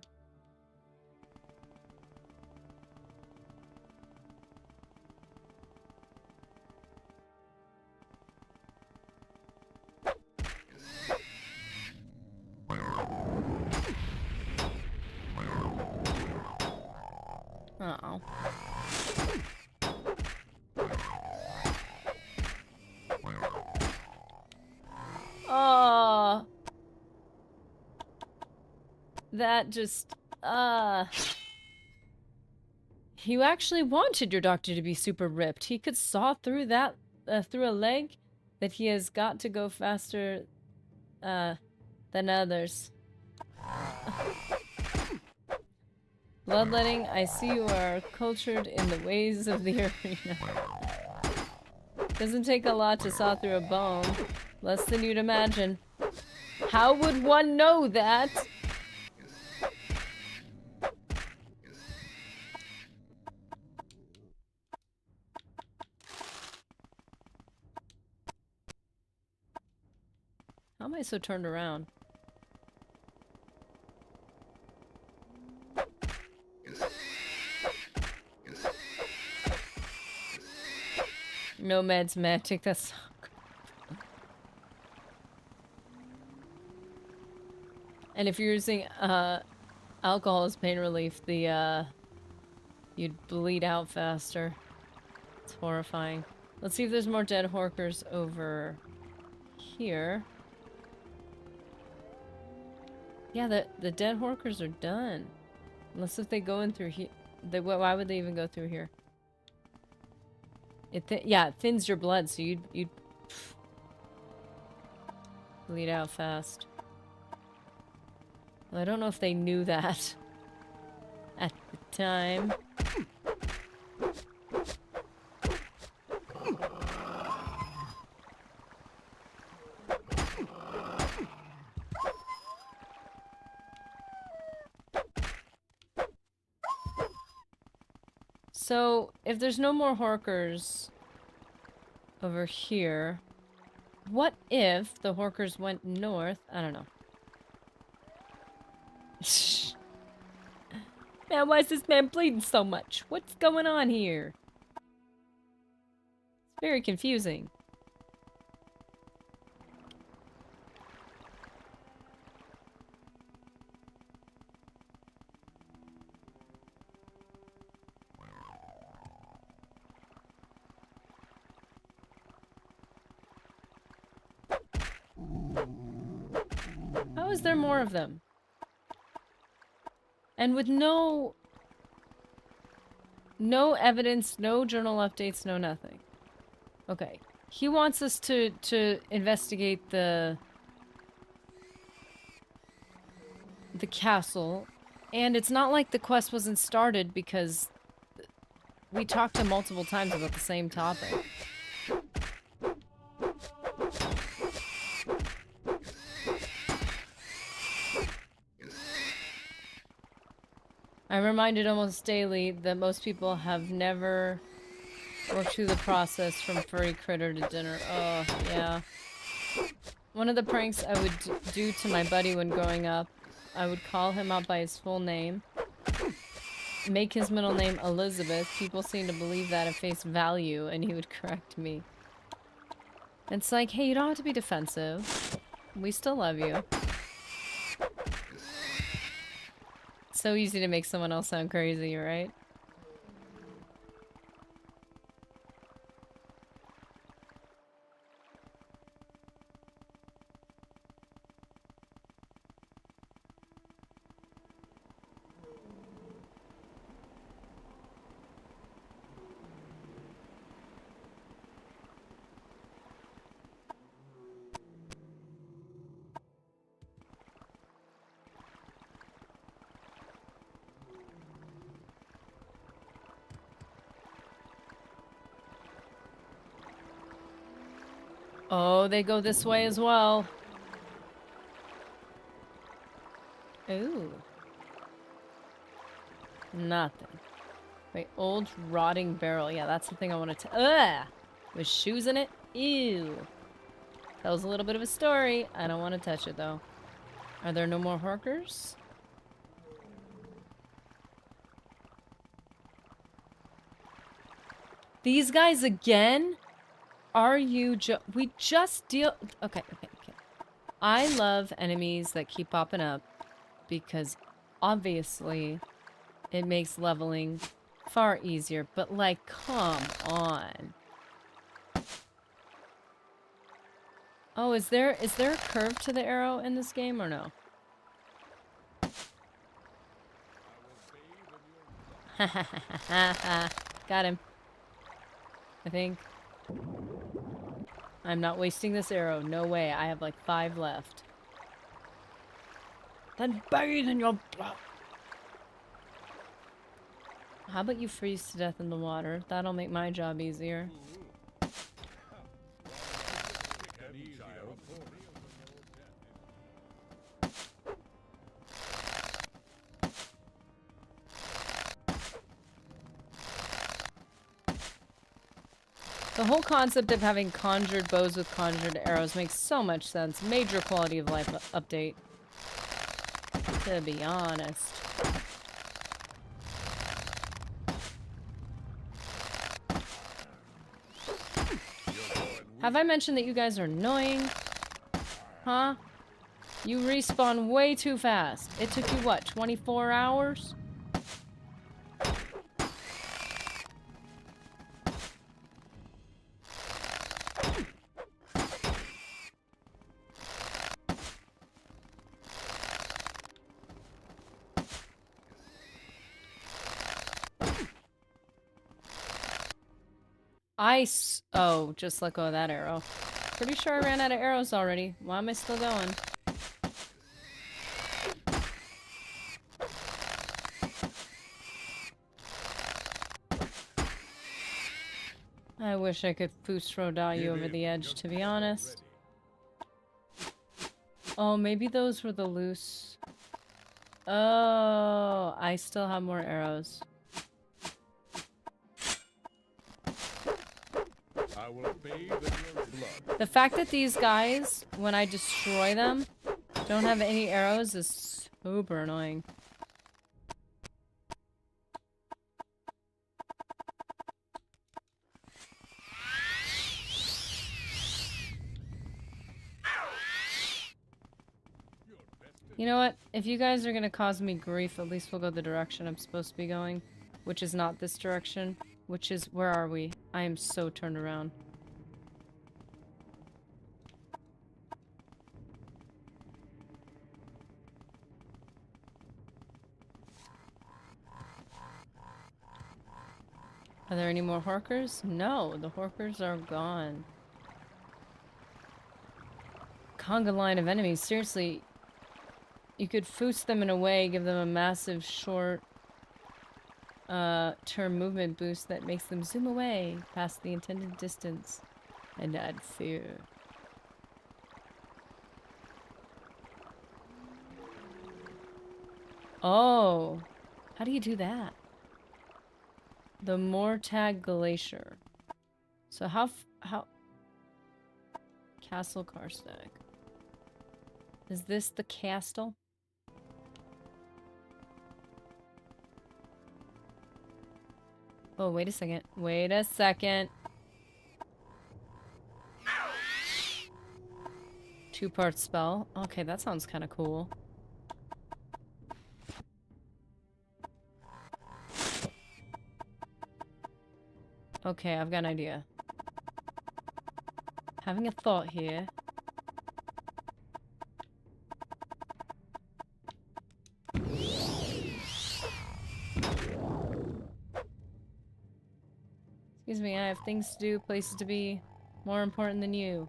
Uh-oh. Oh. That just, You actually wanted your doctor to be super ripped. He could saw through that, through a leg that he has got to go faster, than others. Bloodletting, I see you are cultured in the ways of the arena. Doesn't take a lot to saw through a bone. Less than you'd imagine. How would one know that? How am I so turned around? No meds, magic, that's so good. And if you're using alcohol as pain relief, you'd bleed out faster. It's horrifying. Let's see if there's more dead horkers over here. Yeah, the dead horkers are done. Unless if they go in through here. Why would they even go through here? Yeah, it thins your blood, so you'd bleed out fast. Well, I don't know if they knew that at the time. So, if there's no more horkers over here, what if the horkers went north? I don't know. Man, why is this man bleeding so much? What's going on here? It's very confusing. How is there more of them? And with no evidence, no journal updates, no nothing. Okay. He wants us to investigate the castle. And it's not like the quest wasn't started because we talked to him multiple times about the same topic. I'm reminded almost daily that most people have never worked through the process from furry critter to dinner. Oh, yeah. One of the pranks I would do to my buddy when growing up, I would call him out by his full name, make his middle name Elizabeth. People seem to believe that at face value, and he would correct me. It's like, hey, you don't have to be defensive. We still love you. So easy to make someone else sound crazy, right? Oh, they go this way as well. Ooh. Nothing. Wait, old rotting barrel. Yeah, that's the thing I wanted to... Ugh! With shoes in it? Ew. Tells a little bit of a story. I don't want to touch it, though. Are there no more horkers? These guys again? Are you we just deal... Okay. I love enemies that keep popping up because obviously it makes leveling far easier, but like, come on. Oh, is there a curve to the arrow in this game or no? Got him. I think. I'm not wasting this arrow. No way. I have like 5 left. Then bathe in your blood. How about you freeze to death in the water? That'll make my job easier. The whole concept of having conjured bows with conjured arrows makes so much sense. Major quality of life update. To be honest. Have I mentioned that you guys are annoying? Huh? You respawn way too fast. It took you, what, 24 hours? Oh, just let go of that arrow. Pretty sure I ran out of arrows already. Why am I still going? I wish I could Fusro dot you over the edge, to be honest. Oh, maybe those were the loose... Oh, I still have more arrows. I will bathe in your blood. The fact that these guys, when I destroy them, don't have any arrows is super annoying. You know what? If you guys are gonna cause me grief, at least we'll go the direction I'm supposed to be going. Which is not this direction. Which is... where are we? I am so turned around. Are there any more Horkers? No, the Horkers are gone. Conga line of enemies. Seriously, you could foos them in a way, give them a massive short term movement boost that makes them zoom away past the intended distance and add fear. Oh, how do you do that? The Mortag Glacier. So how Castle Karstag. Is this the castle? Oh, wait a second. Wait a second. 2-part spell. Okay, that sounds kind of cool. Okay, I've got an idea. Having a thought here. Excuse me, I have things to do, places to be, more important than you.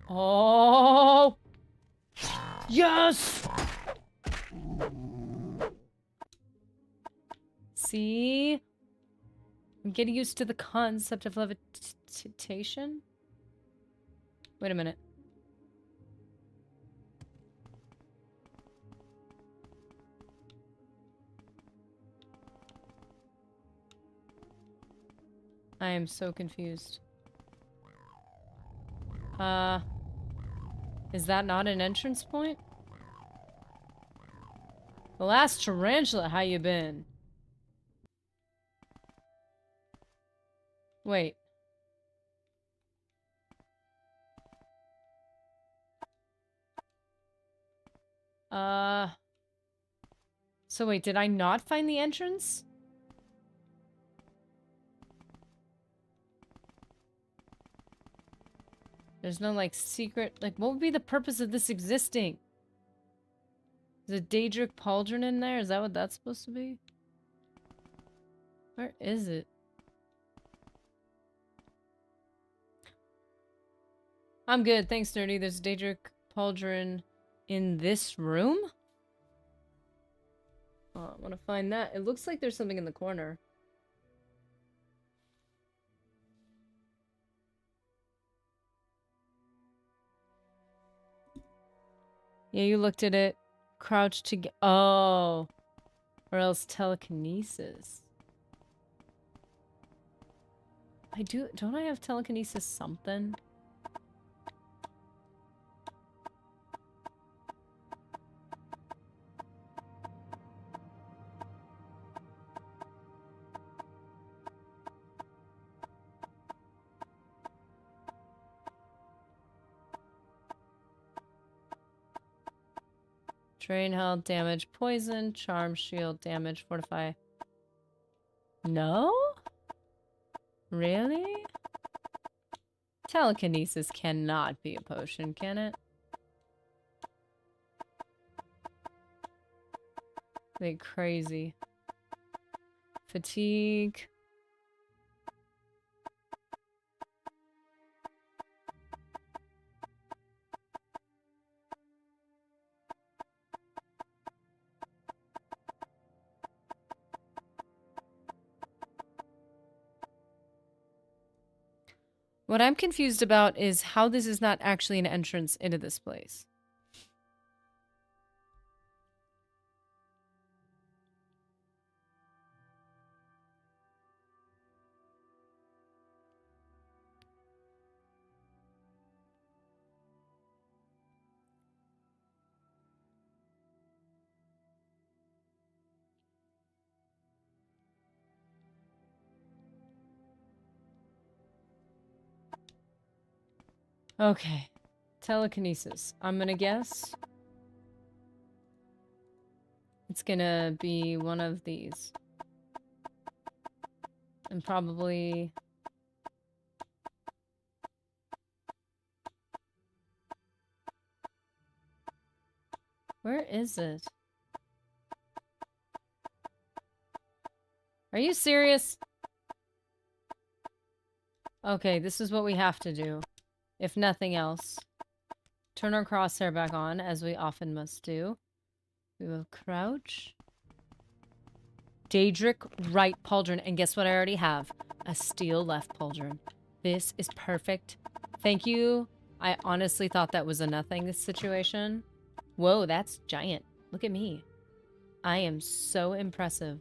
Oh! Yes! See? I'm getting used to the concept of levitation. Wait a minute. I am so confused. Is that not an entrance point? The last tarantula, how you been? Wait. So wait, did I not find the entrance? There's no, like, secret... Like, what would be the purpose of this existing? Is a Daedric Pauldron in there? Is that what that's supposed to be? Where is it? I'm good, thanks, Nerdy. There's a Daedric Pauldron in this room? Oh, I want to find that. It looks like there's something in the corner. Yeah, you looked at it. Crouch to get... Oh. Or else telekinesis. I do... Don't I have telekinesis something? Drain health, damage, poison, charm, shield, damage, fortify. No? Really? Telekinesis cannot be a potion, can it? They crazy. Fatigue. What I'm confused about is how this is not actually an entrance into this place. Okay. Telekinesis. I'm gonna guess it's gonna be one of these. And probably... Where is it? Are you serious? Okay, this is what we have to do. If nothing else. Turn our crosshair back on, as we often must do. We will crouch. Daedric right pauldron. And guess what I already have? A steel left pauldron. This is perfect. Thank you. I honestly thought that was a nothing situation. Whoa, that's giant. Look at me. I am so impressive.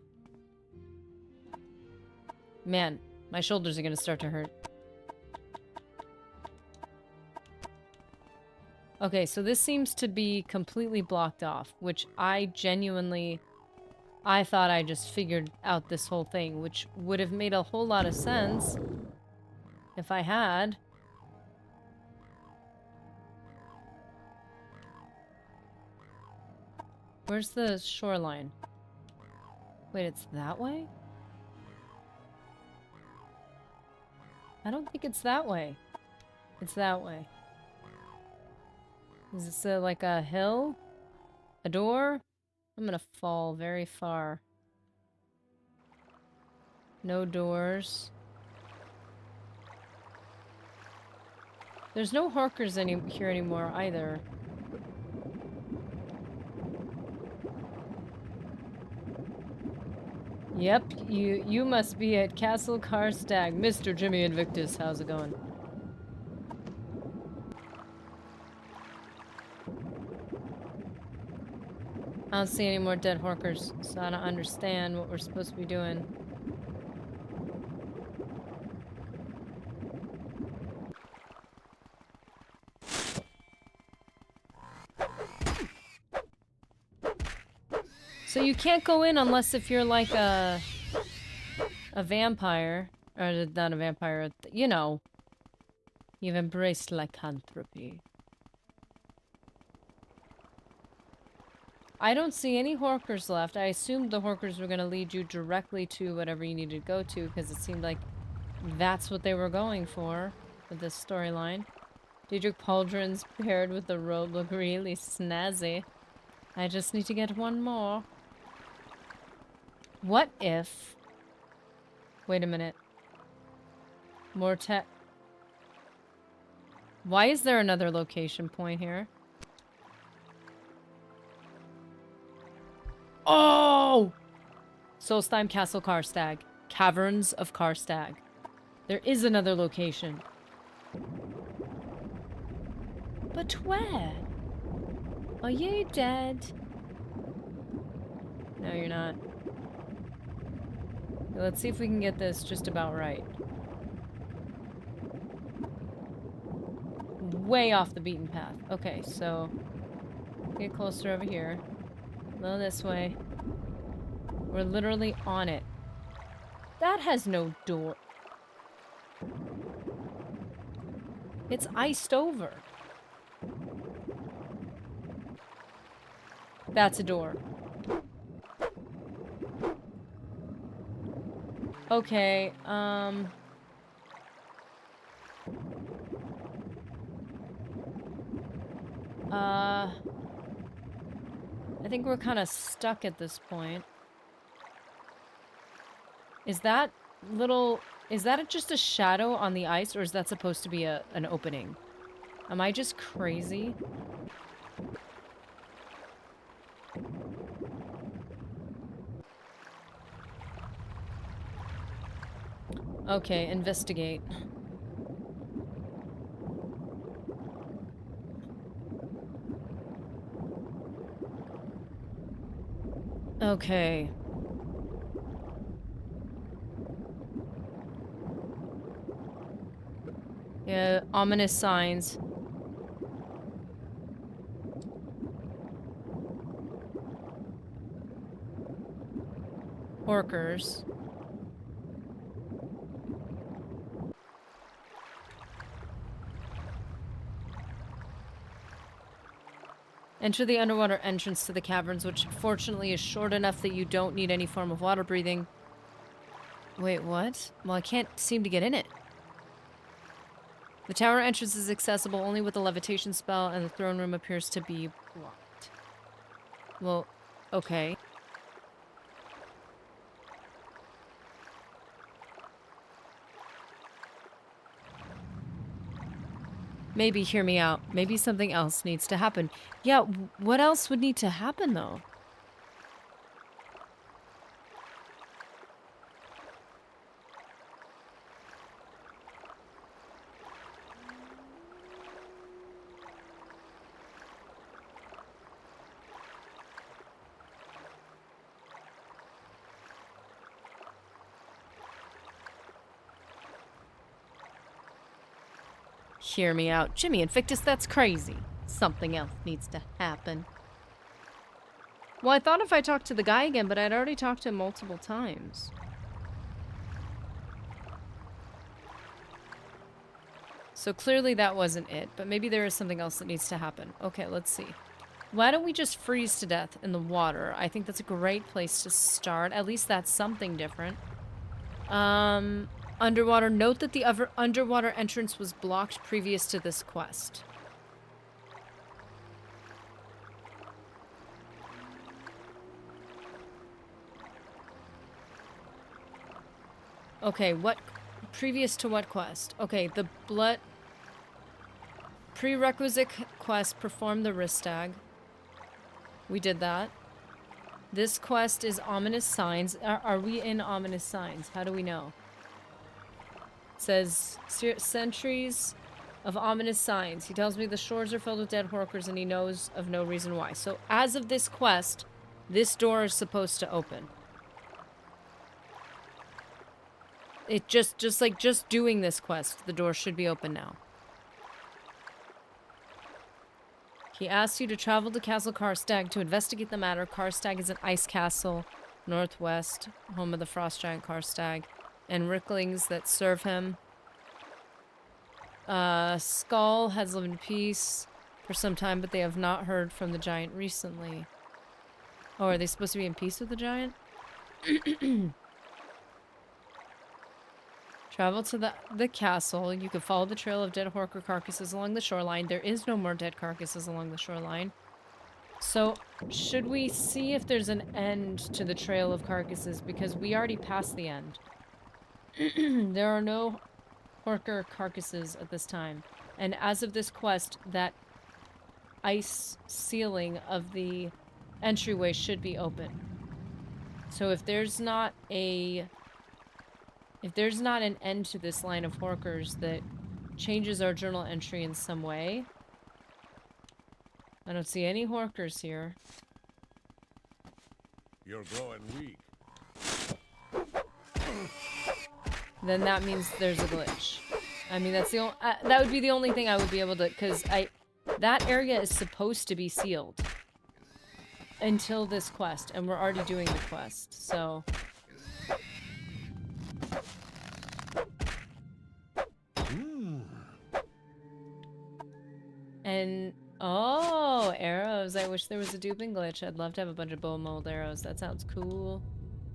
Man, my shoulders are going to start to hurt. Okay, so this seems to be completely blocked off, which I genuinely... I thought I just figured out this whole thing, which would have made a whole lot of sense if I had. Where's the shoreline? Wait, it's that way? I don't think it's that way. It's that way. Is this like a hill? A door? I'm gonna fall very far. No doors. There's no Horkers here anymore either. Yep, you must be at Castle Karstag. Mr. Jimmy Invictus, how's it going? I don't see any more dead Horkers, so I don't understand what we're supposed to be doing. So you can't go in unless if you're like a vampire. Or not a vampire, you know. You've embraced lycanthropy. I don't see any Horkers left. I assumed the Horkers were going to lead you directly to whatever you needed to go to, because it seemed like that's what they were going for with this storyline. Daedric pauldrons paired with the robe look really snazzy. I just need to get one more. What if... Wait a minute. More tech... Why is there another location point here? Oh! Solstheim Castle Karstag. Caverns of Karstag. There is another location. But where? Are you dead? No, you're not. Let's see if we can get this just about right. Way off the beaten path. Okay, so... Get closer over here. A little this way. We're literally on it. That has no door. It's iced over. That's a door. Okay, I think we're kind of stuck at this point. Is that just a shadow on the ice, or is that supposed to be an opening? Am I just crazy? Okay, investigate. Okay. Yeah, ominous signs. Horkers. Enter the underwater entrance to the caverns, which fortunately is short enough that you don't need any form of water breathing. Wait, what? Well, I can't seem to get in it. The tower entrance is accessible only with a levitation spell, and the throne room appears to be blocked. Well, okay. Maybe, hear me out. Maybe something else needs to happen. Yeah, what else would need to happen, though? Hear me out. Jimmy Invictus, that's crazy. Something else needs to happen. Well, I thought if I talked to the guy again, but I'd already talked to him multiple times. So clearly that wasn't it, but maybe there is something else that needs to happen. Okay, let's see. Why don't we just freeze to death in the water? I think that's a great place to start. At least that's something different. Underwater. Note that the underwater entrance was blocked previous to this quest. Okay, what... Previous to what quest? Okay, the blood... Prerequisite quest, perform the Ristag. We did that. This quest is Ominous Signs. Are we in Ominous Signs? How do we know? It says, Centuries of Ominous Signs. He tells me the shores are filled with dead horkers and he knows of no reason why. So as of this quest, this door is supposed to open. It just doing this quest, the door should be open now. He asks you to travel to Castle Karstag to investigate the matter. Karstag is an ice castle, northwest, home of the frost giant Karstag, and Ricklings that serve him. Skull has lived in peace for some time, but they have not heard from the giant recently. Oh, are they supposed to be in peace with the giant? Travel to the castle. You can follow the trail of dead horker carcasses along the shoreline. There is no more dead carcasses along the shoreline. So, should we see if there's an end to the trail of carcasses? Because we already passed the end. There are no horker carcasses at this time. And as of this quest, that ice ceiling of the entryway should be open. So if there's not an end to this line of horkers that changes our journal entry in some way. I don't see any horkers here. You're growing weak. Then that means there's a glitch. I mean, that's the that would be the only thing I would be able to, because that area is supposed to be sealed until this quest, and we're already doing the quest, so. And, oh, arrows. I wish there was a duping glitch. I'd love to have a bunch of bow mold arrows. That sounds cool.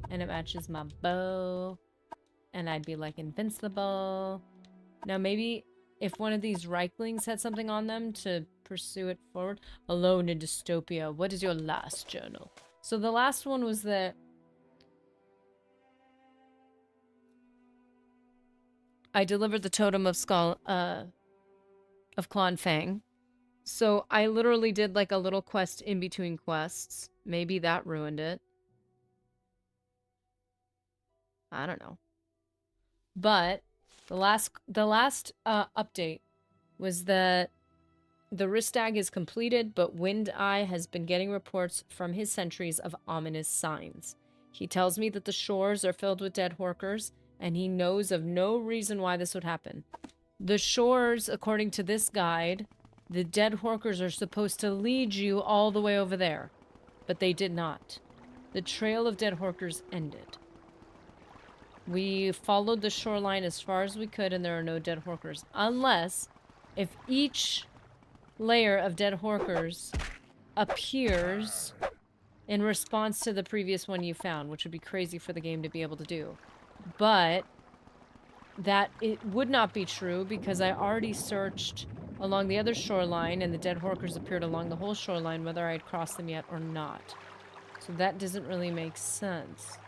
And it matches my bow. And I'd be, like, invincible. Now, maybe if one of these Reiklings had something on them to pursue it forward. Alone in Dystopia. What is your last journal? So the last one was that I delivered the Totem of Skull, of Clon Fang. So I literally did like a little quest in between quests. Maybe that ruined it. I don't know. But the last update was that the Ristag is completed, but Wind Eye has been getting reports from his sentries of ominous signs. He tells me that the shores are filled with dead horkers, and he knows of no reason why this would happen. The shores, according to this guide, the dead horkers are supposed to lead you all the way over there, but they did not. The trail of dead horkers ended. We followed the shoreline as far as we could, and there are no dead horkers. Unless, if each layer of dead horkers appears in response to the previous one you found, which would be crazy for the game to be able to do. But that it would not be true because I already searched along the other shoreline and the dead horkers appeared along the whole shoreline whether I had crossed them yet or not. So that doesn't really make sense.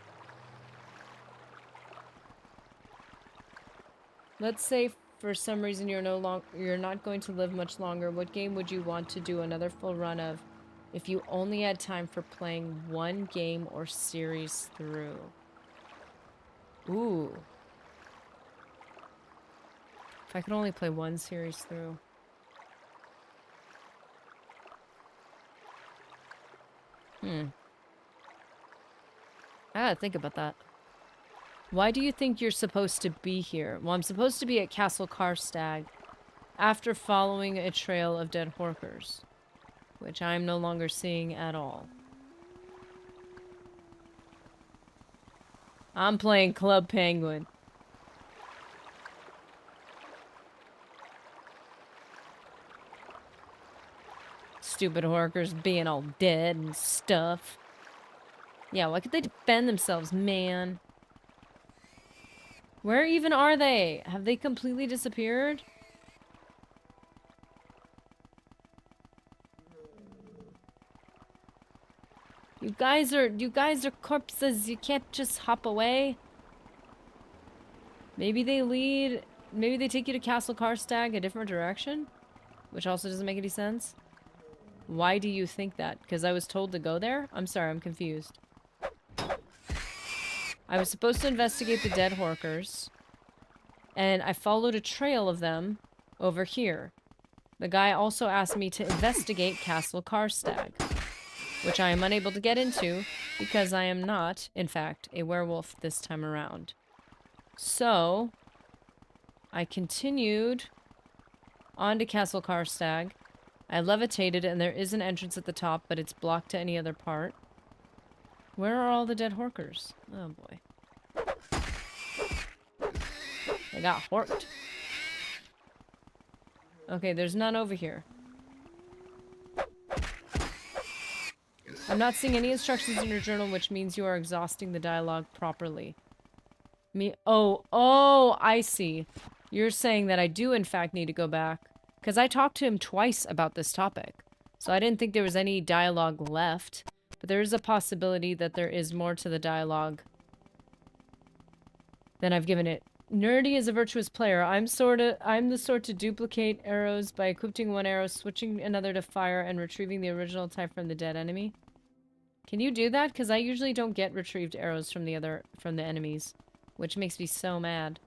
Let's say for some reason you're not going to live much longer. What game would you want to do another full run of if you only had time for playing one game or series through? Ooh. If I could only play one series through. I gotta think about that. Why do you think you're supposed to be here? Well, I'm supposed to be at Castle Karstag after following a trail of dead horkers, which I'm no longer seeing at all. I'm playing Club Penguin. Stupid horkers being all dead and stuff. Yeah, why could they defend themselves, man? Where even are they? Have they completely disappeared? You guys are corpses. You can't just hop away. Maybe they take you to Castle Karstag a different direction, which also doesn't make any sense. Why do you think that? Because I was told to go there? I'm sorry, I'm confused. I was supposed to investigate the dead horkers, and I followed a trail of them over here. The guy also asked me to investigate Castle Karstag, which I am unable to get into because I am not, in fact, a werewolf this time around. So, I continued on to Castle Karstag. I levitated, and there is an entrance at the top, but it's blocked to any other part. Where are all the dead horkers? Oh boy. They got horked. Okay, there's none over here. I'm not seeing any instructions in your journal, which means you are exhausting the dialogue properly. Oh, I see. You're saying that I do in fact need to go back. Because I talked to him twice about this topic. So I didn't think there was any dialogue left. But there is a possibility that there is more to the dialogue than I've given it. Nerdy is a virtuous player. I'm the sort to duplicate arrows by equipping one arrow, switching another to fire, and retrieving the original type from the dead enemy. Can you do that? Because I usually don't get retrieved arrows from the enemies. Which makes me so mad.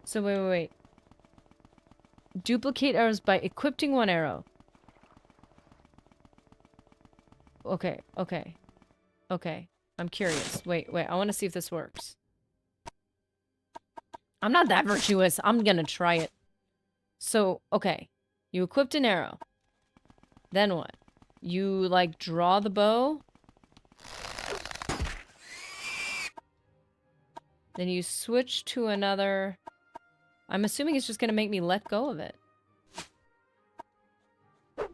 So wait. Duplicate arrows by equipping one arrow. Okay. I'm curious. Wait. I want to see if this works. I'm not that virtuous. I'm gonna try it. So, okay. You equipped an arrow. Then what? You, like, draw the bow. Then you switch to another... I'm assuming it's just gonna make me let go of it. I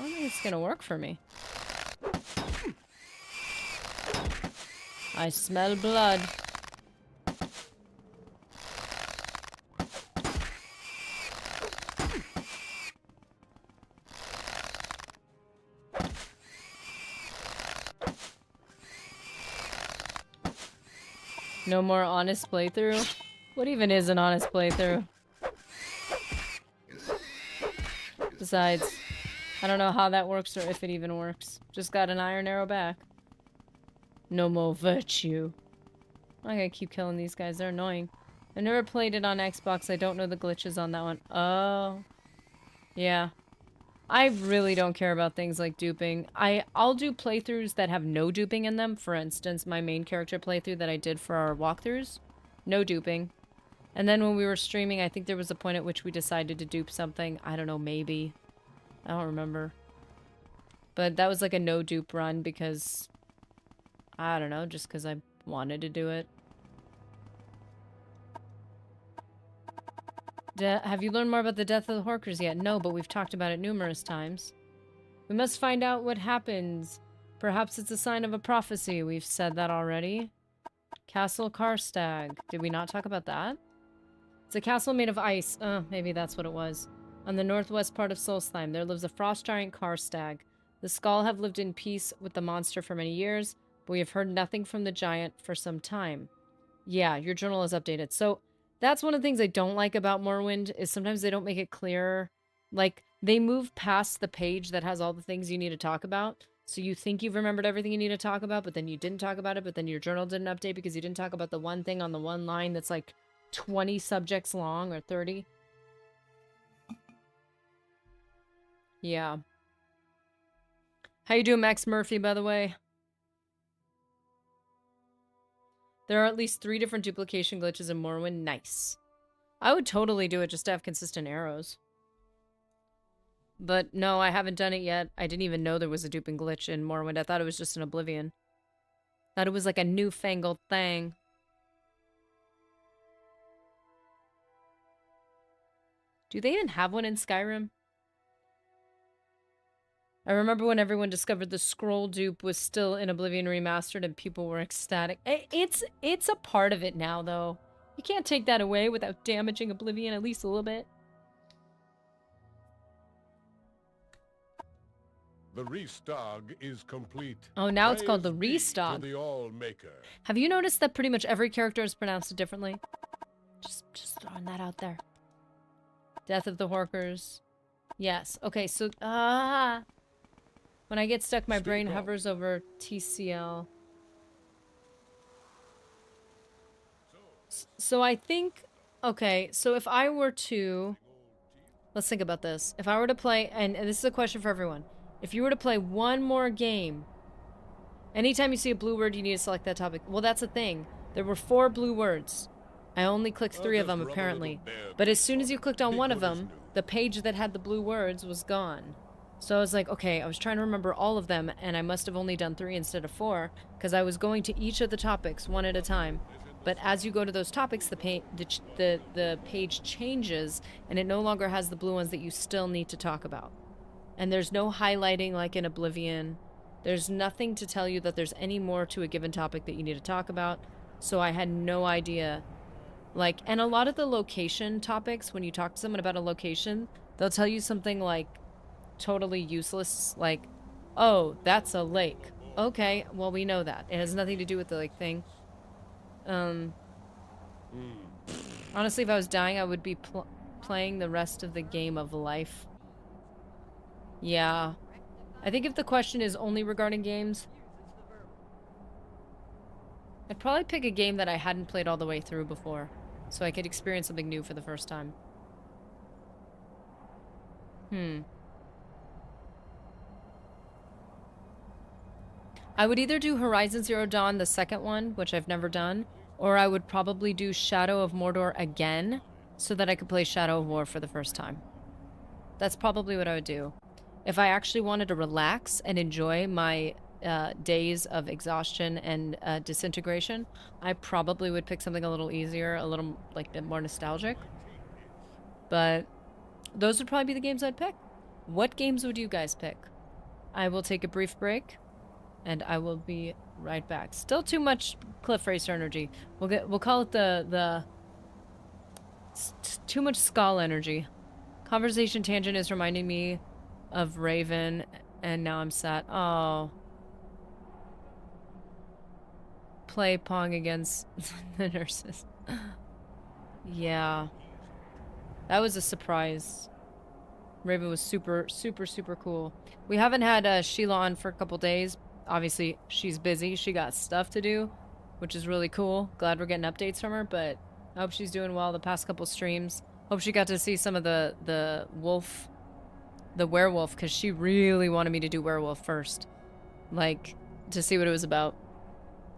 don't think it's gonna work for me. I smell blood. No more honest playthrough? What even is an honest playthrough? Besides, I don't know how that works or if it even works. Just got an iron arrow back. No more virtue. I gotta keep killing these guys, they're annoying. I never played it on Xbox, I don't know the glitches on that one. Oh. Yeah. I really don't care about things like duping. I'll do playthroughs that have no duping in them. For instance, my main character playthrough that I did for our walkthroughs. No duping. And then when we were streaming, I think there was a point at which we decided to dupe something. I don't know, maybe. I don't remember. But that was like a no dupe run because... I don't know, just because I wanted to do it. Have you learned more about the death of the Horkers yet? No, but we've talked about it numerous times. We must find out what happens. Perhaps it's a sign of a prophecy. We've said that already. Castle Karstag. Did we not talk about that? It's a castle made of ice. Maybe that's what it was. On the northwest part of Solstheim, there lives a frost giant Karstag. The Skull have lived in peace with the monster for many years, but we have heard nothing from the giant for some time. Yeah, your journal is updated. So that's one of the things I don't like about Morrowind, is sometimes they don't make it clear. Like, they move past the page that has all the things you need to talk about. So you think you've remembered everything you need to talk about, but then you didn't talk about it, but then your journal didn't update because you didn't talk about the one thing on the one line that's like 20 subjects long or 30. Yeah. How you doing, Max Murphy, by the way? There are at least 3 different duplication glitches in Morrowind. Nice. I would totally do it just to have consistent arrows. But no, I haven't done it yet. I didn't even know there was a duping glitch in Morrowind. I thought it was just in Oblivion. Thought it was like a newfangled thing. Do they even have one in Skyrim? I remember when everyone discovered the scroll dupe was still in Oblivion Remastered and people were ecstatic. It's a part of it now, though. You can't take that away without damaging Oblivion at least a little bit. The Restog is complete. Oh, now it's called the Praise be to Restog. the All-Maker. Have you noticed that pretty much every character is pronounced differently? Just throwing that out there. Death of the Horkers. Yes. Okay, so when I get stuck, my brain hovers over TCL. So I think, okay, so if I were to, let's think about this. If I were to play, and this is a question for everyone. If you were to play one more game, anytime you see a blue word, you need to select that topic. Well, that's the thing. There were 4 blue words. I only clicked 3 of them, apparently. But as soon as you clicked on one of them, the page that had the blue words was gone. So I was like, okay, I was trying to remember all of them, and I must have only done 3 instead of 4, because I was going to each of the topics one at a time. But as you go to those topics, the page changes, and it no longer has the blue ones that you still need to talk about. And there's no highlighting like in Oblivion. There's nothing to tell you that there's any more to a given topic that you need to talk about. So I had no idea. Like, and a lot of the location topics, when you talk to someone about a location, they'll tell you something like totally useless, like, oh, that's a lake. Okay, well, we know that. It has nothing to do with the lake thing. Honestly, if I was dying, I would be playing the rest of the game of life. Yeah. I think if the question is only regarding games, I'd probably pick a game that I hadn't played all the way through before, so I could experience something new for the first time. I would either do Horizon Zero Dawn, the second one, which I've never done, or I would probably do Shadow of Mordor again, so that I could play Shadow of War for the first time. That's probably what I would do. If I actually wanted to relax and enjoy my days of exhaustion and disintegration, I probably would pick something a little easier, a little like more nostalgic. But those would probably be the games I'd pick. What games would you guys pick? I will take a brief break, and I will be right back. Still too much Cliff Racer energy. We'll call it the too much Skull energy. Conversation tangent is reminding me of Raven, and now I'm sad. Oh. Play Pong against the nurses. Yeah. That was a surprise. Raven was super, super, super cool. We haven't had Sheila on for a couple days. Obviously, she's busy. She got stuff to do, which is really cool. Glad we're getting updates from her, but I hope she's doing well the past couple streams. Hope she got to see some of the werewolf, because she really wanted me to do werewolf first. Like, to see what it was about.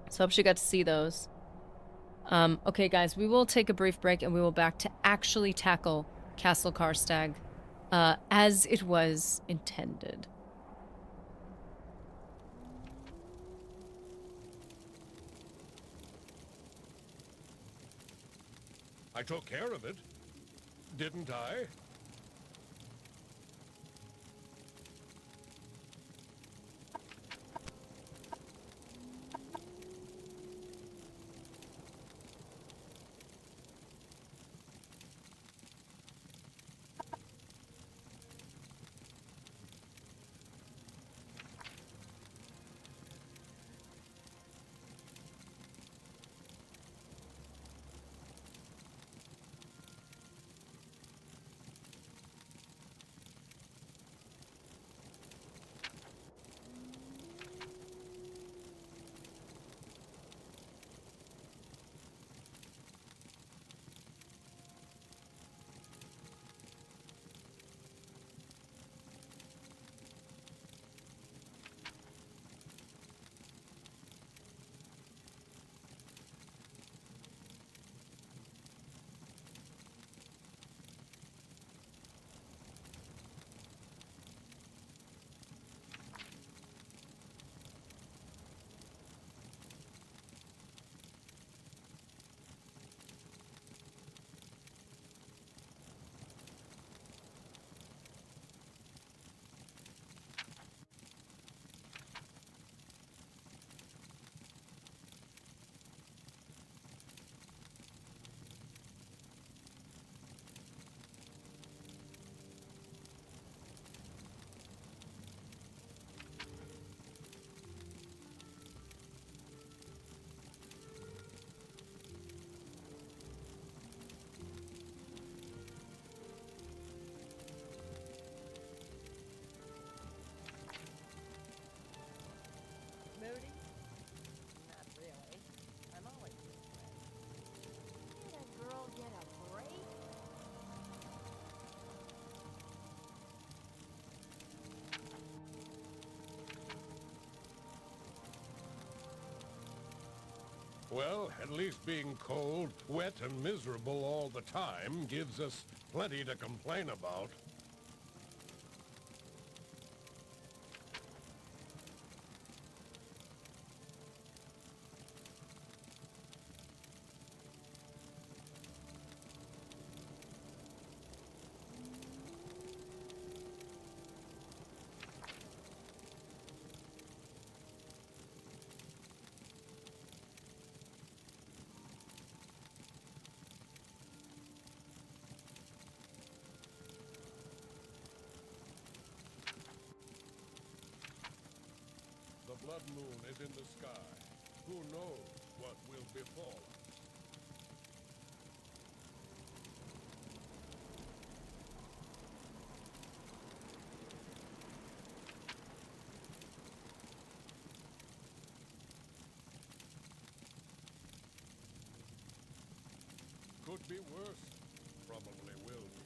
So I hope she got to see those. Okay, guys, we will take a brief break, and we will back to actually tackle Castle Karstag as it was intended. I took care of it. Didn't I? Moody? Not really. I'm always this way. Did a girl get a break? Well, at least being cold, wet, and miserable all the time gives us plenty to complain about. The blood moon is in the sky. Who knows what will befall us? Could be worse. Probably will be.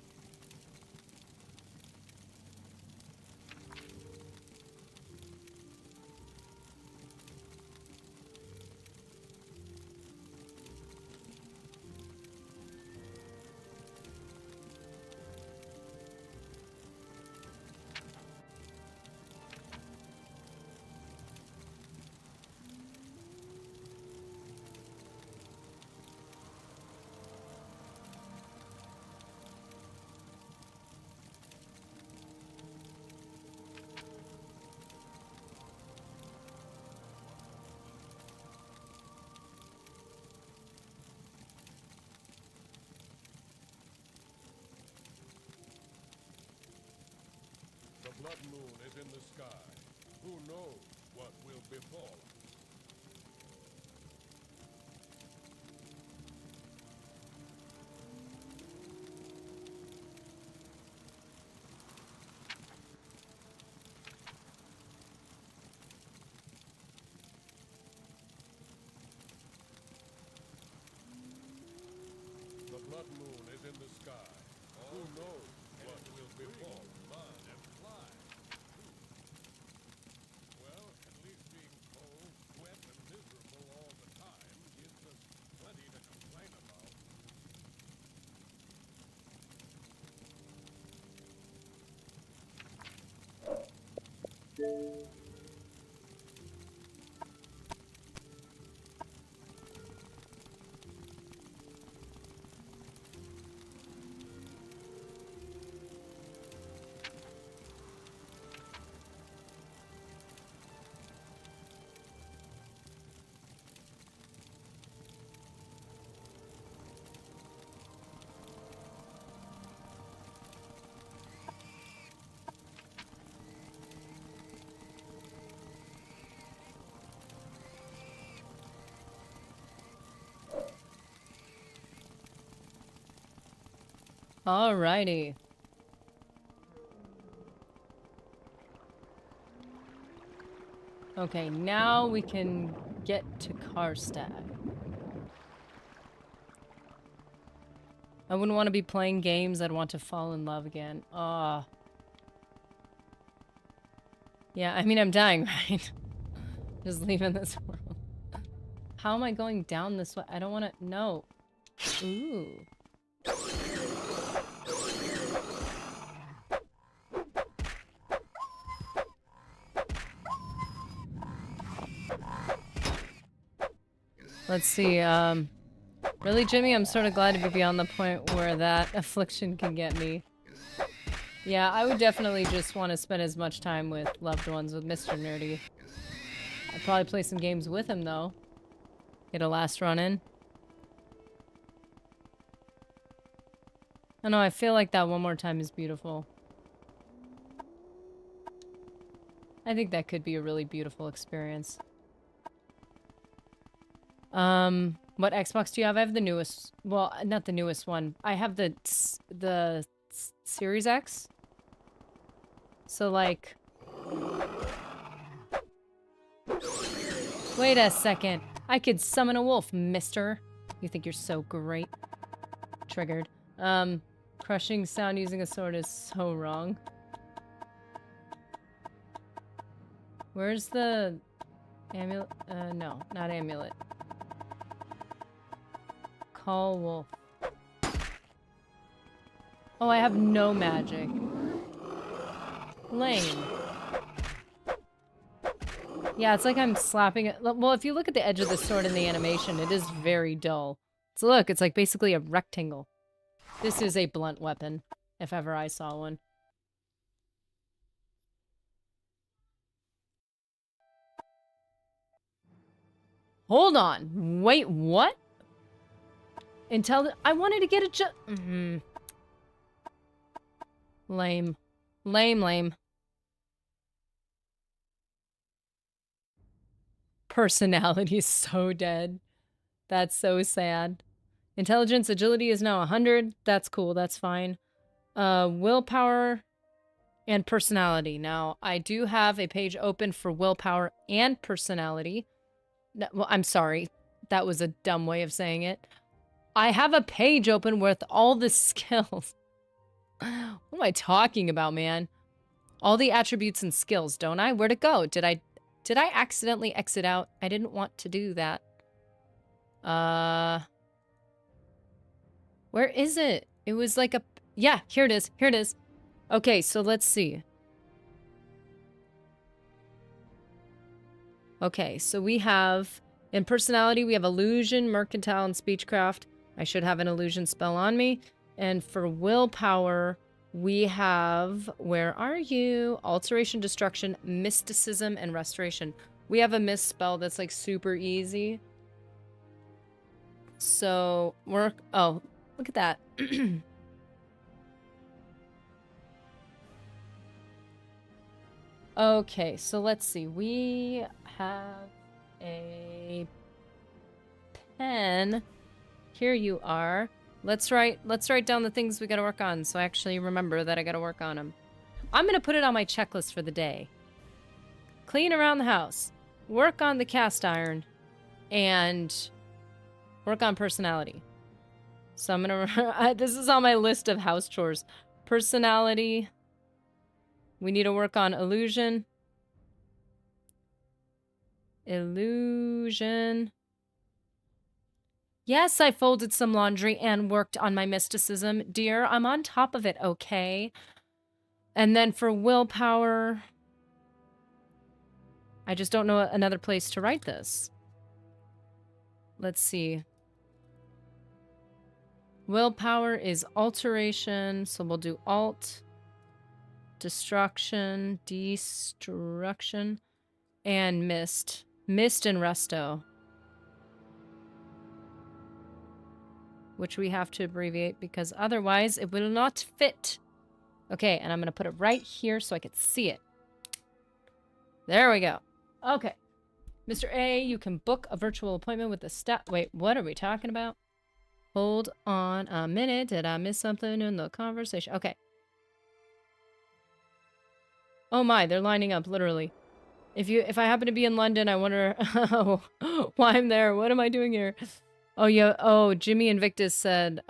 The blood moon is in the sky. Who knows what will befall us? The blood moon is in the sky. Who knows what will befall us? And fly. Well, at least being cold, wet, and miserable all the time gives us plenty to complain about. Alrighty. Okay, now we can get to Karstad. I wouldn't want to be playing games. I'd want to fall in love again. Ah. Yeah, I mean, I'm dying, right? Just leaving this world. How am I going down this way? I don't want to... No. Ooh. Let's see, really, Jimmy? I'm sort of glad to be beyond the point where that affliction can get me. Yeah, I would definitely just want to spend as much time with loved ones with Mr. Nerdy. I'd probably play some games with him, though. Get a last run in. I know, I feel like that one more time is beautiful. I think that could be a really beautiful experience. What Xbox do you have? I have the newest, well, not the newest one. I have the Series X. So, like... Wait a second. I could summon a wolf, mister. You think you're so great. Triggered. Crushing sound using a sword is so wrong. Where's the... amulet? No, not amulet. Call wolf. Oh, I have no magic. Lame. Yeah, it's like I'm slapping it. Well, if you look at the edge of the sword in the animation, it is very dull. So look, it's like basically a rectangle. This is a blunt weapon, if ever I saw one. Hold on. Wait, what? I wanted to get a Lame. Lame. Personality is so dead. That's so sad. Intelligence, agility is now 100. That's cool. That's fine. Willpower and personality. Now, I do have a page open for willpower and personality. No, well, I'm sorry. That was a dumb way of saying it. I have a page open with all the skills. What am I talking about, man? All the attributes and skills, don't I? Where'd it go? Did I accidentally exit out? I didn't want to do that. Where is it? It was like a... Yeah, here it is. Here it is. Okay, so let's see. Okay, so we have... In personality, we have illusion, mercantile, and speechcraft. I should have an illusion spell on me. And for willpower, we have... Where are you? Alteration, destruction, mysticism, and restoration. We have a mist spell that's like super easy. So, oh, look at that. Okay, so let's see. We have a pen. Here you are. Let's write down the things we gotta work on, so I actually remember that I gotta work on them. I'm gonna put it on my checklist for the day. Clean around the house. Work on the cast iron. And work on personality. So I'm gonna... this is on my list of house chores. Personality. We need to work on illusion. Illusion. Yes, I folded some laundry and worked on my mysticism. Dear, I'm on top of it, okay? And then for willpower... I just don't know another place to write this. Let's see. Willpower is alteration, so we'll do alt. Destruction, and mist. Mist and resto. Which we have to abbreviate because otherwise it will not fit. Okay, and I'm going to put it right here so I can see it. There we go. Okay. Mr. A, you can book a virtual appointment with the staff. Wait, what are we talking about? Hold on a minute. Did I miss something in the conversation? Okay. Oh my, they're lining up, literally. If I happen to be in London, I wonder why I'm there. What am I doing here? Oh yeah, oh, Jimmy Invictus said,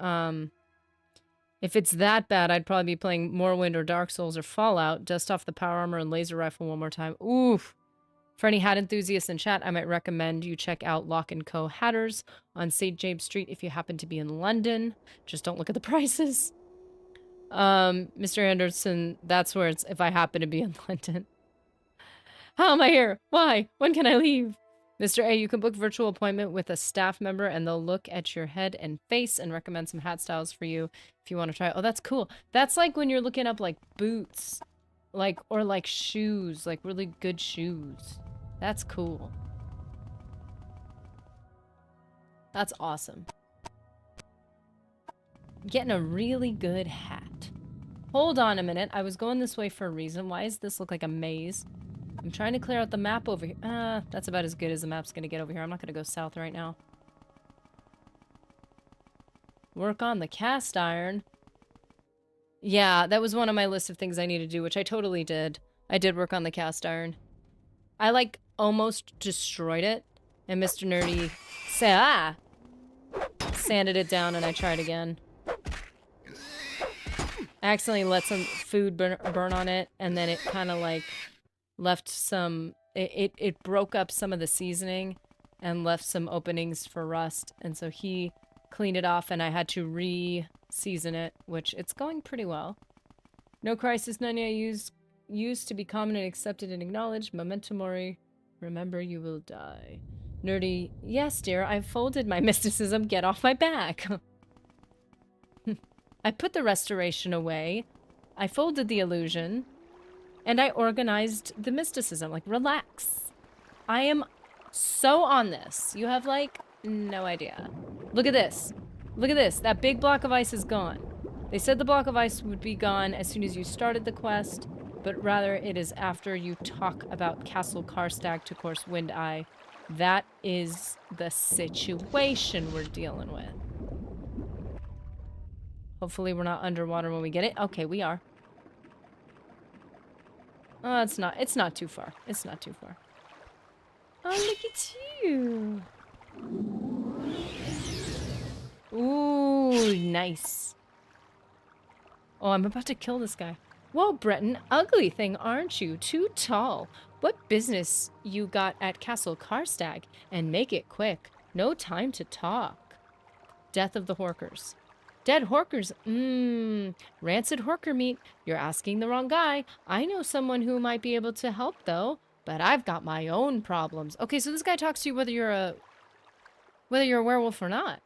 if it's that bad, I'd probably be playing Morrowind or Dark Souls or Fallout. Dust off the power armor and laser rifle one more time. Oof. For any hat enthusiasts in chat, I might recommend you check out Lock & Co. Hatters on St. James Street if you happen to be in London. Just don't look at the prices. Mr. Anderson, that's where it's if I happen to be in London. How am I here? Why? When can I leave? Mr. A, you can book virtual appointment with a staff member and they'll look at your head and face and recommend some hat styles for you if you want to try. Oh, that's cool. That's like when you're looking up like boots, like, or like shoes, like really good shoes. That's cool. That's awesome. Getting a really good hat. Hold on a minute. I was going this way for a reason. Why does this look like a maze? I'm trying to clear out the map over here. That's about as good as the map's gonna get over here. I'm not gonna go south right now. Work on the cast iron. Yeah, that was one of my list of things I need to do, which I totally did. I did work on the cast iron. I, like, almost destroyed it. And Mr. Nerdy sanded it down and I tried again. I accidentally let some food burn on it, and then it kind of, like, left some... It broke up some of the seasoning and left some openings for rust. And so he cleaned it off and I had to re-season it, which it's going pretty well. No crisis, none I used to be common and accepted and acknowledged. Memento mori. Remember you will die. Nerdy, yes dear, I've folded my mysticism. Get off my back. I put the restoration away. I folded the illusion. And I organized the mysticism. Like, relax. I am so on this. You have, like, no idea. Look at this. Look at this. That big block of ice is gone. They said the block of ice would be gone as soon as you started the quest, but rather it is after you talk about Castle Karstag to course Wind Eye. That is the situation we're dealing with. Hopefully we're not underwater when we get it. Okay, we are. Oh, it's not too far. It's not too far. Oh, look at you. Ooh, nice. Oh, I'm about to kill this guy. Whoa, Breton, ugly thing, aren't you? Too tall. What business you got at Castle Karstag? And make it quick. No time to talk. Death of the Horkers. Dead Horkers. Rancid Horker meat. You're asking the wrong guy. I know someone who might be able to help, though. But I've got my own problems. Okay, so this guy talks to you whether you're a werewolf or not.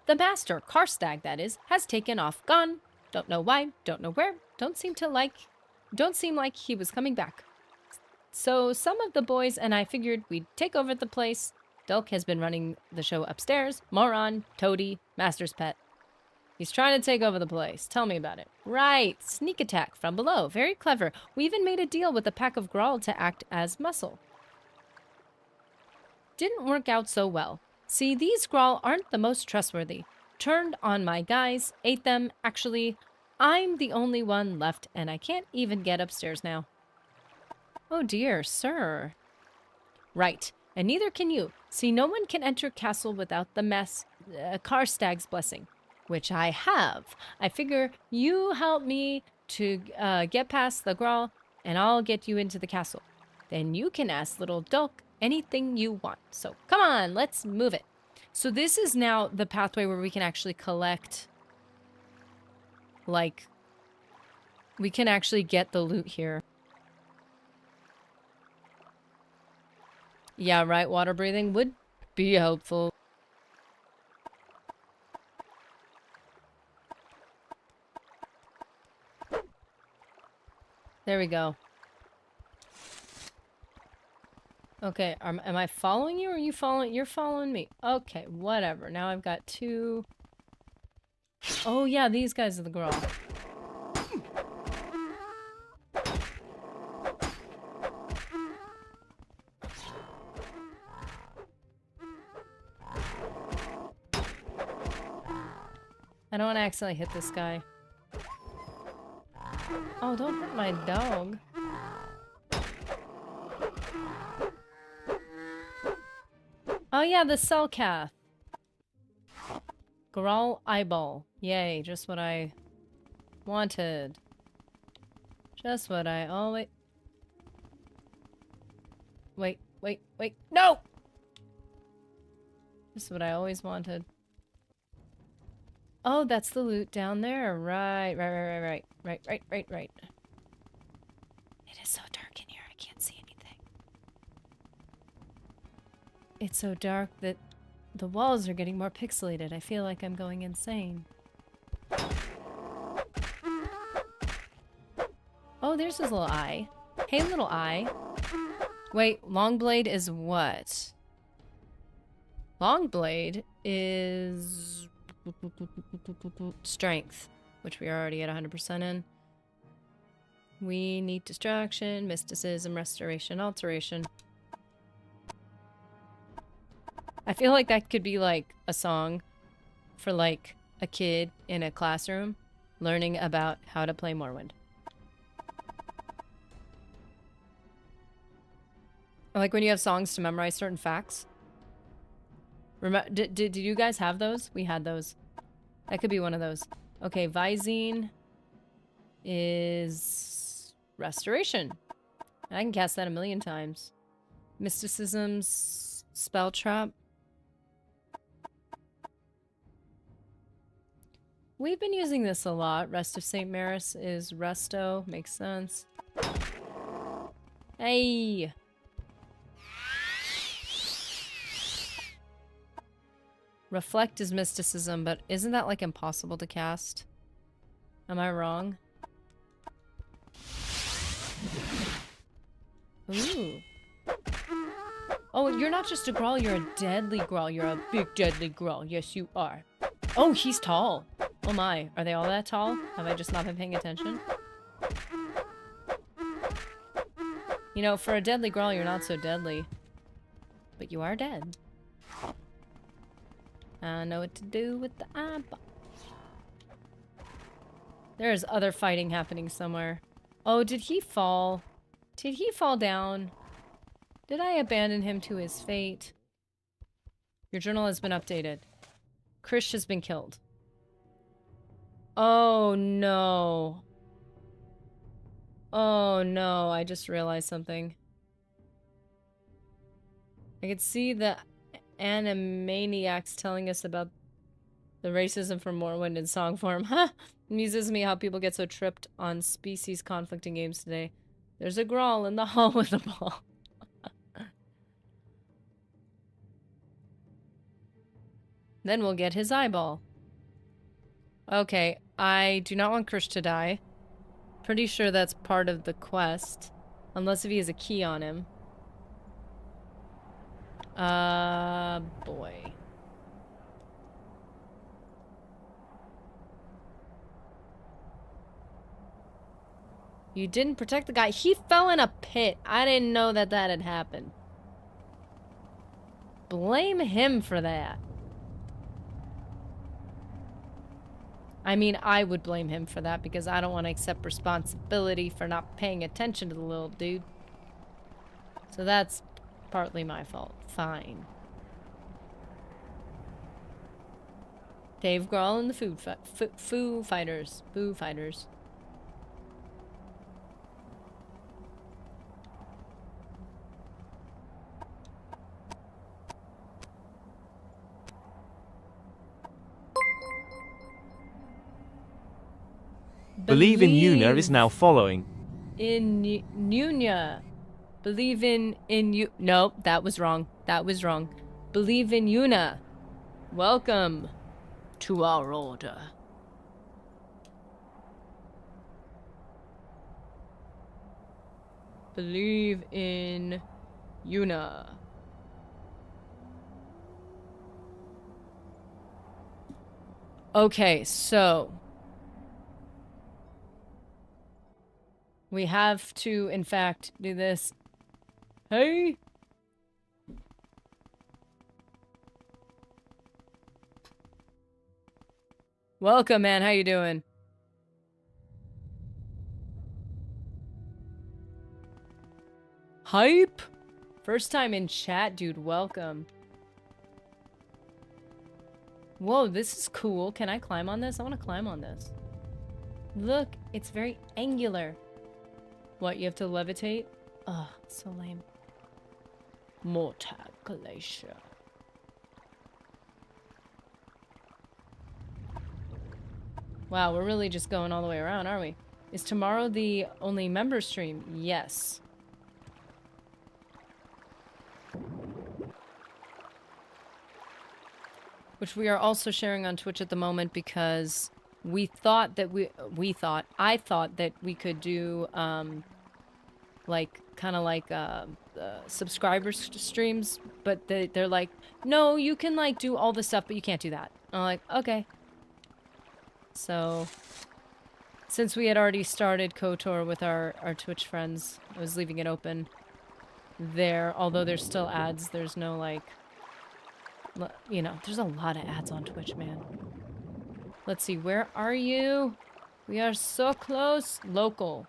The master, Karstag that is, has taken off, gone. Don't know why, don't know where, don't seem like he was coming back. So some of the boys and I figured we'd take over the place. Delk has been running the show upstairs. Moron, Toady, Master's pet. He's trying to take over the place. Tell me about it. Right, sneak attack from below. Very clever. We even made a deal with a pack of Grawl to act as muscle. Didn't work out so well. See, these Grawl aren't the most trustworthy. Turned on my guys, ate them. Actually, I'm the only one left, and I can't even get upstairs now. Oh dear, sir. Right, and neither can you. See, no one can enter castle without the Karstag's blessing, which I have. I figure you help me to get past the Grawl, and I'll get you into the castle. Then you can ask little Dulk anything you want. So come on, let's move it. So this is now the pathway where we can actually collect, like, we can actually get the loot here. Yeah, right, water breathing would be helpful. There we go. Okay, am I following you or are you following? You're following me. Okay, whatever. Now I've got two. Oh yeah, these guys are the Grawl. I don't want to accidentally hit this guy. Oh, don't hurt my dog. Oh yeah, the cell cath. Grawl eyeball. Yay, just what I wanted. Just what I always... Wait. No! Just what I always wanted. Oh, that's the loot down there. Right. It is so dark in here, I can't see anything. It's so dark that the walls are getting more pixelated. I feel like I'm going insane. Oh, there's his little eye. Hey, little eye. Wait, Longblade is what? Longblade is... Strength, which we are already at 100% in. We need distraction, mysticism, restoration, alteration. I feel like that could be like a song for like a kid in a classroom learning about how to play Morrowind. Or like when you have songs to memorize certain facts. Did you guys have those? We had those. That could be one of those. Okay, Visine is restoration. I can cast that 1,000,000 times. Mysticism's spell trap. We've been using this a lot. Rest of St. Maris is resto. Makes sense. Hey! Reflect is mysticism, but isn't that like impossible to cast? Am I wrong? Ooh. Oh, you're not just a Grawl, you're a deadly Grawl. You're a big deadly Grawl. Yes, you are. Oh, he's tall. Oh my. Are they all that tall? Have I just not been paying attention? You know, for a deadly Grawl, you're not so deadly. But you are dead. I know what to do with the eyeball. There's other fighting happening somewhere. Oh, did he fall? Did he fall down? Did I abandon him to his fate? Your journal has been updated. Krish has been killed. Oh no. Oh no, I just realized something. I could see the Animaniacs telling us about the racism from Morrowind in song form. Huh! Amuses me how people get so tripped on species conflict in games today. There's a Grawl in the hall with a ball. Then we'll get his eyeball. Okay, I do not want Krish to die. Pretty sure that's part of the quest. Unless if he has a key on him. Boy. You didn't protect the guy. He fell in a pit. I didn't know that that had happened. Blame him for that. I mean, I would blame him for that because I don't want to accept responsibility for not paying attention to the little dude. So that's partly my fault. Fine. Dave Grohl and the Foo Fighters. Boo Fighters. Believe in Yuna is now following. In Yuna. Believe in you. Nope, that was wrong. That was wrong. Believe in Yuna. Welcome to our order. Believe in Yuna. Okay, so we have to, in fact, do this. Hey! Welcome, man. How you doing? Hype! First time in chat, dude. Welcome. Whoa, this is cool. Can I climb on this? I want to climb on this. Look, it's very angular. What, you have to levitate? Ugh, so lame. Mortar Glacier. Wow, we're really just going all the way around, aren't we? Is tomorrow the only member stream? Yes. Which we are also sharing on Twitch at the moment because we thought that I thought that we could do, like, kind of like, subscriber streams, but they're like, no, you can, like, do all this stuff, but you can't do that. I'm like, okay. So, since we had already started KOTOR with our Twitch friends, I was leaving it open there, although there's still ads, there's no, like, you know, there's a lot of ads on Twitch, man. Let's see, where are you? We are so close. Local.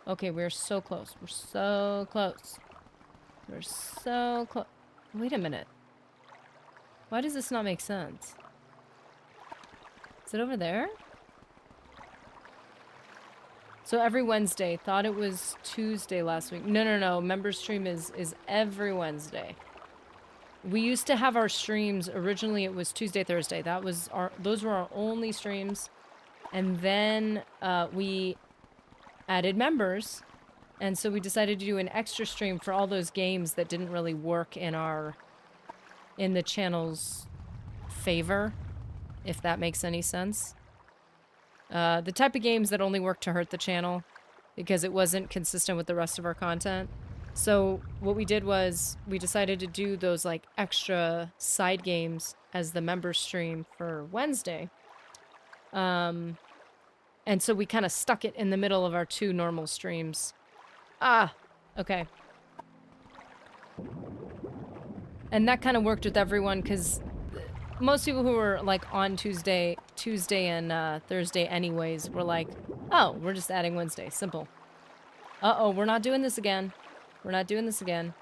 Okay, we're so close. We're so close. We're so close. Wait a minute. Why does this not make sense? Is it over there? So every Wednesday. Thought it was Tuesday last week. No. Member stream is every Wednesday. We used to have our streams, originally it was Tuesday, Thursday. Those were our only streams. And then we added members. And so we decided to do an extra stream for all those games that didn't really work in the channel's favor, if that makes any sense. The type of games that only work to hurt the channel because it wasn't consistent with the rest of our content. So what we did was we decided to do those like extra side games as the member stream for Wednesday. And so we kind of stuck it in the middle of our two normal streams. Ah, okay. And that kind of worked with everyone because most people who were like on Tuesday and Thursday anyways were like, oh, we're just adding Wednesday. Simple. Uh-oh, we're not doing this again. We're not doing this again.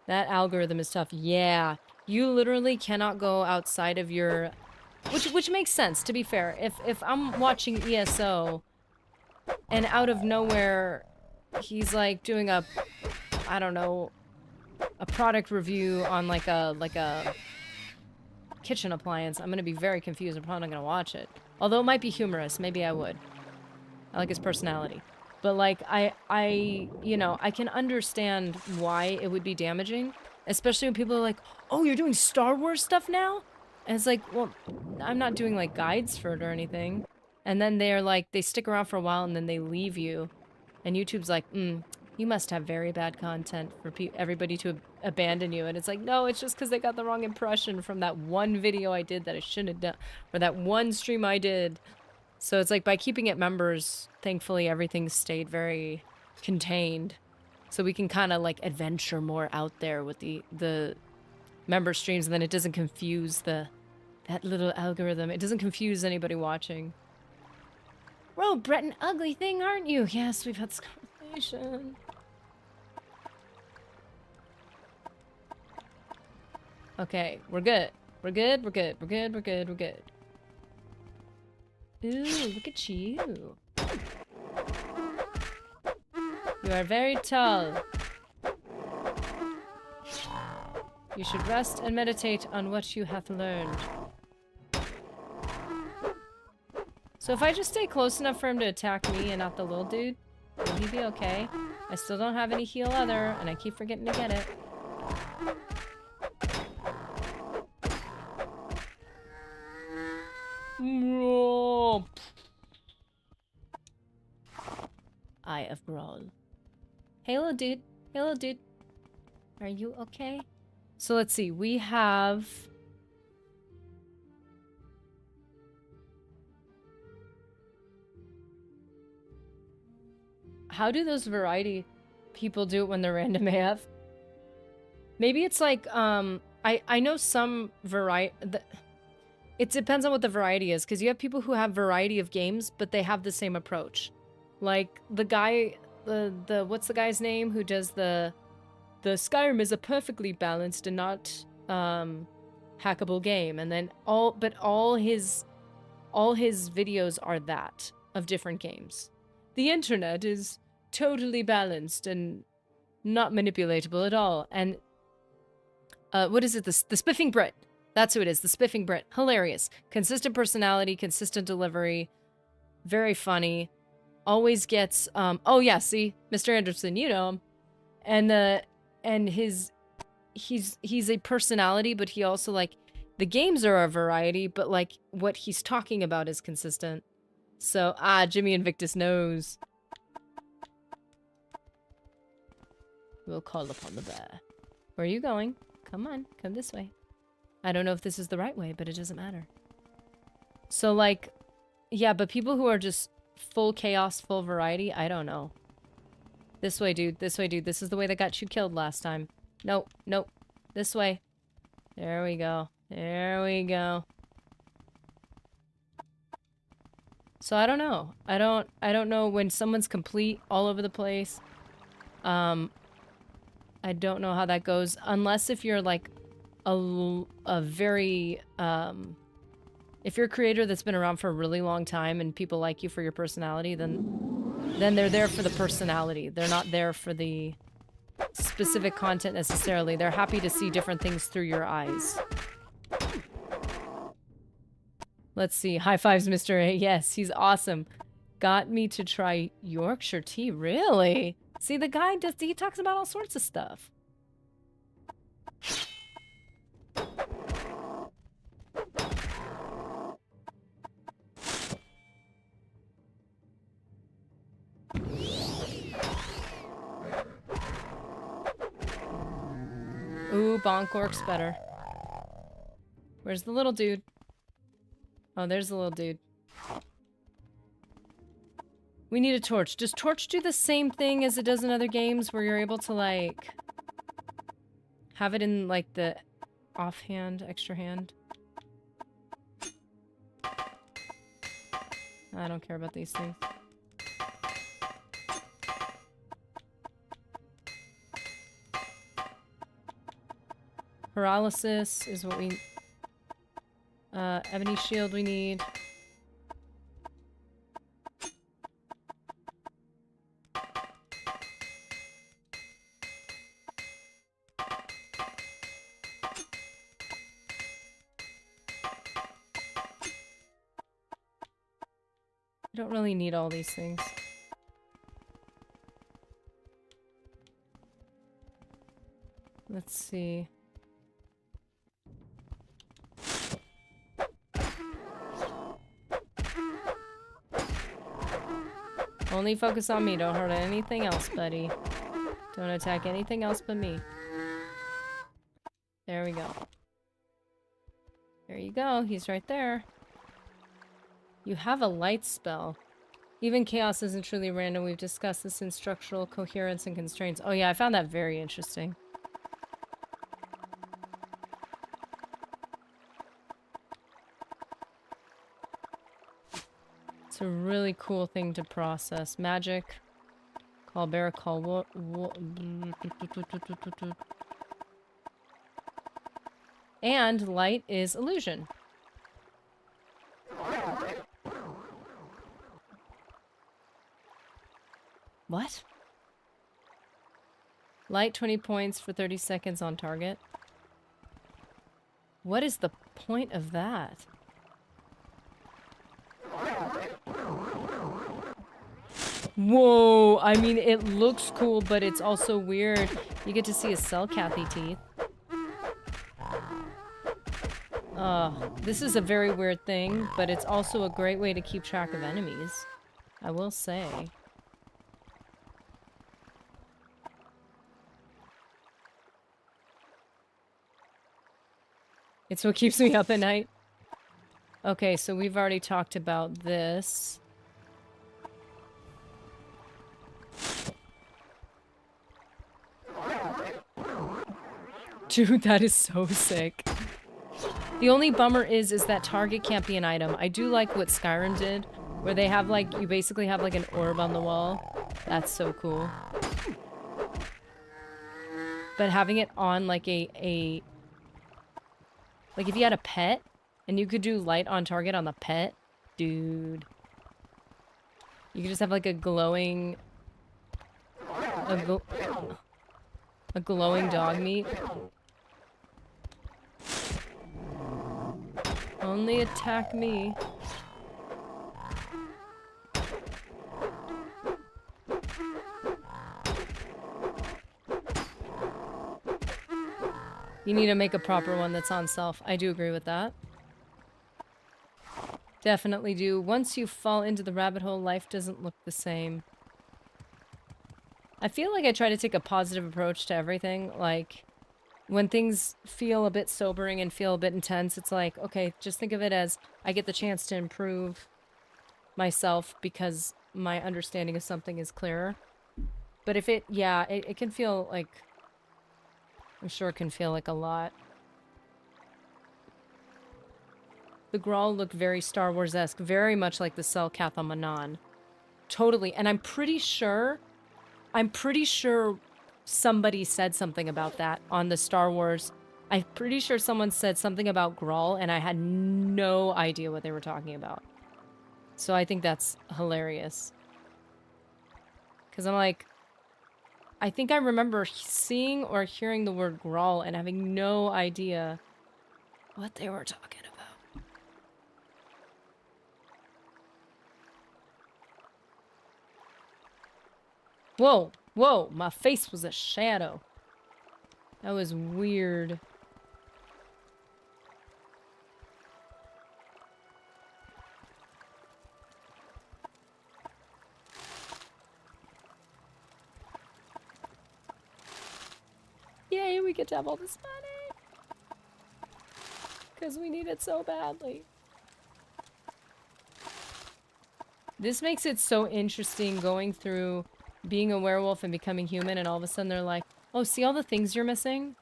That algorithm is tough. Yeah. You literally cannot go outside of your... Which makes sense, to be fair. If I'm watching ESO and out of nowhere he's like doing a... I don't know... a product review on like a kitchen appliance, I'm gonna be very confused. I'm probably not gonna watch it. Although it might be humorous. Maybe I would. I like his personality. But, like, you know, I can understand why it would be damaging. Especially when people are like, oh, you're doing Star Wars stuff now? And it's like, well, I'm not doing, like, guides for it or anything. And then they're like, they stick around for a while and then they leave you. And YouTube's like, you must have very bad content for everybody to abandon you. And it's like, no, it's just because they got the wrong impression from that one video I did that I shouldn't have done. Or that one stream I did. So it's like by keeping it members, thankfully everything stayed very contained. So we can kind of like adventure more out there with the member streams, and then it doesn't confuse that little algorithm. It doesn't confuse anybody watching. Bro, Brett, an ugly thing, aren't you? Yes, we've had this conversation. Okay, we're good. We're good, we're good, we're good, we're good, we're good. Ooh, look at you. You are very tall. You should rest and meditate on what you have learned. So if I just stay close enough for him to attack me and not the little dude, will he be okay? I still don't have any heal other, and I keep forgetting to get it. Eye of Brawl. Hello, dude. Hello, dude. Are you okay? So let's see. We have... How do those variety people do it when they're random AF? Maybe it's like, I know some variety. It depends on what the variety is, because you have people who have variety of games, but they have the same approach. Like the guy, the what's the guy's name who does the Skyrim is a perfectly balanced and not hackable game, and then all his videos are that of different games. The internet is totally balanced and not manipulatable at all. And what is it? The Spiffing Brit. That's who it is. The Spiffing Brit. Hilarious. Consistent personality, consistent delivery. Very funny. Always gets, oh yeah, see? Mr. Anderson, you know him. And he's a personality, but he also, like, the games are a variety, but, like, what he's talking about is consistent. So, Jimmy Invictus knows. We'll call upon the bear. Where are you going? Come on, come this way. I don't know if this is the right way, but it doesn't matter. So, like, yeah, but people who are just full chaos, full variety, I don't know. This way, dude. This way, dude. This is the way that got you killed last time. Nope, nope. This way. There we go. There we go. So I don't know. I don't know when someone's complete all over the place. I don't know how that goes, unless if you're like a very if you're a creator that's been around for a really long time and people like you for your personality, then they're there for the personality. They're not there for the specific content necessarily. They're happy to see different things through your eyes. Let's see. High fives, Mr. A. Yes, he's awesome. Got me to try Yorkshire tea. Really? See, the guy he talks about all sorts of stuff. Ooh, bonk works better. Where's the little dude? Oh, there's the little dude. We need a torch. Does torch do the same thing as it does in other games where you're able to, like, have it in, like, the offhand, extra hand? I don't care about these things. Paralysis is what we... ebony shield we need. I don't really need all these things. Let's see. Only focus on me. Don't hurt anything else, buddy. Don't attack anything else but me. There we go. There you go. He's right there. You have a light spell. Even chaos isn't truly random. We've discussed this in structural coherence and constraints. Oh yeah, I found that very interesting. It's a really cool thing to process. Magic. Call bear, call and light is illusion. What? Light 20 points for 30 seconds on target. What is the point of that? Whoa! I mean, it looks cool, but it's also weird. You get to see his cell Cathy teeth. This is a very weird thing, but it's also a great way to keep track of enemies. I will say. It's what keeps me up at night. Okay, so we've already talked about this. Dude, that is so sick. The only bummer is that target can't be an item. I do like what Skyrim did, where they have like, you basically have like an orb on the wall. That's so cool. But having it on like like if you had a pet and you could do light on target on the pet, dude. You could just have like a glowing, a glowing dog meat. Only attack me. You need to make a proper one that's on self. I do agree with that. Definitely do. Once you fall into the rabbit hole, life doesn't look the same. I feel like I try to take a positive approach to everything. Like, when things feel a bit sobering and feel a bit intense, it's like, okay, just think of it as I get the chance to improve myself because my understanding of something is clearer. But if it, yeah, it can feel like, I'm sure it can feel like a lot. The Grawl look very Star Wars-esque, very much like the Selkath on Manon. Totally, and I'm pretty sure somebody said something about that on the Star Wars. I'm pretty sure someone said something about Grawl, and I had no idea what they were talking about. So I think that's hilarious. Because I'm like, I think I remember seeing or hearing the word Grawl and having no idea what they were talking about. Whoa, whoa, my face was a shadow. That was weird. Yay, we get to have all this money. Because we need it so badly. This makes it so interesting going through being a werewolf and becoming human, and all of a sudden they're like, oh, see all the things you're missing?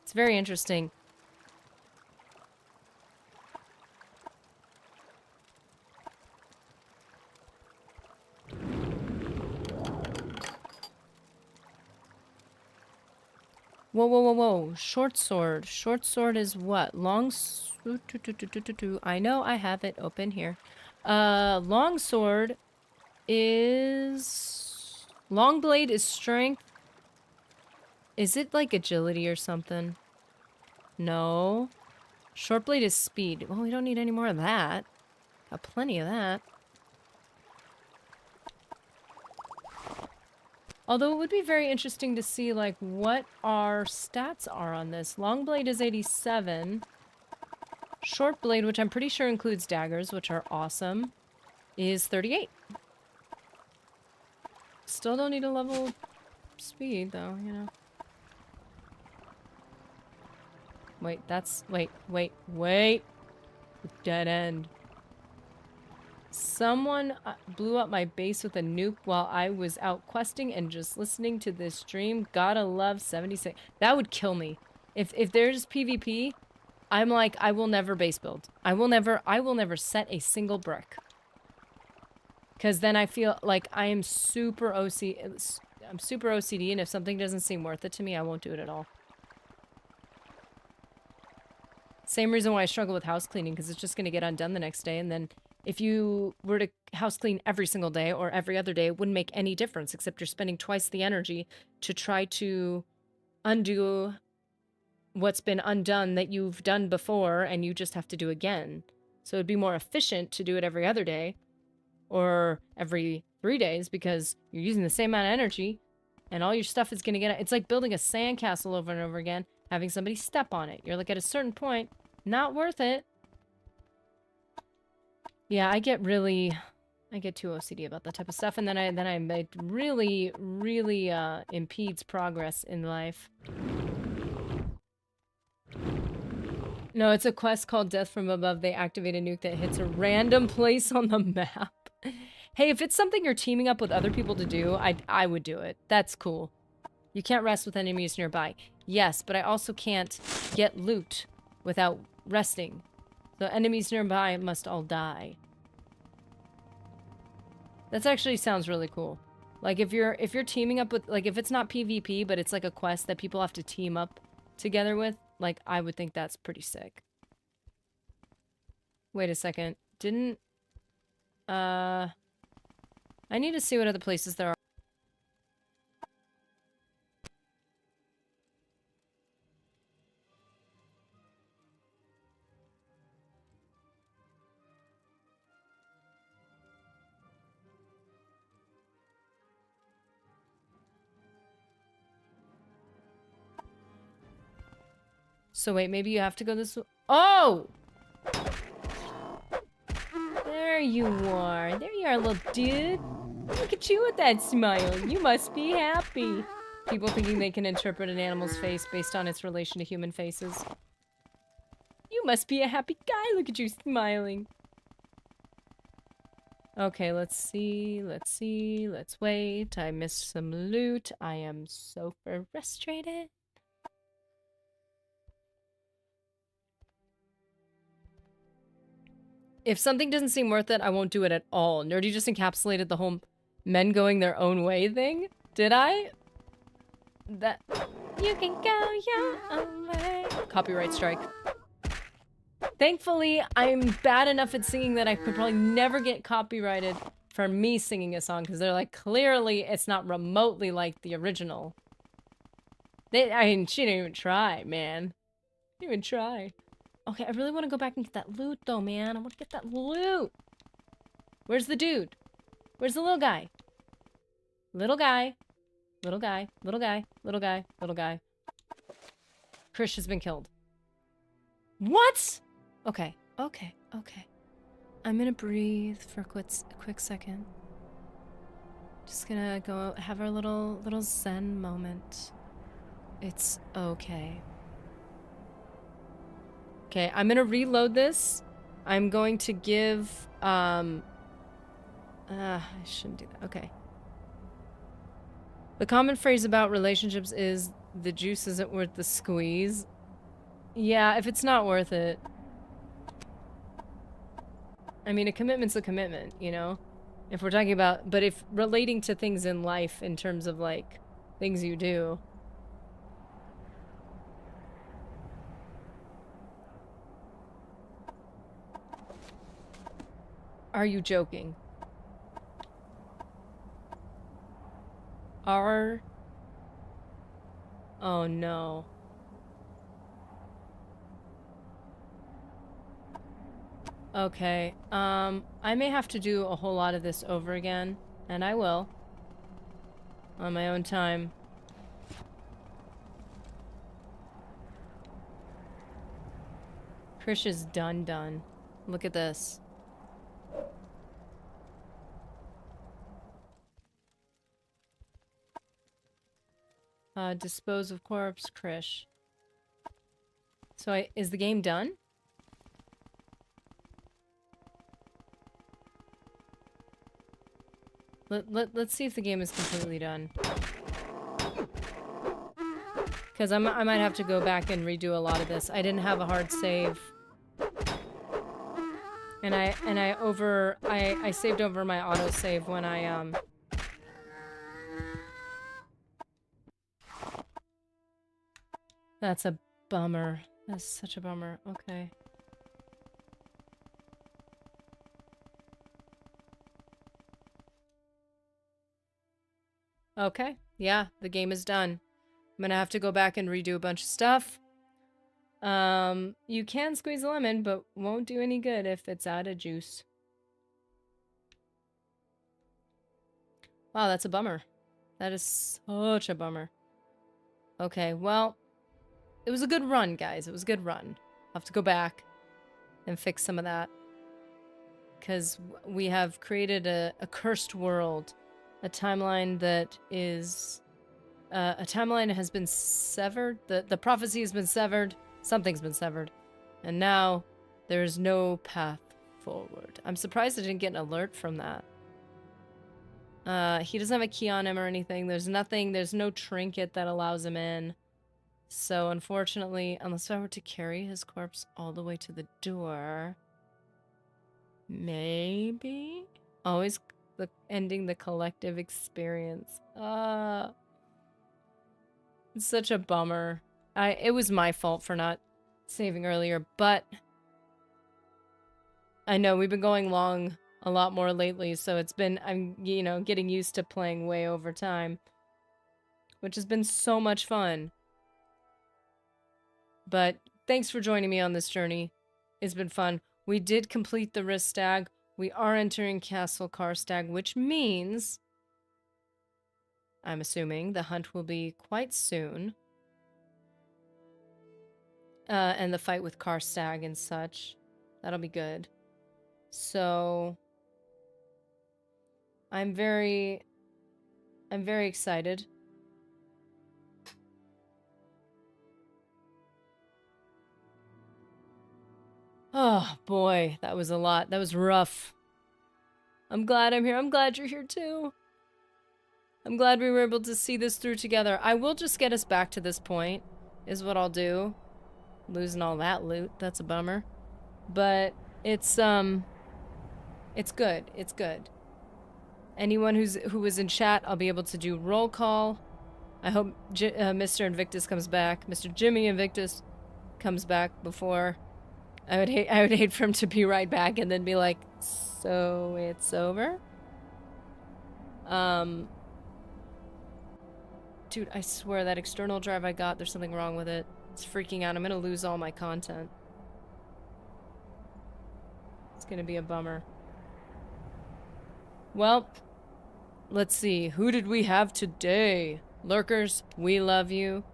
It's very interesting. Whoa, whoa, whoa, whoa. Short sword. Short sword is what? Long... I know I have it open here. Long sword is... Long blade is strength. Is it like agility or something? No. Short blade is speed. Well, we don't need any more of that. Got plenty of that. Although it would be very interesting to see, like, what our stats are on this. Long blade is 87. Short blade, which I'm pretty sure includes daggers, which are awesome, is 38. Still don't need a level speed, though, you know. Wait, that's... Wait. Dead end. Someone blew up my base with a nuke while I was out questing and just listening to this stream. Gotta love 76. That would kill me. If there's PvP, I'm like, I will never base build. I will never set a single brick. Because then I feel like I am super I'm super OCD, and if something doesn't seem worth it to me, I won't do it at all. Same reason why I struggle with house cleaning, because it's just going to get undone the next day, and then if you were to house clean every single day or every other day, it wouldn't make any difference, except you're spending twice the energy to try to undo what's been undone that you've done before, and you just have to do again. So it'd be more efficient to do it every other day or every 3 days, because you're using the same amount of energy and all your stuff is going to get... It's like building a sandcastle over and over again, having somebody step on it. You're like, at a certain point, not worth it. Yeah, I get too OCD about that type of stuff, and then it really impedes progress in life. No, it's a quest called Death from Above. They activate a nuke that hits a random place on the map. Hey, if it's something you're teaming up with other people to do, I would do it. That's cool. You can't rest with enemies nearby. Yes, but I also can't get loot without resting. So enemies nearby must all die. That actually sounds really cool. Like if you're teaming up with, like if it's not PvP, but it's like a quest that people have to team up together with, like I would think that's pretty sick. Wait a second. Didn't I need to see what other places there are. So wait, maybe you have to go this way. Oh! There you are. There you are, little dude. Look at you with that smile. You must be happy. People thinking they can interpret an animal's face based on its relation to human faces. You must be a happy guy. Look at you smiling. Okay, let's see. Let's see. Let's wait. I missed some loot. I am so frustrated. If something doesn't seem worth it, I won't do it at all. Nerdy just encapsulated the whole men going their own way thing. Did I? That... You can go your own way. Copyright strike. Thankfully, I'm bad enough at singing that I could probably never get copyrighted for me singing a song, because they're like, clearly it's not remotely like the original. I mean, she didn't even try, man. She didn't even try. Okay, I really want to go back and get that loot, though, man. I want to get that loot. Where's the dude? Where's the little guy? Little guy. Little guy. Little guy. Little guy. Little guy. Krish has been killed. What? Okay. Okay. Okay. I'm gonna breathe for a quick second. Just gonna go have our little zen moment. It's okay. Okay, I'm gonna reload this. I'm going to give, I shouldn't do that. Okay. The common phrase about relationships is, the juice isn't worth the squeeze. Yeah, if it's not worth it. I mean, a commitment's a commitment, you know? If we're talking about, but if relating to things in life in terms of, like, things you do. Are you joking? Oh no. Okay, I may have to do a whole lot of this over again, and I will. On my own time. Krish is done. Look at this. Dispose of corpse, Krish. So is the game done? Let's see if the game is completely done. Because I might have to go back and redo a lot of this. I didn't have a hard save. And I saved over my autosave when I That's a bummer. That's such a bummer. Okay. Okay. Yeah, the game is done. I'm gonna have to go back and redo a bunch of stuff. You can squeeze a lemon, but won't do any good if it's out of juice. Wow, that's a bummer. That is such a bummer. Okay, well, it was a good run, guys. It was a good run. I'll have to go back and fix some of that. Because we have created a cursed world. A timeline that is... a timeline has been severed. The prophecy has been severed. Something's been severed. And now, there is no path forward. I'm surprised I didn't get an alert from that. He doesn't have a key on him or anything. There's nothing, there's no trinket that allows him in. So unfortunately, unless I were to carry his corpse all the way to the door, maybe? Always ending the collective experience. It's such a bummer. It was my fault for not saving earlier, but I know we've been going long a lot more lately, so it's been, I'm, you know, getting used to playing way over time, which has been so much fun. But thanks for joining me on this journey. It's been fun. We did complete the Ristag. We are entering Castle Karstag, which means, I'm assuming, the hunt will be quite soon. And the fight with Karstag and such. That'll be good. So I'm very excited. Oh boy, that was a lot. That was rough. I'm glad I'm here. I'm glad you're here too. I'm glad we were able to see this through together. I will just get us back to this point, is what I'll do. Losing all that loot, that's a bummer. But it's good. It's good. Anyone who was in chat, I'll be able to do roll call. I hope Mr. Invictus comes back. Mr. Jimmy Invictus comes back before. I would hate for him to be right back and then be like, so it's over? Dude, I swear that external drive I got, there's something wrong with it. It's freaking out. I'm gonna lose all my content. It's gonna be a bummer. Well, let's see. Who did we have today? Lurkers, we love you.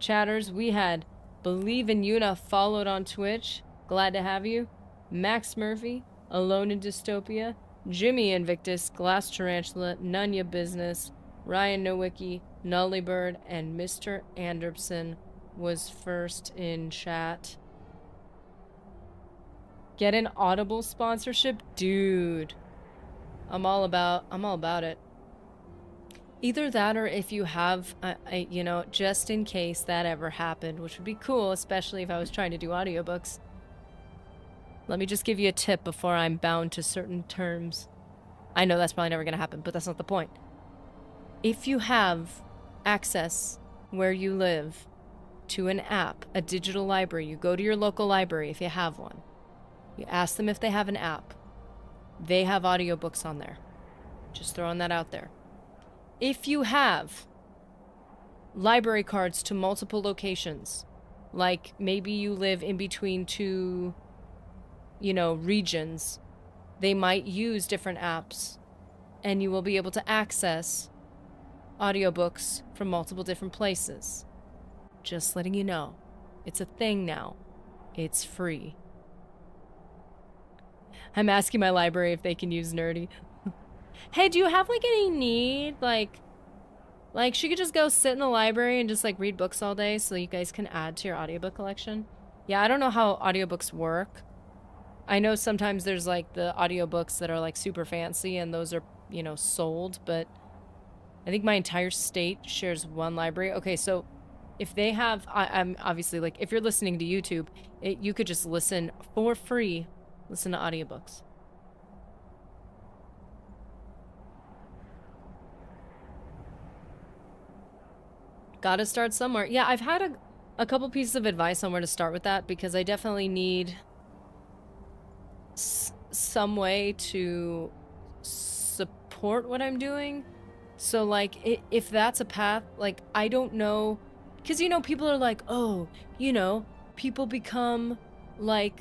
Chatters, we had Believe in Yuna followed on Twitch. Glad to have you. Max Murphy, Alone in Dystopia. Jimmy Invictus, Glass Tarantula, Nunya Business, Ryan Nowicki, Nullybird, and Mr. Anderson was first in chat. Get an Audible sponsorship? Dude. I'm all about it. Either that or if you have, you know, just in case that ever happened, which would be cool, especially if I was trying to do audiobooks. Let me just give you a tip before I'm bound to certain terms. I know that's probably never going to happen, but that's not the point. If you have access where you live to an app, a digital library, you go to your local library if you have one. You ask them if they have an app. They have audiobooks on there. Just throwing that out there. If you have library cards to multiple locations, like maybe you live in between two, you know, regions, they might use different apps and you will be able to access audiobooks from multiple different places. Just letting you know. It's a thing now. It's free. I'm asking my library if they can use Nerdy. Hey, do you have, like, any need? Like, she could just go sit in the library and just, like, read books all day so you guys can add to your audiobook collection. Yeah, I don't know how audiobooks work. I know sometimes there's, like, the audiobooks that are, like, super fancy and those are, you know, sold, but I think my entire state shares one library. Okay, so if they have, I'm obviously, like, if you're listening to YouTube, you could just listen for free, listen to audiobooks. Gotta start somewhere. Yeah, I've had a couple pieces of advice on where to start with that because I definitely need some way to support what I'm doing. So, like, if that's a path, like, I don't know, because, you know, people are like, oh, you know, people become, like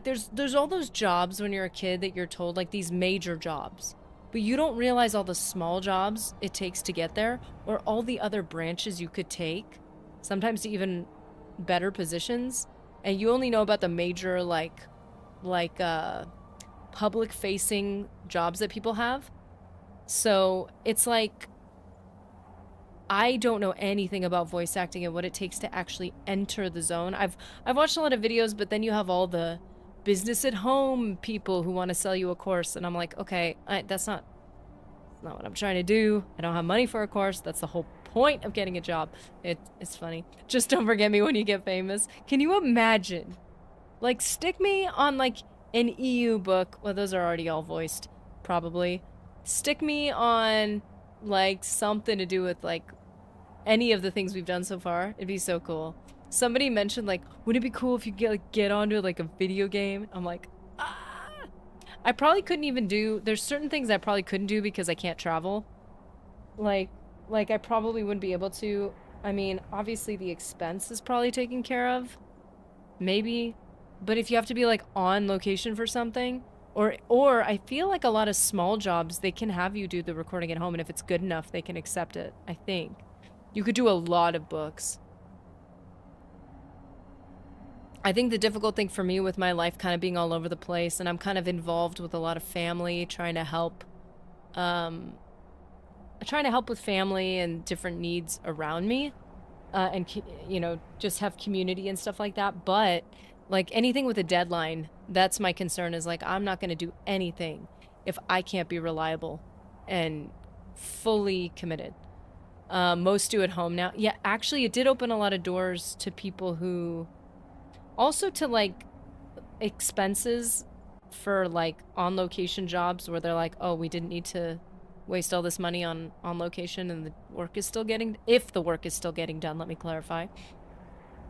there's all those jobs when you're a kid that you're told, like, these major jobs. But you don't realize all the small jobs it takes to get there, or all the other branches you could take, sometimes to even better positions, and you only know about the major, like public-facing jobs that people have. So it's like, I don't know anything about voice acting and what it takes to actually enter the zone. I've watched a lot of videos, but then you have all the business at home people who want to sell you a course, and I'm like, okay, that's not not what I'm trying to do. I don't have money for a course. That's the whole point of getting a job. It's funny. Just don't forget me when you get famous. Can you imagine? Like, stick me on, like, an EU book. Well, those are already all voiced, probably. Stick me on, like, something to do with, like, any of the things we've done so far. It'd be so cool. Somebody mentioned, like, wouldn't it be cool if you get onto, like, a video game? I'm like, ah! I probably couldn't even do... There's certain things I probably couldn't do because I can't travel. Like, I probably wouldn't be able to. I mean, obviously the expense is probably taken care of. Maybe. But if you have to be, like, on location for something... Or I feel like a lot of small jobs, they can have you do the recording at home, and if it's good enough, they can accept it, I think. You could do a lot of books. I think the difficult thing for me with my life kind of being all over the place, and I'm kind of involved with a lot of family, trying to help with family and different needs around me, and, you know, just have community and stuff like that. But, like, anything with a deadline, that's my concern, is, like, I'm not going to do anything if I can't be reliable and fully committed. Most do at home now. Yeah, actually, it did open a lot of doors to people who... Also to, like, expenses for, like, on-location jobs where they're like, oh, we didn't need to waste all this money on location and the work is still getting... If the work is still getting done, let me clarify.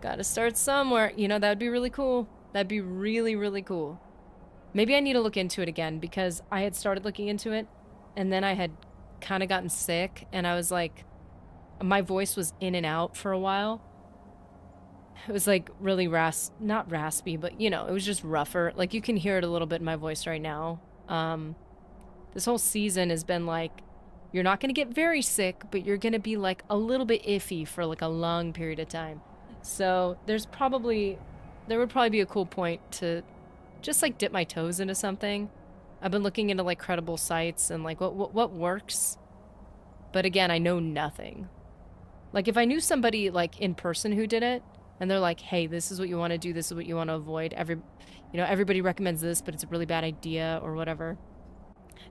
Gotta start somewhere. You know, that'd be really cool. That'd be really, really cool. Maybe I need to look into it again, because I had started looking into it, and then I had kind of gotten sick, and I was like... My voice was in and out for a while. It was like really not raspy, but you know, it was just rougher. Like you can hear it a little bit in my voice right now. This whole season has been like, you're not going to get very sick, but you're going to be like a little bit iffy for like a long period of time. So there would probably be a cool point to just like dip my toes into something. I've been looking into like credible sites and like what works. But again, I know nothing. Like if I knew somebody like in person who did it, and they're like, hey, this is what you want to do, this is what you want to avoid. Everybody recommends this, but it's a really bad idea or whatever.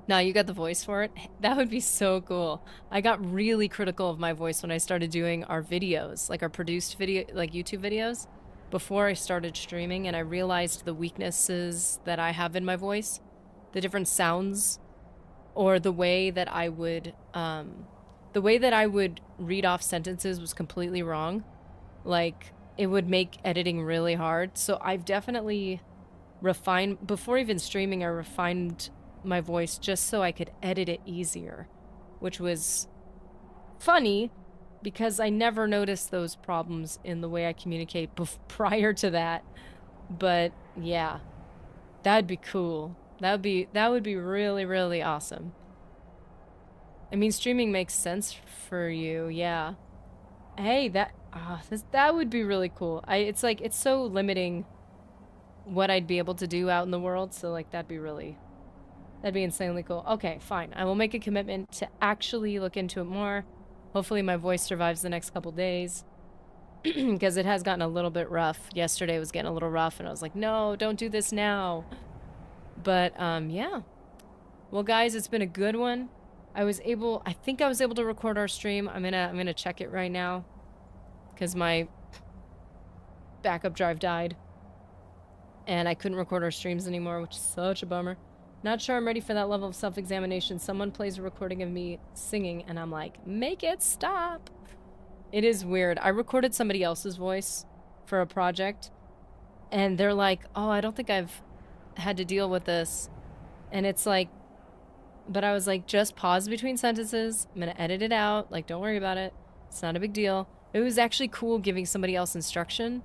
Now you got the voice for it. That would be so cool. I got really critical of my voice when I started doing our videos, like our produced video, like YouTube videos, before I started streaming, and I realized the weaknesses that I have in my voice, the different sounds, or the way that I would read off sentences was completely wrong. Like, it would make editing really hard. So I've definitely refined, before even streaming, I refined my voice just so I could edit it easier, which was funny because I never noticed those problems in the way I communicate prior to that. But yeah, that'd be cool. That would be really, really awesome. I mean, streaming makes sense for you, yeah. Hey, that would be really cool. It's like, it's so limiting what I'd be able to do out in the world, so like that'd be insanely cool. Okay, fine. I will make a commitment to actually look into it more. Hopefully my voice survives the next couple days, because it has gotten a little bit rough. Yesterday was getting a little rough, and I was like, no, don't do this now. But yeah. Well, guys, it's been a good one. I think I was able to record our stream. I'm gonna check it right now, because my backup drive died and I couldn't record our streams anymore, which is such a bummer. Not sure I'm ready for that level of self-examination. Someone plays a recording of me singing and I'm like, make it stop. It is weird. I recorded somebody else's voice for a project and they're like, oh, I don't think I've had to deal with this. And it's like, but I was like, just pause between sentences. I'm gonna edit it out. Like, don't worry about it. It's not a big deal. It was actually cool giving somebody else instruction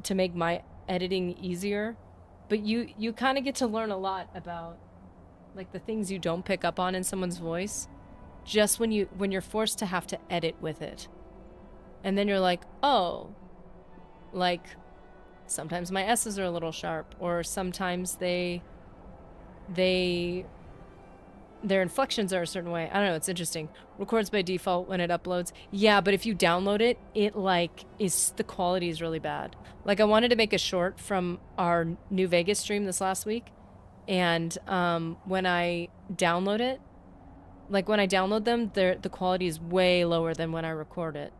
to make my editing easier. But you kind of get to learn a lot about like the things you don't pick up on in someone's voice just when you're forced to have to edit with it. And then you're like, oh, like sometimes my S's are a little sharp, or sometimes their inflections are a certain way. I don't know, it's interesting. Records by default when it uploads. Yeah, but if you download it, the quality is really bad. Like, I wanted to make a short from our New Vegas stream this last week, and when I download it, like when I download them, the quality is way lower than when I record it.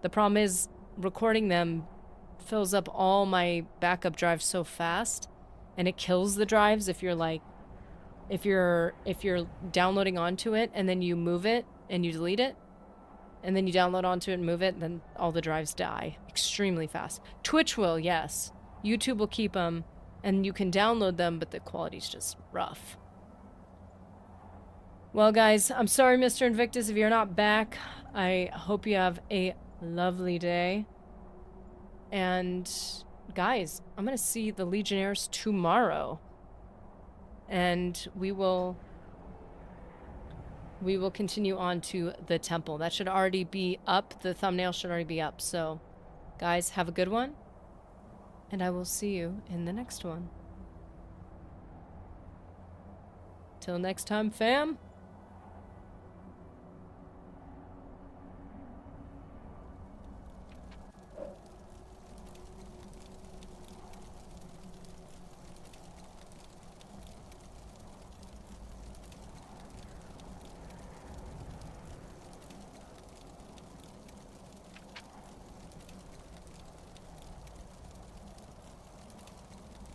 The problem is recording them fills up all my backup drives so fast, and it kills the drives if you're like, if you're downloading onto it and then you move it and you delete it, and then you download onto it and move it, then all the drives die extremely fast. Twitch will, yes. YouTube will keep them, and you can download them, but the quality's just rough. Well, guys, I'm sorry, Mr. Invictus, if you're not back. I hope you have a lovely day. And, guys, I'm gonna see the Legionnaires tomorrow. And we will continue on to the temple. That should already be up. The thumbnail should already be up. So, guys, have a good one. And I will see you in the next one. Till next time, fam.